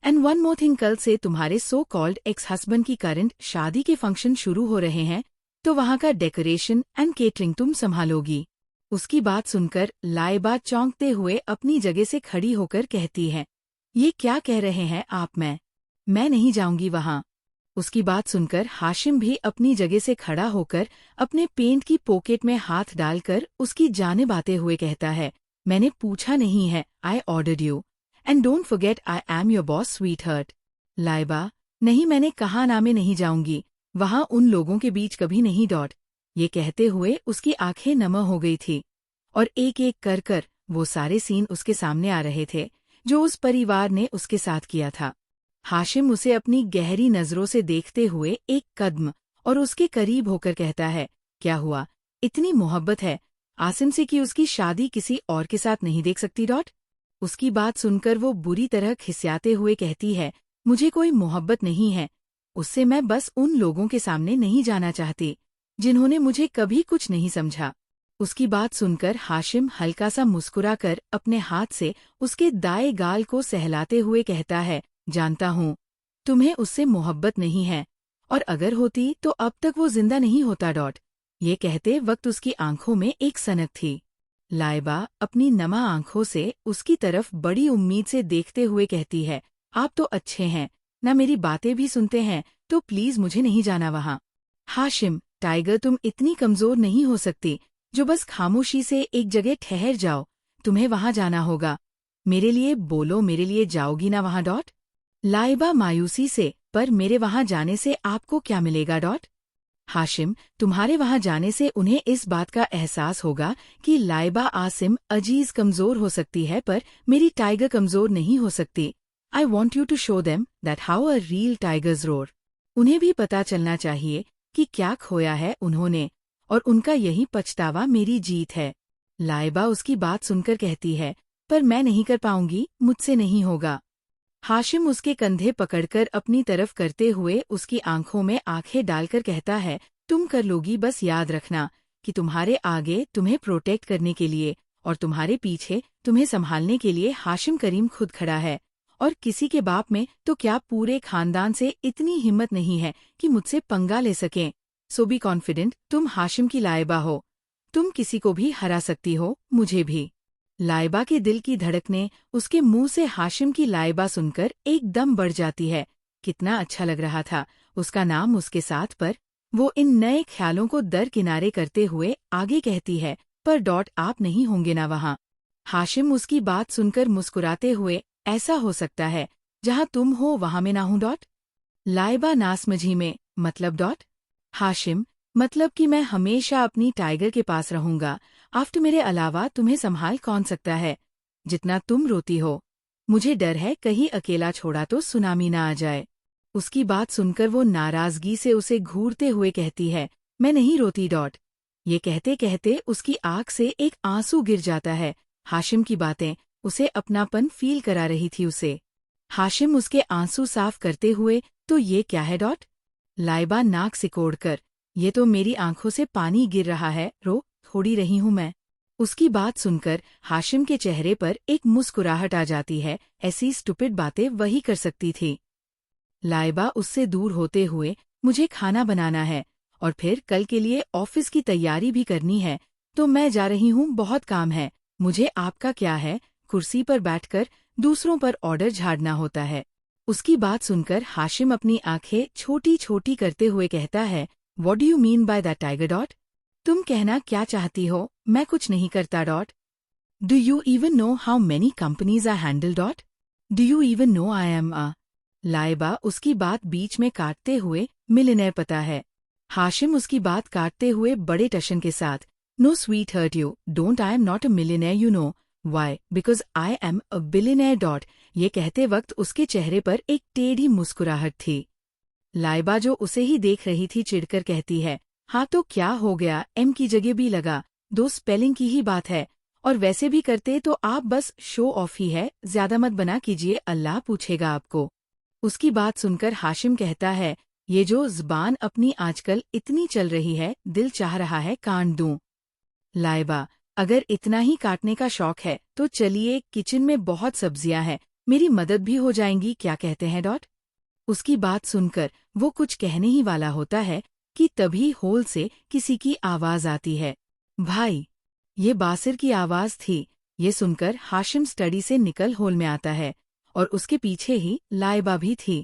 Speaker 1: एंड वन मोर थिंग, कल से तुम्हारे सो कॉल्ड एक्स हस्बैंड की करंट शादी के फंक्शन शुरू हो रहे हैं, तो वहाँ का डेकोरेशन एंड केटरिंग तुम संभालोगी। उसकी बात सुनकर लाइबा चौंकते हुए अपनी जगह से खड़ी होकर कहती है, ये क्या कह रहे हैं आप? मैं नहीं जाऊंगी वहाँ। उसकी बात सुनकर हाशिम भी अपनी जगह से खड़ा होकर अपने पेंट की पॉकेट में हाथ डालकर उसकी जानिब आते हुए कहता है, मैंने पूछा नहीं है, I ordered you. And don't forget I am your boss sweetheart. Laiba, नहीं, मैंने कहा ना मैं नहीं जाऊंगी वहाँ, उन लोगों के बीच कभी नहीं डॉट। ये कहते हुए उसकी आंखें नम हो गई थी और एक एक कर कर वो सारे सीन उसके सामने आ रहे थे जो उस परिवार ने उसके साथ किया था। हाशिम उसे अपनी गहरी नजरों से देखते हुए एक कदम और उसके करीब होकर कहता है, क्या हुआ? इतनी मोहब्बत है आसिम से कि उसकी शादी किसी और के साथ नहीं देख सकती डॉट। उसकी बात सुनकर वो बुरी तरह खिसियाते हुए कहती है, मुझे कोई मोहब्बत नहीं है उससे, मैं बस उन लोगों के सामने नहीं जाना चाहती जिन्होंने मुझे कभी कुछ नहीं समझा। उसकी बात सुनकर हाशिम हल्का सा मुस्कुराकर अपने हाथ से उसके दाएं गाल को सहलाते हुए कहता है, जानता हूँ तुम्हें उससे मोहब्बत नहीं है, और अगर होती तो अब तक वो जिंदा नहीं होता डॉट। ये कहते वक्त उसकी आंखों में एक सनक थी। लाइबा अपनी नमा आंखों से उसकी तरफ बड़ी उम्मीद से देखते हुए कहती है, आप तो अच्छे हैं ना, मेरी बातें भी सुनते हैं, तो प्लीज मुझे नहीं जाना वहाँ। हाशिम, टाइगर, तुम इतनी कमजोर नहीं हो सकती जो बस खामोशी से एक जगह ठहर जाओ। तुम्हें वहाँ जाना होगा। मेरे लिए बोलो, मेरे लिए जाओगी ना वहाँ डॉट। लाइबा मायूसी से, पर मेरे वहाँ जाने से आपको क्या मिलेगा डॉट। हाशिम, तुम्हारे वहाँ जाने से उन्हें इस बात का एहसास होगा कि लाइबा आसिम अजीज कमजोर हो सकती है, पर मेरी टाइगर कमजोर नहीं हो सकती। I want you to show them that how a real tiger's roar. उन्हें भी पता चलना चाहिए कि क्या खोया है उन्होंने, और उनका यही पछतावा मेरी जीत है। लाइबा उसकी बात सुनकर कहती है, पर मैं नहीं कर पाऊंगी, मुझसे नहीं होगा। हाशिम उसके कंधे पकड़कर अपनी तरफ करते हुए उसकी आंखों में आंखें डालकर कहता है, तुम कर लोगी, बस याद रखना कि तुम्हारे आगे तुम्हें प्रोटेक्ट करने के लिए और तुम्हारे पीछे तुम्हें संभालने के लिए हाशिम करीम खुद खड़ा है। और किसी के बाप में तो क्या पूरे खानदान से इतनी हिम्मत नहीं है कि मुझसे पंगा ले सकें। सो बी कॉन्फिडेंट, तुम हाशिम की लाइबा हो, तुम किसी को भी हरा सकती हो, मुझे भी। लाइबा के दिल की धड़कने उसके मुंह से हाशिम की लाइबा सुनकर एकदम बढ़ जाती है। कितना अच्छा लग रहा था उसका नाम उसके साथ, पर वो इन नए ख्यालों को दरकिनारे करते हुए आगे कहती है, पर डॉट आप नहीं होंगे ना वहाँ। हाशिम उसकी बात सुनकर मुस्कुराते हुए, ऐसा हो सकता है जहाँ तुम हो वहाँ मैं ना हूँ डॉट। लाइबा नासमझी में, मतलब डॉट। हाशिम, मतलब कि मैं हमेशा अपनी टाइगर के पास रहूंगा। आफ्टर मेरे अलावा तुम्हें संभाल कौन सकता है? जितना तुम रोती हो, मुझे डर है कहीं अकेला छोड़ा तो सुनामी ना आ जाए। उसकी बात सुनकर वो नाराजगी से उसे घूरते हुए कहती है, मैं नहीं रोती डॉट। ये कहते कहते उसकी आंख से एक आंसू गिर जाता है। हाशिम की बातें उसे अपनापन फील करा रही थी उसे। हाशिम उसके आंसू साफ करते हुए, तो ये क्या है डॉट? लाइबा नाक सिकोड़कर, ये तो मेरी आंखों से पानी गिर रहा है, रो थोड़ी रही हूँ मैं। उसकी बात सुनकर हाशिम के चेहरे पर एक मुस्कुराहट आ जाती है, ऐसी स्टुपिड बातें वही कर सकती थी। लाइबा उससे दूर होते हुए, मुझे खाना बनाना है और फिर कल के लिए ऑफिस की तैयारी भी करनी है, तो मैं जा रही हूँ, बहुत काम है मुझे। आपका क्या है, कुर्सी पर बैठकर दूसरों पर ऑर्डर झाड़ना होता है। उसकी बात सुनकर हाशिम अपनी आंखें छोटी छोटी करते हुए कहता है, What do you mean by that tiger dot? तुम कहना क्या चाहती हो, मैं कुछ नहीं करता dot. Do you even know how many companies I handle dot? Do you even know I am a? Laiba उसकी बात बीच में काटते हुए मिलियनेयर पता है। हाशिम उसकी बात काटते हुए बड़े टशन के साथ, no sweetheart you, don't I am not a millionaire you know, why because I am a billionaire dot. ये कहते वक्त उसके चेहरे पर एक टेढ़ी मुस्कुराहट थी। लाइबा जो उसे ही देख रही थी चिढ़कर कहती है, हाँ तो क्या हो गया, एम की जगह भी लगा, दो स्पेलिंग की ही बात है, और वैसे भी करते तो आप बस शो ऑफ ही है, ज्यादा मत बना कीजिए, अल्लाह पूछेगा आपको। उसकी बात सुनकर हाशिम कहता है, ये जो ज़बान अपनी आजकल इतनी चल रही है, दिल चाह रहा है काट दूं। लाइबा, अगर इतना ही काटने का शौक है तो चलिए, किचन में बहुत सब्जियां हैं, मेरी मदद भी हो जाएंगी, क्या कहते हैं डॉट। उसकी बात सुनकर वो कुछ कहने ही वाला होता है कि तभी होल से किसी की आवाज आती है। भाई, ये बासिर की आवाज थी। ये सुनकर हाशिम स्टडी से निकल होल में आता है और उसके पीछे ही लाइबा भी थी।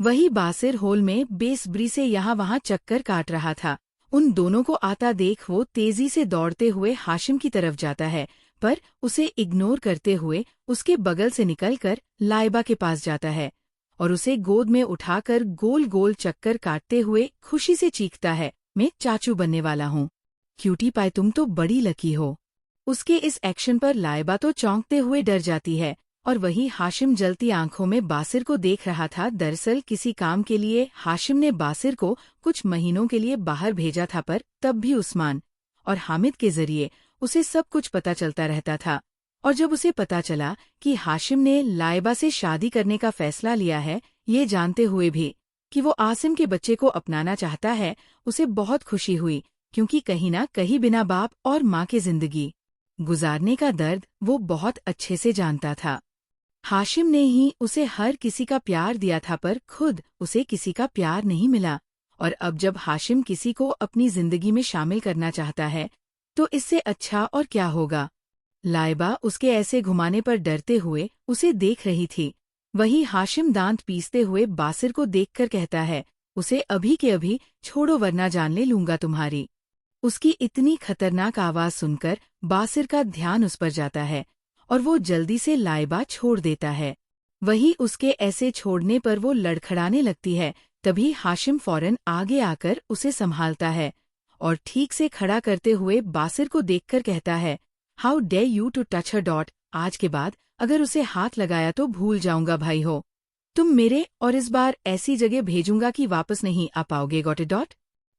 Speaker 1: वही बासिर होल में बेसब्री से यहाँ वहाँ चक्कर काट रहा था। उन दोनों को आता देख वो तेजी से दौड़ते हुए हाशिम की तरफ जाता है, पर उसे इग्नोर करते हुए उसके बगल से निकलकर लाइबा के पास जाता है और उसे गोद में उठाकर गोल गोल चक्कर काटते हुए खुशी से चीखता है, मैं चाचू बनने वाला हूँ। क्यूटी पाई, तुम तो बड़ी लकी हो। उसके इस एक्शन पर लाइबा तो चौंकते हुए डर जाती है और वही हाशिम जलती आंखों में बासिर को देख रहा था। दरअसल किसी काम के लिए हाशिम ने बासिर को कुछ महीनों के लिए बाहर भेजा था, पर तब भी उस्मान और हामिद के जरिए उसे सब कुछ पता चलता रहता था। और जब उसे पता चला कि हाशिम ने लाइबा से शादी करने का फैसला लिया है, ये जानते हुए भी कि वो आसिम के बच्चे को अपनाना चाहता है, उसे बहुत खुशी हुई, क्योंकि कहीं ना कहीं बिना बाप और माँ के जिंदगी गुजारने का दर्द वो बहुत अच्छे से जानता था। हाशिम ने ही उसे हर किसी का प्यार दिया था, पर खुद उसे किसी का प्यार नहीं मिला। और अब जब हाशिम किसी को अपनी जिंदगी में शामिल करना चाहता है, तो इससे अच्छा और क्या होगा। लाइबा उसके ऐसे घुमाने पर डरते हुए उसे देख रही थी। वही हाशिम दांत पीसते हुए बासिर को देखकर कहता है, उसे अभी के अभी छोड़ो वरना जान ले लूंगा तुम्हारी। उसकी इतनी खतरनाक आवाज सुनकर बासिर का ध्यान उस पर जाता है और वो जल्दी से लाइबा छोड़ देता है। वही उसके ऐसे छोड़ने पर वो लड़खड़ाने लगती है। तभी हाशिम फौरन आगे आकर उसे संभालता है और ठीक से खड़ा करते हुए बासिर को देखकर कहता है, how dare you to touch her dot. आज के बाद अगर उसे हाथ लगाया तो भूल जाऊंगा भाई हो तुम मेरे, और इस बार ऐसी जगह भेजूंगा कि वापस नहीं आ पाओगे गॉट इट डॉट।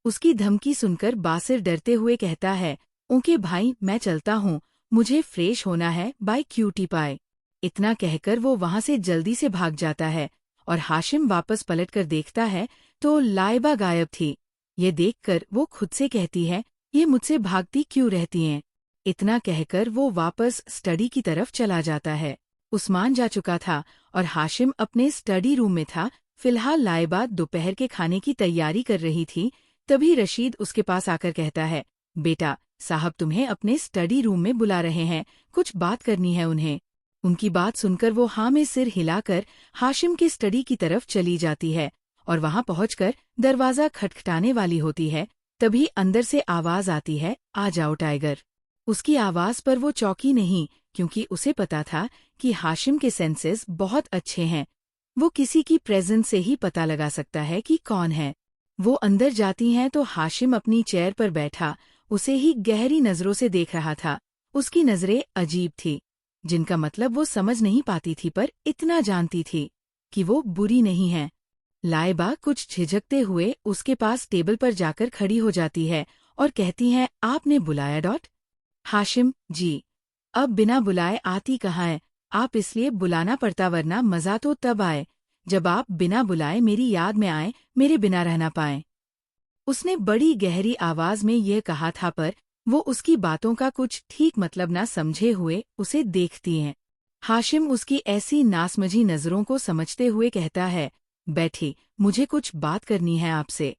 Speaker 1: उसकी धमकी सुनकर बासिर डरते हुए कहता है, ओके भाई मैं चलता हूँ, मुझे फ्रेश होना है, बाय क्यूटी पाए। इतना कहकर वो वहां से जल्दी से भाग जाता है और हाशिम वापस पलटकर देखता है तो लाइबा गायब थी। ये देखकर वो खुद से कहती है, ये मुझसे भागती क्यों रहती हैं। इतना कहकर वो वापस स्टडी की तरफ चला जाता है। उस्मान जा चुका था और हाशिम अपने स्टडी रूम में था। फिलहाल लाइबा दोपहर के खाने की तैयारी कर रही थी। तभी रशीद उसके पास आकर कहता है, बेटा साहब तुम्हें अपने स्टडी रूम में बुला रहे हैं, कुछ बात करनी है उन्हें। उनकी बात सुनकर वो हाँ में सिर हिलाकर हाशिम के स्टडी की तरफ चली जाती है और वहां पहुंचकर दरवाजा खटखटाने वाली होती है। तभी अंदर से आवाज आती है, आ जाओ टाइगर। उसकी आवाज पर वो चौंकी नहीं, क्योंकि उसे पता था कि हाशिम के सेंसेस बहुत अच्छे हैं। वो किसी की प्रेजेंस से ही पता लगा सकता है कि कौन है। वो अंदर जाती हैं तो हाशिम अपनी चेयर पर बैठा उसे ही गहरी नजरों से देख रहा था। उसकी नजरें अजीब थी, जिनका मतलब वो समझ नहीं पाती थी, पर इतना जानती थी कि वो बुरी नहीं है। लाइबा कुछ झिझकते हुए उसके पास टेबल पर जाकर खड़ी हो जाती है और कहती है, आपने बुलाया डॉट। हाशिम, जी। अब बिना बुलाए आती कहाँ है, आप इसलिए बुलाना पड़ता, वरना मजा तो तब आए जब आप बिना बुलाए मेरी याद में आए, मेरे बिना रहना पाए। उसने बड़ी गहरी आवाज में यह कहा था, पर वो उसकी बातों का कुछ ठीक मतलब न समझे हुए उसे देखती हैं। हाशिम उसकी ऐसी नासमझी नजरों को समझते हुए कहता है, बैठी, मुझे कुछ बात करनी है आपसे।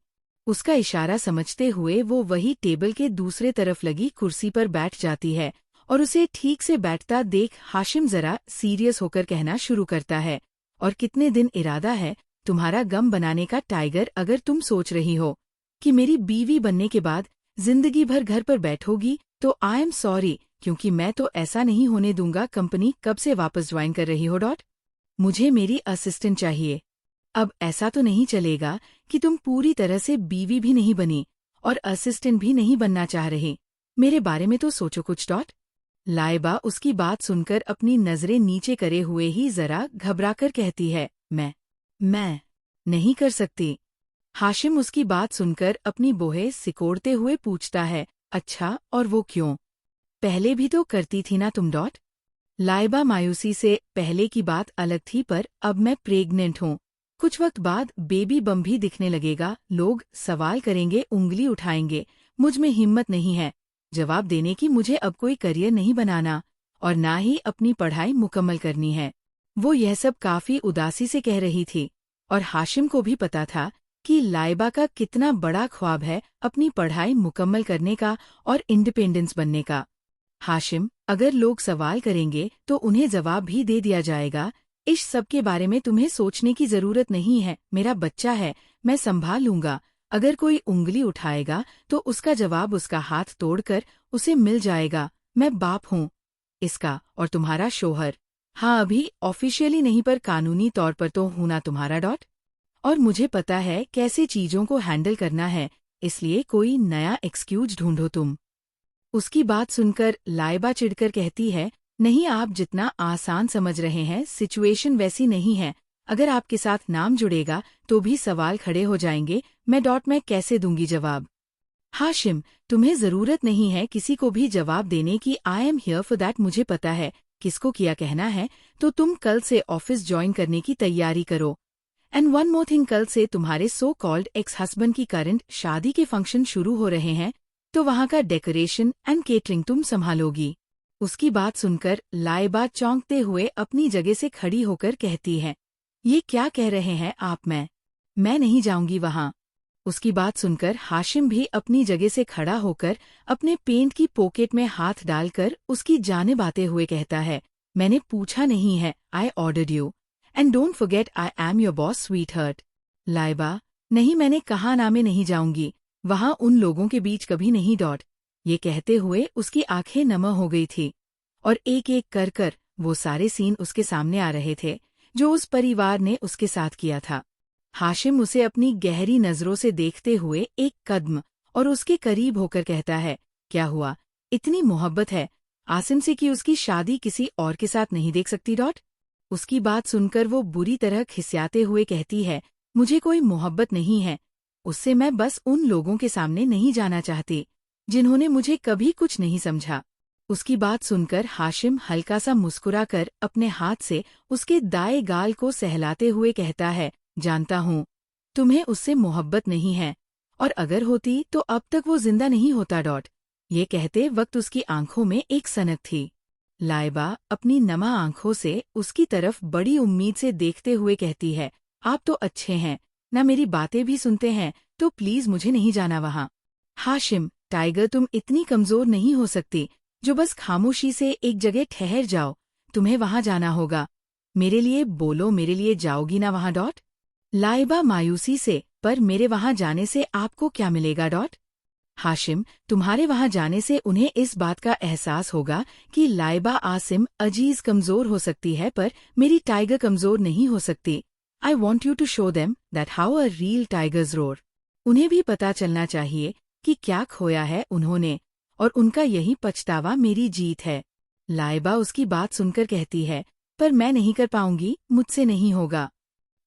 Speaker 1: उसका इशारा समझते हुए वो वही टेबल के दूसरे तरफ लगी कुर्सी पर बैठ जाती है और उसे ठीक से बैठता देख हाशिम जरा सीरियस होकर कहना शुरू करता है, और कितने दिन इरादा है तुम्हारा गम बनाने का टाइगर। अगर तुम सोच रही हो कि मेरी बीवी बनने के बाद जिंदगी भर घर पर बैठोगी तो आई एम सॉरी, क्योंकि मैं तो ऐसा नहीं होने दूंगा। कंपनी कब से वापस ज्वाइन कर रही हो? मुझे मेरी असिस्टेंट चाहिए। अब ऐसा तो नहीं चलेगा कि तुम पूरी तरह से बीवी भी नहीं बनी और असिस्टेंट भी नहीं बनना चाह रही। मेरे बारे में तो सोचो कुछ। लाइबा उसकी बात सुनकर अपनी नजरें नीचे करे हुए ही जरा घबराकर कहती है, मैं नहीं कर सकती। हाशिम उसकी बात सुनकर अपनी बोहे सिकोड़ते हुए पूछता है, अच्छा और वो क्यों? पहले भी तो करती थी ना तुम? लाइबा मायूसी से, पहले की बात अलग थी पर अब मैं प्रेग्नेंट हूँ। कुछ वक्त बाद बेबी बम भी दिखने लगेगा। लोग सवाल करेंगे, उंगली उठाएंगे। मुझ में हिम्मत नहीं है जवाब देने की। मुझे अब कोई करियर नहीं बनाना और ना ही अपनी पढ़ाई मुकम्मल करनी है। वो यह सब काफी उदासी से कह रही थी और हाशिम को भी पता था कि लाइबा का कितना बड़ा ख्वाब है अपनी पढ़ाई मुकम्मल करने का और इंडिपेंडेंस बनने का। हाशिम, अगर लोग सवाल करेंगे तो उन्हें जवाब भी दे दिया जाएगा। इस सब के बारे में तुम्हें सोचने की जरूरत नहीं है। मेरा बच्चा है, मैं संभाल लूंगा। अगर कोई उंगली उठाएगा तो उसका जवाब उसका हाथ तोड़कर उसे मिल जाएगा। मैं बाप हूँ इसका और तुम्हारा शोहर। हाँ, अभी ऑफिशियली नहीं पर कानूनी तौर पर तो हूं ना तुम्हारा। और मुझे पता है कैसे चीजों को हैंडल करना है, इसलिए कोई नया एक्सक्यूज ढूंढो तुम। उसकी बात सुनकर लाइबा चिढ़कर कहती है, नहीं, आप जितना आसान समझ रहे हैं सिचुएशन वैसी नहीं है। अगर आपके साथ नाम जुड़ेगा तो भी सवाल खड़े हो जाएंगे। मैं कैसे दूंगी जवाब? हाशिम, तुम्हें जरूरत नहीं है किसी को भी जवाब देने की। I am here for that. मुझे पता है किसको क्या कहना है। तो तुम कल से ऑफिस ज्वाइन करने की तैयारी करो। एंड वन मोर थिंग, कल से तुम्हारे सो कॉल्ड एक्स हस्बैंड की करंट शादी के फंक्शन शुरू हो रहे हैं, तो वहाँ का डेकोरेशन एंड केटरिंग तुम संभालोगी। उसकी बात सुनकर लाइबा चौंकते हुए अपनी जगह से खड़ी होकर कहती है, ये क्या कह रहे हैं आप? मैं नहीं जाऊंगी वहाँ। उसकी बात सुनकर हाशिम भी अपनी जगह से खड़ा होकर अपने पेंट की पॉकेट में हाथ डालकर उसकी जानिब आते हुए कहता है, मैंने पूछा नहीं है, I ordered you and don't forget I am your boss sweetheart. Laiba, नहीं, मैंने कहा ना मैं नहीं जाऊंगी वहाँ, उन लोगों के बीच कभी नहीं। ये कहते हुए उसकी आंखें नम हो गई थी और एक एक कर कर वो सारे सीन उसके सामने आ रहे थे जो उस परिवार ने उसके साथ किया था। हाशिम उसे अपनी गहरी नजरों से देखते हुए एक कदम और उसके करीब होकर कहता है, क्या हुआ? इतनी मोहब्बत है आसिम से कि उसकी शादी किसी और के साथ नहीं देख सकती? उसकी बात सुनकर वो बुरी तरह खिसियाते हुए कहती है, मुझे कोई मोहब्बत नहीं है उससे। मैं बस उन लोगों के सामने नहीं जाना चाहती जिन्होंने मुझे कभी कुछ नहीं समझा। उसकी बात सुनकर हाशिम हल्का सा मुस्कुराकर अपने हाथ से उसके दाएं गाल को सहलाते हुए कहता है, जानता हूँ तुम्हें उससे मोहब्बत नहीं है और अगर होती तो अब तक वो जिंदा नहीं होता। ये कहते वक्त उसकी आंखों में एक सनक थी। लाइबा अपनी नमा आंखों से उसकी तरफ बड़ी उम्मीद से देखते हुए कहती है, आप तो अच्छे हैं ना, मेरी बातें भी सुनते हैं, तो प्लीज मुझे नहीं जाना वहाँ। हाशिम, टाइगर, तुम इतनी कमजोर नहीं हो सकती जो बस खामोशी से एक जगह ठहर जाओ। तुम्हें वहाँ जाना होगा। मेरे लिए बोलो, मेरे लिए जाओगी ना वहाँ? लाइबा मायूसी से, पर मेरे वहाँ जाने से आपको क्या मिलेगा? हाशिम, तुम्हारे वहाँ जाने से उन्हें इस बात का एहसास होगा कि लाइबा आसिम अजीज कमजोर हो सकती है पर मेरी टाइगर कमजोर नहीं हो सकती। I want you to show them that how a real tiger's roar. उन्हें भी पता चलना चाहिए कि क्या खोया है उन्होंने और उनका यही पछतावा मेरी जीत है। लाइबा उसकी बात सुनकर कहती है, पर मैं नहीं कर पाऊंगी, मुझसे नहीं होगा।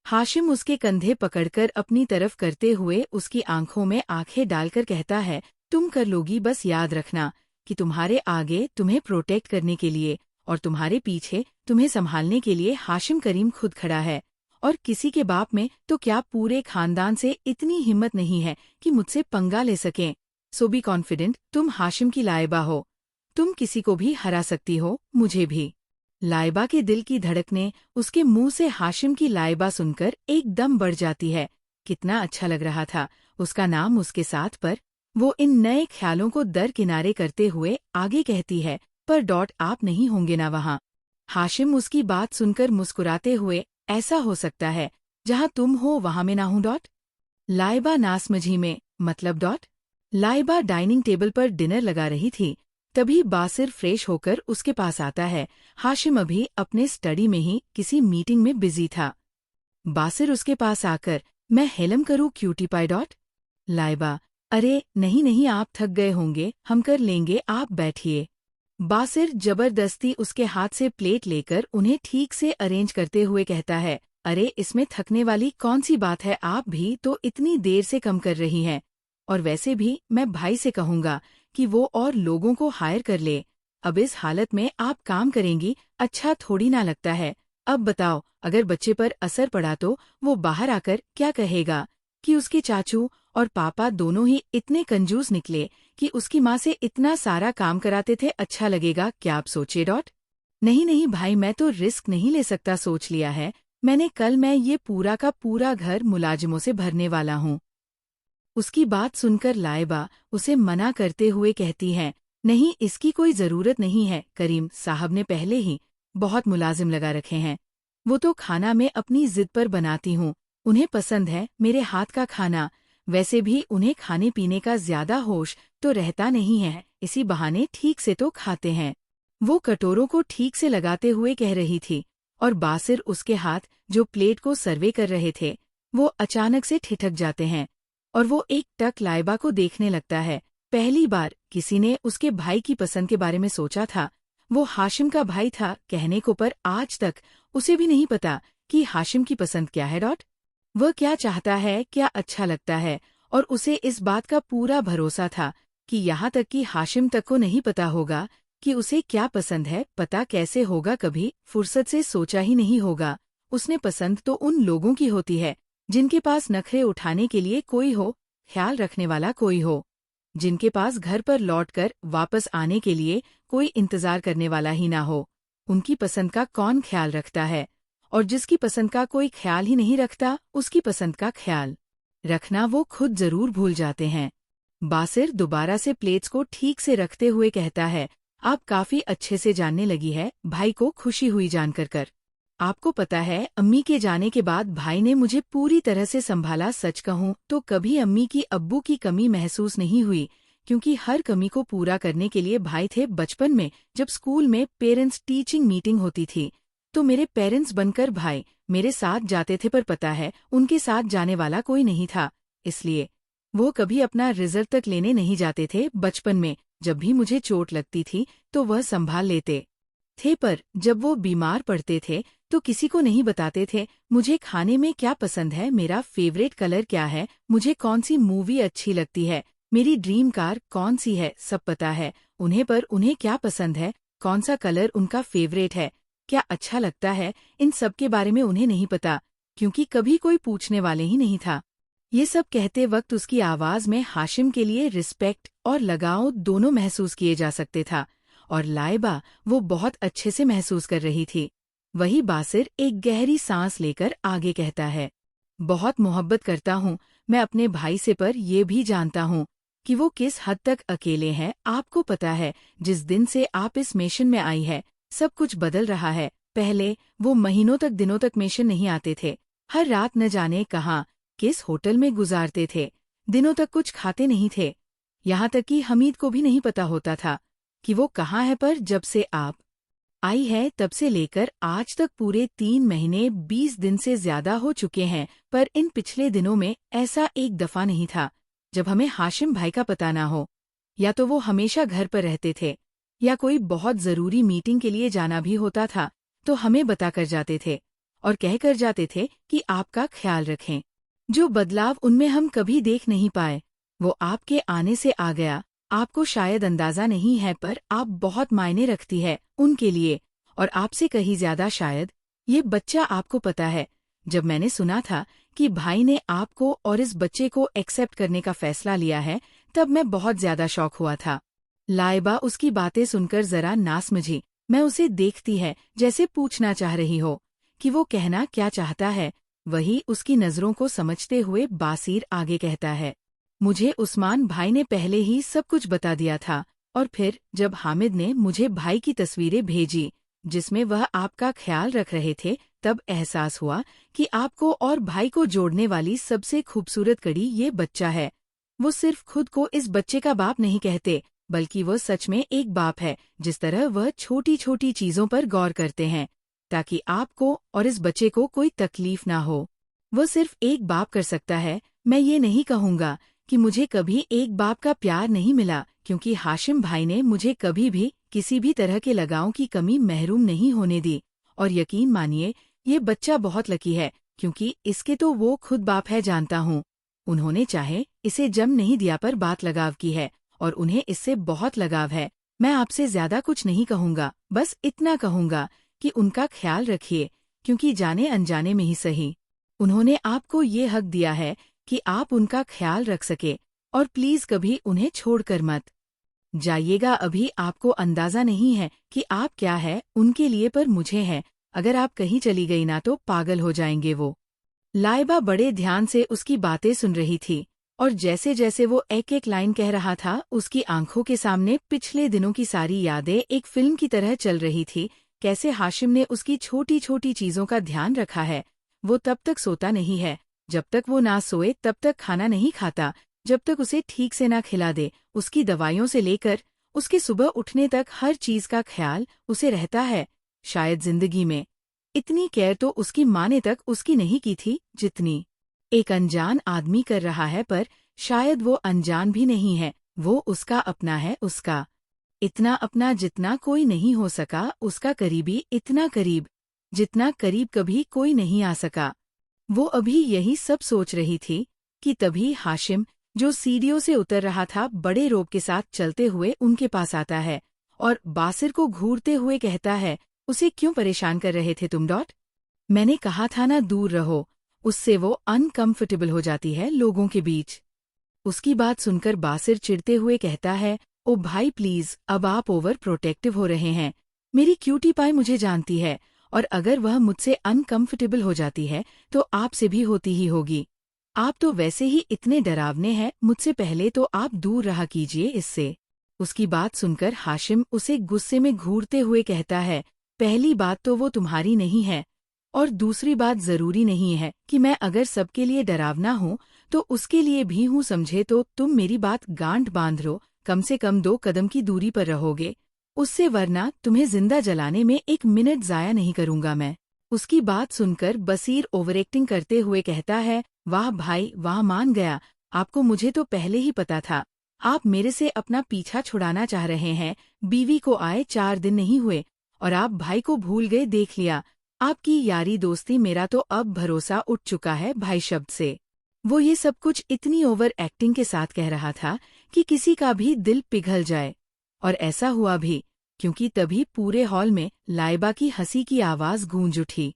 Speaker 1: हाशिम उसके कंधे पकड़कर अपनी तरफ करते हुए उसकी आंखों में आंखें डालकर कहता है, तुम कर लोगी, बस याद रखना कि तुम्हारे आगे तुम्हें प्रोटेक्ट करने के लिए और तुम्हारे पीछे तुम्हें संभालने के लिए हाशिम करीम खुद खड़ा है। और किसी के बाप में तो क्या पूरे खानदान से इतनी हिम्मत नहीं है कि मुझसे पंगा ले सकें। सो बी कॉन्फिडेंट, तुम हाशिम की लाइबा हो, तुम किसी को भी हरा सकती हो, मुझे भी। लाइबा के दिल की धड़कने उसके मुंह से हाशिम की लाइबा सुनकर एकदम बढ़ जाती है। कितना अच्छा लग रहा था उसका नाम उसके साथ, पर वो इन नए ख्यालों को दरकिनारे करते हुए आगे कहती है, पर आप नहीं होंगे ना वहाँ? हाशिम उसकी बात सुनकर मुस्कुराते हुए ऐसा हो सकता है जहाँ तुम हो वहाँ मैं ना हूँ डॉट। लाइबा नासमझी में मतलब डॉट। लाइबा डाइनिंग टेबल पर डिनर लगा रही थी, तभी बासिर फ्रेश होकर उसके पास आता है। हाशिम अभी अपने स्टडी में ही किसी मीटिंग में बिजी था। बासिर उसके पास आकर, मैं हेलम करूँ क्यूटी पाई डॉट। लाइबा, अरे नहीं नहीं आप थक गए होंगे, हम कर लेंगे आप बैठिए। बासिर जबरदस्ती उसके हाथ से प्लेट लेकर उन्हें ठीक से अरेंज करते हुए कहता है, अरे इसमें थकने वाली कौन सी बात है, आप भी तो इतनी देर से कम कर रही हैं। और वैसे भी मैं भाई से कहूँगा कि वो और लोगों को हायर कर ले। अब इस हालत में आप काम करेंगी, अच्छा थोड़ी ना लगता है। अब बताओ, अगर बच्चे पर असर पड़ा तो वो बाहर आकर क्या कहेगा कि उसके चाचू और पापा दोनों ही इतने कंजूस निकले कि उसकी माँ से इतना सारा काम कराते थे, अच्छा लगेगा क्या आप सोचे डॉट। नहीं नहीं भाई, मैं तो रिस्क नहीं ले सकता, सोच लिया है मैंने, कल मैं ये पूरा का पूरा घर मुलाजिमों से भरने वाला हूँ। उसकी बात सुनकर लाइबा उसे मना करते हुए कहती है, नहीं इसकी कोई जरूरत नहीं है, करीम साहब ने पहले ही बहुत मुलाजिम लगा रखे हैं। वो तो खाना मैं अपनी जिद पर बनाती हूँ, उन्हें पसंद है मेरे हाथ का खाना। वैसे भी उन्हें खाने पीने का ज्यादा होश तो रहता नहीं है, इसी बहाने ठीक से तो खाते हैं। वो कटोरों को ठीक से लगाते हुए कह रही थी, और बासिर उसके हाथ जो प्लेट को सर्वे कर रहे थे वो अचानक से ठिठक जाते हैं, और वो एक टक लाइबा को देखने लगता है। पहली बार किसी ने उसके भाई की पसंद के बारे में सोचा था। वो हाशिम का भाई था कहने को, पर आज तक उसे भी नहीं पता कि हाशिम की पसंद क्या है डॉट। वह क्या चाहता है, क्या अच्छा लगता है, और उसे इस बात का पूरा भरोसा था कि यहाँ तक कि हाशिम तक को नहीं पता होगा कि उसे क्या पसंद है। पता कैसे होगा, कभी फुर्सत से सोचा ही नहीं होगा। उसने पसंद तो उन लोगों की होती है जिनके पास नखरे उठाने के लिए कोई हो, ख्याल रखने वाला कोई हो, जिनके पास घर पर लौटकर वापस आने के लिए कोई इंतजार करने वाला ही ना हो। उनकी पसंद का कौन ख्याल रखता है, और जिसकी पसंद का कोई ख्याल ही नहीं रखता, उसकी पसंद का ख्याल रखना वो खुद जरूर भूल जाते हैं। बासिर दोबारा से प्लेट्स को ठीक से रखते हुए कहता है, आप काफी अच्छे से जानने लगी है, भाई को खुशी हुई जानकर कर। आपको पता है अम्मी के जाने के बाद भाई ने मुझे पूरी तरह से संभाला, सच कहूँ तो कभी अम्मी की अब्बू की कमी महसूस नहीं हुई, क्योंकि हर कमी को पूरा करने के लिए भाई थे। बचपन में जब स्कूल में पेरेंट्स टीचिंग मीटिंग होती थी तो मेरे पेरेंट्स बनकर भाई मेरे साथ जाते थे, पर पता है उनके साथ जाने वाला कोई नहीं था, इसलिए वो कभी अपना रिजल्ट तक लेने नहीं जाते थे। बचपन में जब भी मुझे चोट लगती थी तो वह संभाल लेते थे, पर जब वो बीमार पड़ते थे तो किसी को नहीं बताते थे मुझे खाने में क्या पसंद है, मेरा फेवरेट कलर क्या है, मुझे कौन सी मूवी अच्छी लगती है, मेरी ड्रीम कार कौन सी है, सब पता है उन्हें। पर उन्हें क्या पसंद है, कौन सा कलर उनका फेवरेट है, क्या अच्छा लगता है, इन सब के बारे में उन्हें नहीं पता, क्योंकि कभी कोई पूछने वाले ही नहीं था। ये सब कहते वक्त उसकी आवाज में हाशिम के लिए रिस्पेक्ट और लगाव दोनों महसूस किए जा सकते था, और लाइबा वो बहुत अच्छे से महसूस कर रही थी। वही बासिर एक गहरी सांस लेकर आगे कहता है, बहुत मोहब्बत करता हूँ मैं अपने भाई से, पर ये भी जानता हूँ कि वो किस हद तक अकेले हैं। आपको पता है जिस दिन से आप इस मिशन में आई है सब कुछ बदल रहा है। पहले वो महीनों तक दिनों तक मिशन नहीं आते थे, हर रात न जाने कहाँ किस होटल में गुजारते थे, दिनों तक कुछ खाते नहीं थे, यहाँ तक कि हमीद को भी नहीं पता होता था कि वो कहाँ है। पर जब से आप आई है तब से लेकर आज तक पूरे 3 महीने 20 दिन से ज्यादा हो चुके हैं, पर इन पिछले दिनों में ऐसा एक दफा नहीं था जब हमें हाशिम भाई का पता ना हो। या तो वो हमेशा घर पर रहते थे, या कोई बहुत जरूरी मीटिंग के लिए जाना भी होता था तो हमें बता कर जाते थे और कह कर जाते थे कि आपका ख्याल रखें। जो बदलाव उनमें हम कभी देख नहीं पाए वो आपके आने से आ गया। आपको शायद अंदाजा नहीं है, पर आप बहुत मायने रखती है उनके लिए, और आपसे कहीं ज्यादा शायद। ये बच्चा आपको पता है, जब मैंने सुना था कि भाई ने आपको और इस बच्चे को एक्सेप्ट करने का फैसला लिया है, तब मैं बहुत ज्यादा शॉक हुआ था। लाइबा उसकी बातें सुनकर जरा ना समझी। मैं उसे देखती है जैसे पूछना चाह रही हो कि वो कहना क्या चाहता है। वही उसकी नजरों को समझते हुए बासिर आगे कहता है, मुझे उस्मान भाई ने पहले ही सब कुछ बता दिया था, और फिर जब हामिद ने मुझे भाई की तस्वीरें भेजी जिसमें वह आपका ख्याल रख रहे थे, तब एहसास हुआ कि आपको और भाई को जोड़ने वाली सबसे खूबसूरत कड़ी ये बच्चा है। वो सिर्फ खुद को इस बच्चे का बाप नहीं कहते, बल्कि वो सच में एक बाप है, जिस तरह वह छोटी छोटी चीजों पर गौर करते हैं ताकि आपको और इस बच्चे को कोई तकलीफ ना हो। वो सिर्फ एक बाप कर सकता है। मैं ये नहीं कहूँगा कि मुझे कभी एक बाप का प्यार नहीं मिला, क्योंकि हाशिम भाई ने मुझे कभी भी किसी भी तरह के लगाव की कमी महरूम नहीं होने दी। और यकीन मानिए, ये बच्चा बहुत लकी है, क्योंकि इसके तो वो खुद बाप है जानता हूँ। उन्होंने चाहे इसे जन्म नहीं दिया पर बात लगाव की है, और उन्हें इससे बहुत लगाव है। मैं आपसे ज्यादा कुछ नहीं कहूँगा, बस इतना कहूँगा कि उनका ख्याल रखिए, क्योंकि जाने अनजाने में ही सही, उन्होंने आपको ये हक दिया है कि आप उनका ख्याल रख सके। और प्लीज कभी उन्हें छोड़कर मत जाइएगा। अभी आपको अंदाजा नहीं है कि आप क्या है उनके लिए, पर मुझे है। अगर आप कहीं चली गई ना तो पागल हो जाएंगे वो। लाइबा बड़े ध्यान से उसकी बातें सुन रही थी, और जैसे जैसे वो एक एक लाइन कह रहा था, उसकी आंखों के सामने पिछले दिनों की सारी यादें एक फिल्म की तरह चल रही थी। कैसे हाशिम ने उसकी छोटी छोटी चीजों का ध्यान रखा है। वो तब तक सोता नहीं है जब तक वो ना सोए, तब तक खाना नहीं खाता जब तक उसे ठीक से ना खिला दे। उसकी दवाइयों से लेकर उसके सुबह उठने तक हर चीज का ख्याल उसे रहता है। शायद जिंदगी में इतनी केयर तो उसकी माँ ने तक उसकी नहीं की थी जितनी एक अनजान आदमी कर रहा है। पर शायद वो अनजान भी नहीं है, वो उसका अपना है, उसका इतना अपना जितना कोई नहीं हो सका, उसका करीबी इतना करीब जितना करीब कभी कोई नहीं आ सका। वो अभी यही सब सोच रही थी कि तभी हाशिम, जो सीढ़ियों से उतर रहा था, बड़े रोब के साथ चलते हुए उनके पास आता है और बासिर को घूरते हुए कहता है, उसे क्यों परेशान कर रहे थे तुम? मैंने कहा था ना दूर रहो, उससे वो अनकंफर्टेबल हो जाती है लोगों के बीच। उसकी बात सुनकर बासिर चिढ़ते हुए कहता है, ओ भाई प्लीज, अब आप ओवर प्रोटेक्टिव हो रहे हैं। मेरी क्यूटी पाई मुझे जानती है, और अगर वह मुझसे अनकंफर्टेबल हो जाती है तो आपसे भी होती ही होगी। आप तो वैसे ही इतने डरावने हैं, मुझसे पहले तो आप दूर रहा कीजिए इससे। उसकी बात सुनकर हाशिम उसे गुस्से में घूरते हुए कहता है, पहली बात तो वो तुम्हारी नहीं है, और दूसरी बात जरूरी नहीं है कि मैं अगर सबके लिए डरावना हूँ तो उसके लिए भी हूँ, समझे? तो तुम मेरी बात गांठ बांध लो, कम से कम 2 कदम की दूरी पर रहोगे उससे, वरना तुम्हें जिंदा जलाने में 1 मिनट जाया नहीं करूंगा मैं। उसकी बात सुनकर बसीर ओवरएक्टिंग करते हुए कहता है, वाह भाई वाह, मान गया। आपको मुझे तो पहले ही पता था, आप मेरे से अपना पीछा छुड़ाना चाह रहे हैं। बीवी को आए 4 दिन नहीं हुए और आप भाई को भूल गए, देख लिया। आपकी यारी दोस्ती, मेरा तो अब भरोसा उठ चुका है भाई शब्द से। वो ये सब कुछ इतनी ओवर एक्टिंग के साथ कह रहा था कि किसी का भी दिल पिघल जाए, और ऐसा हुआ भी, क्योंकि तभी पूरे हॉल में लाइबा की हंसी की आवाज गूंज उठी।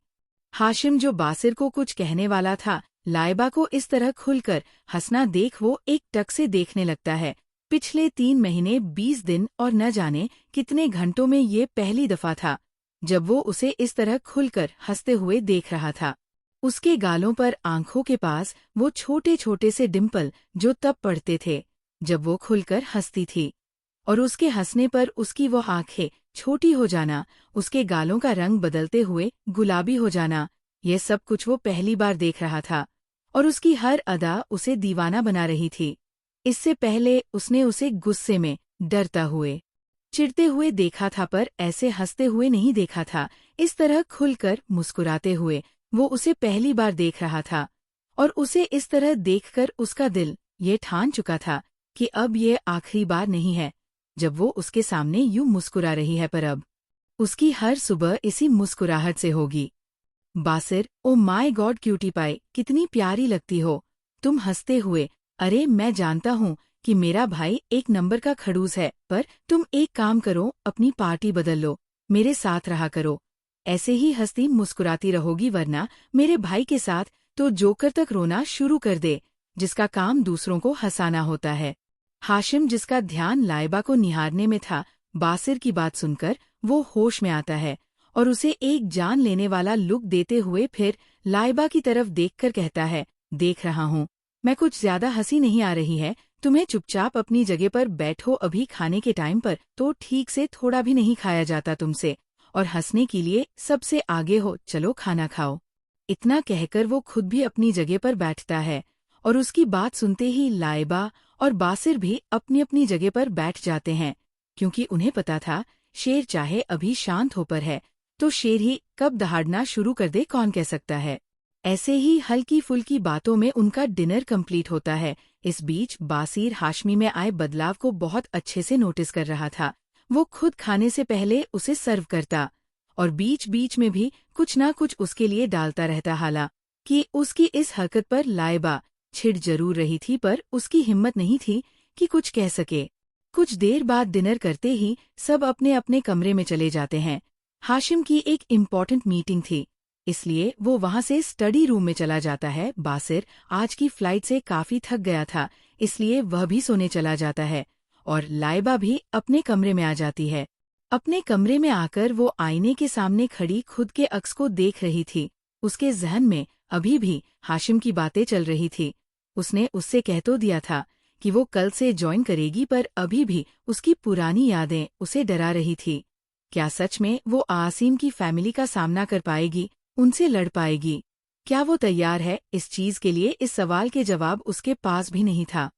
Speaker 1: हाशिम, जो बासिर को कुछ कहने वाला था, लाइबा को इस तरह खुलकर हंसना देख वो एक टक से देखने लगता है। पिछले 3 महीने 20 दिन और न जाने कितने घंटों में ये पहली दफा था जब वो उसे इस तरह खुलकर हंसते हुए देख रहा था। उसके गालों पर, आंखों के पास वो छोटे छोटे से डिम्पल जो तब पड़ते थे जब वो खुलकर हंसती थी, और उसके हंसने पर उसकी वो आंखें छोटी हो जाना, उसके गालों का रंग बदलते हुए गुलाबी हो जाना, यह सब कुछ वो पहली बार देख रहा था। और उसकी हर अदा उसे दीवाना बना रही थी। इससे पहले उसने उसे गुस्से में, डरता हुए, चिढ़ते हुए देखा था, पर ऐसे हंसते हुए नहीं देखा था। इस तरह खुलकर मुस्कुराते हुए वो उसे पहली बार देख रहा था, और उसे इस तरह देखकर उसका दिल ये ठान चुका था कि अब ये आखिरी बार नहीं है जब वो उसके सामने यूं मुस्कुरा रही है, पर अब उसकी हर सुबह इसी मुस्कुराहट से होगी। Basir, oh my god cutie pie, कितनी प्यारी लगती हो तुम हंसते हुए। अरे मैं जानता हूँ कि मेरा भाई 1 नंबर का खड़ूस है, पर तुम एक काम करो, अपनी पार्टी बदल लो, मेरे साथ रहा करो। ऐसे ही हंसती मुस्कुराती रहोगी, वरना मेरे भाई के साथ तो जोकर तक रोना शुरू कर दे, जिसका काम दूसरों को हंसाना होता है। हाशिम, जिसका ध्यान लाइबा को निहारने में था, बासिर की बात सुनकर वो होश में आता है और उसे एक जान लेने वाला लुक देते हुए फिर लाइबा की तरफ देखकर कहता है, देख रहा हूँ मैं, कुछ ज्यादा हंसी नहीं आ रही है तुम्हें, चुपचाप अपनी जगह पर बैठो। अभी खाने के टाइम पर तो ठीक से थोड़ा भी नहीं खाया जाता तुमसे, और हंसने के लिए सबसे आगे हो, चलो खाना खाओ। इतना कहकर वो खुद भी अपनी जगह पर बैठता है और उसकी बात सुनते ही लाइबा और बासिर भी अपनी अपनी जगह पर बैठ जाते हैं, क्योंकि उन्हें पता था शेर चाहे अभी शांत होकर है तो शेर ही कब दहाड़ना शुरू कर दे कौन कह सकता है। ऐसे ही हल्की फुल्की बातों में उनका डिनर कंप्लीट होता है। इस बीच बासिर हाशमी में आए बदलाव को बहुत अच्छे से नोटिस कर रहा था। वो खुद खाने से पहले उसे सर्व करता और बीच बीच में भी कुछ ना कुछ उसके लिए डालता रहता। हालांकि उसकी इस हरकत पर लाइबा छिड़ जरूर रही थी, पर उसकी हिम्मत नहीं थी कि कुछ कह सके। कुछ देर बाद डिनर करते ही सब अपने अपने कमरे में चले जाते हैं। हाशिम की एक इम्पॉर्टेंट मीटिंग थी, इसलिए वो वहां से स्टडी रूम में चला जाता है। बासिर आज की फ्लाइट से काफी थक गया था, इसलिए वह भी सोने चला जाता है और लाइबा भी अपने कमरे में आ जाती है। अपने कमरे में आकर वो आईने के सामने खड़ी खुद के अक्स को देख रही थी। उसके जहन में अभी भी हाशिम की बातें चल रही थी। उसने उससे कह तो दिया था कि वो कल से ज्वाइन करेगी, पर अभी भी उसकी पुरानी यादें उसे डरा रही थी। क्या सच में वो आसिम की फैमिली का सामना कर पाएगी, उनसे लड़ पाएगी? क्या वो तैयार है इस चीज के लिए? इस सवाल के जवाब उसके पास भी नहीं था।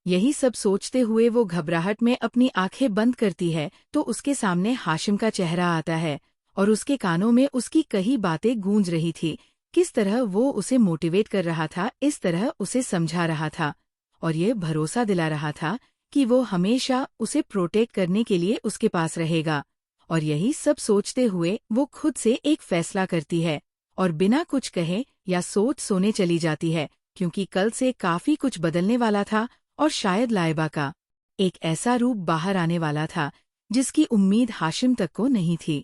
Speaker 1: यही सब सोचते हुए वो घबराहट में अपनी आंखें बंद करती है तो उसके सामने हाशिम का चेहरा आता है और उसके कानों में उसकी कई बातें गूंज रही थी। किस तरह वो उसे मोटिवेट कर रहा था, इस तरह उसे समझा रहा था और ये भरोसा दिला रहा था कि वो हमेशा उसे प्रोटेक्ट करने के लिए उसके पास रहेगा। और यही सब सोचते हुए वो खुद से एक फैसला करती है और बिना कुछ कहे या सोच सोने चली जाती है, क्योंकि कल से काफी कुछ बदलने वाला था और शायद लाइबा का एक ऐसा रूप बाहर आने वाला था जिसकी उम्मीद हाशिम तक को नहीं थी।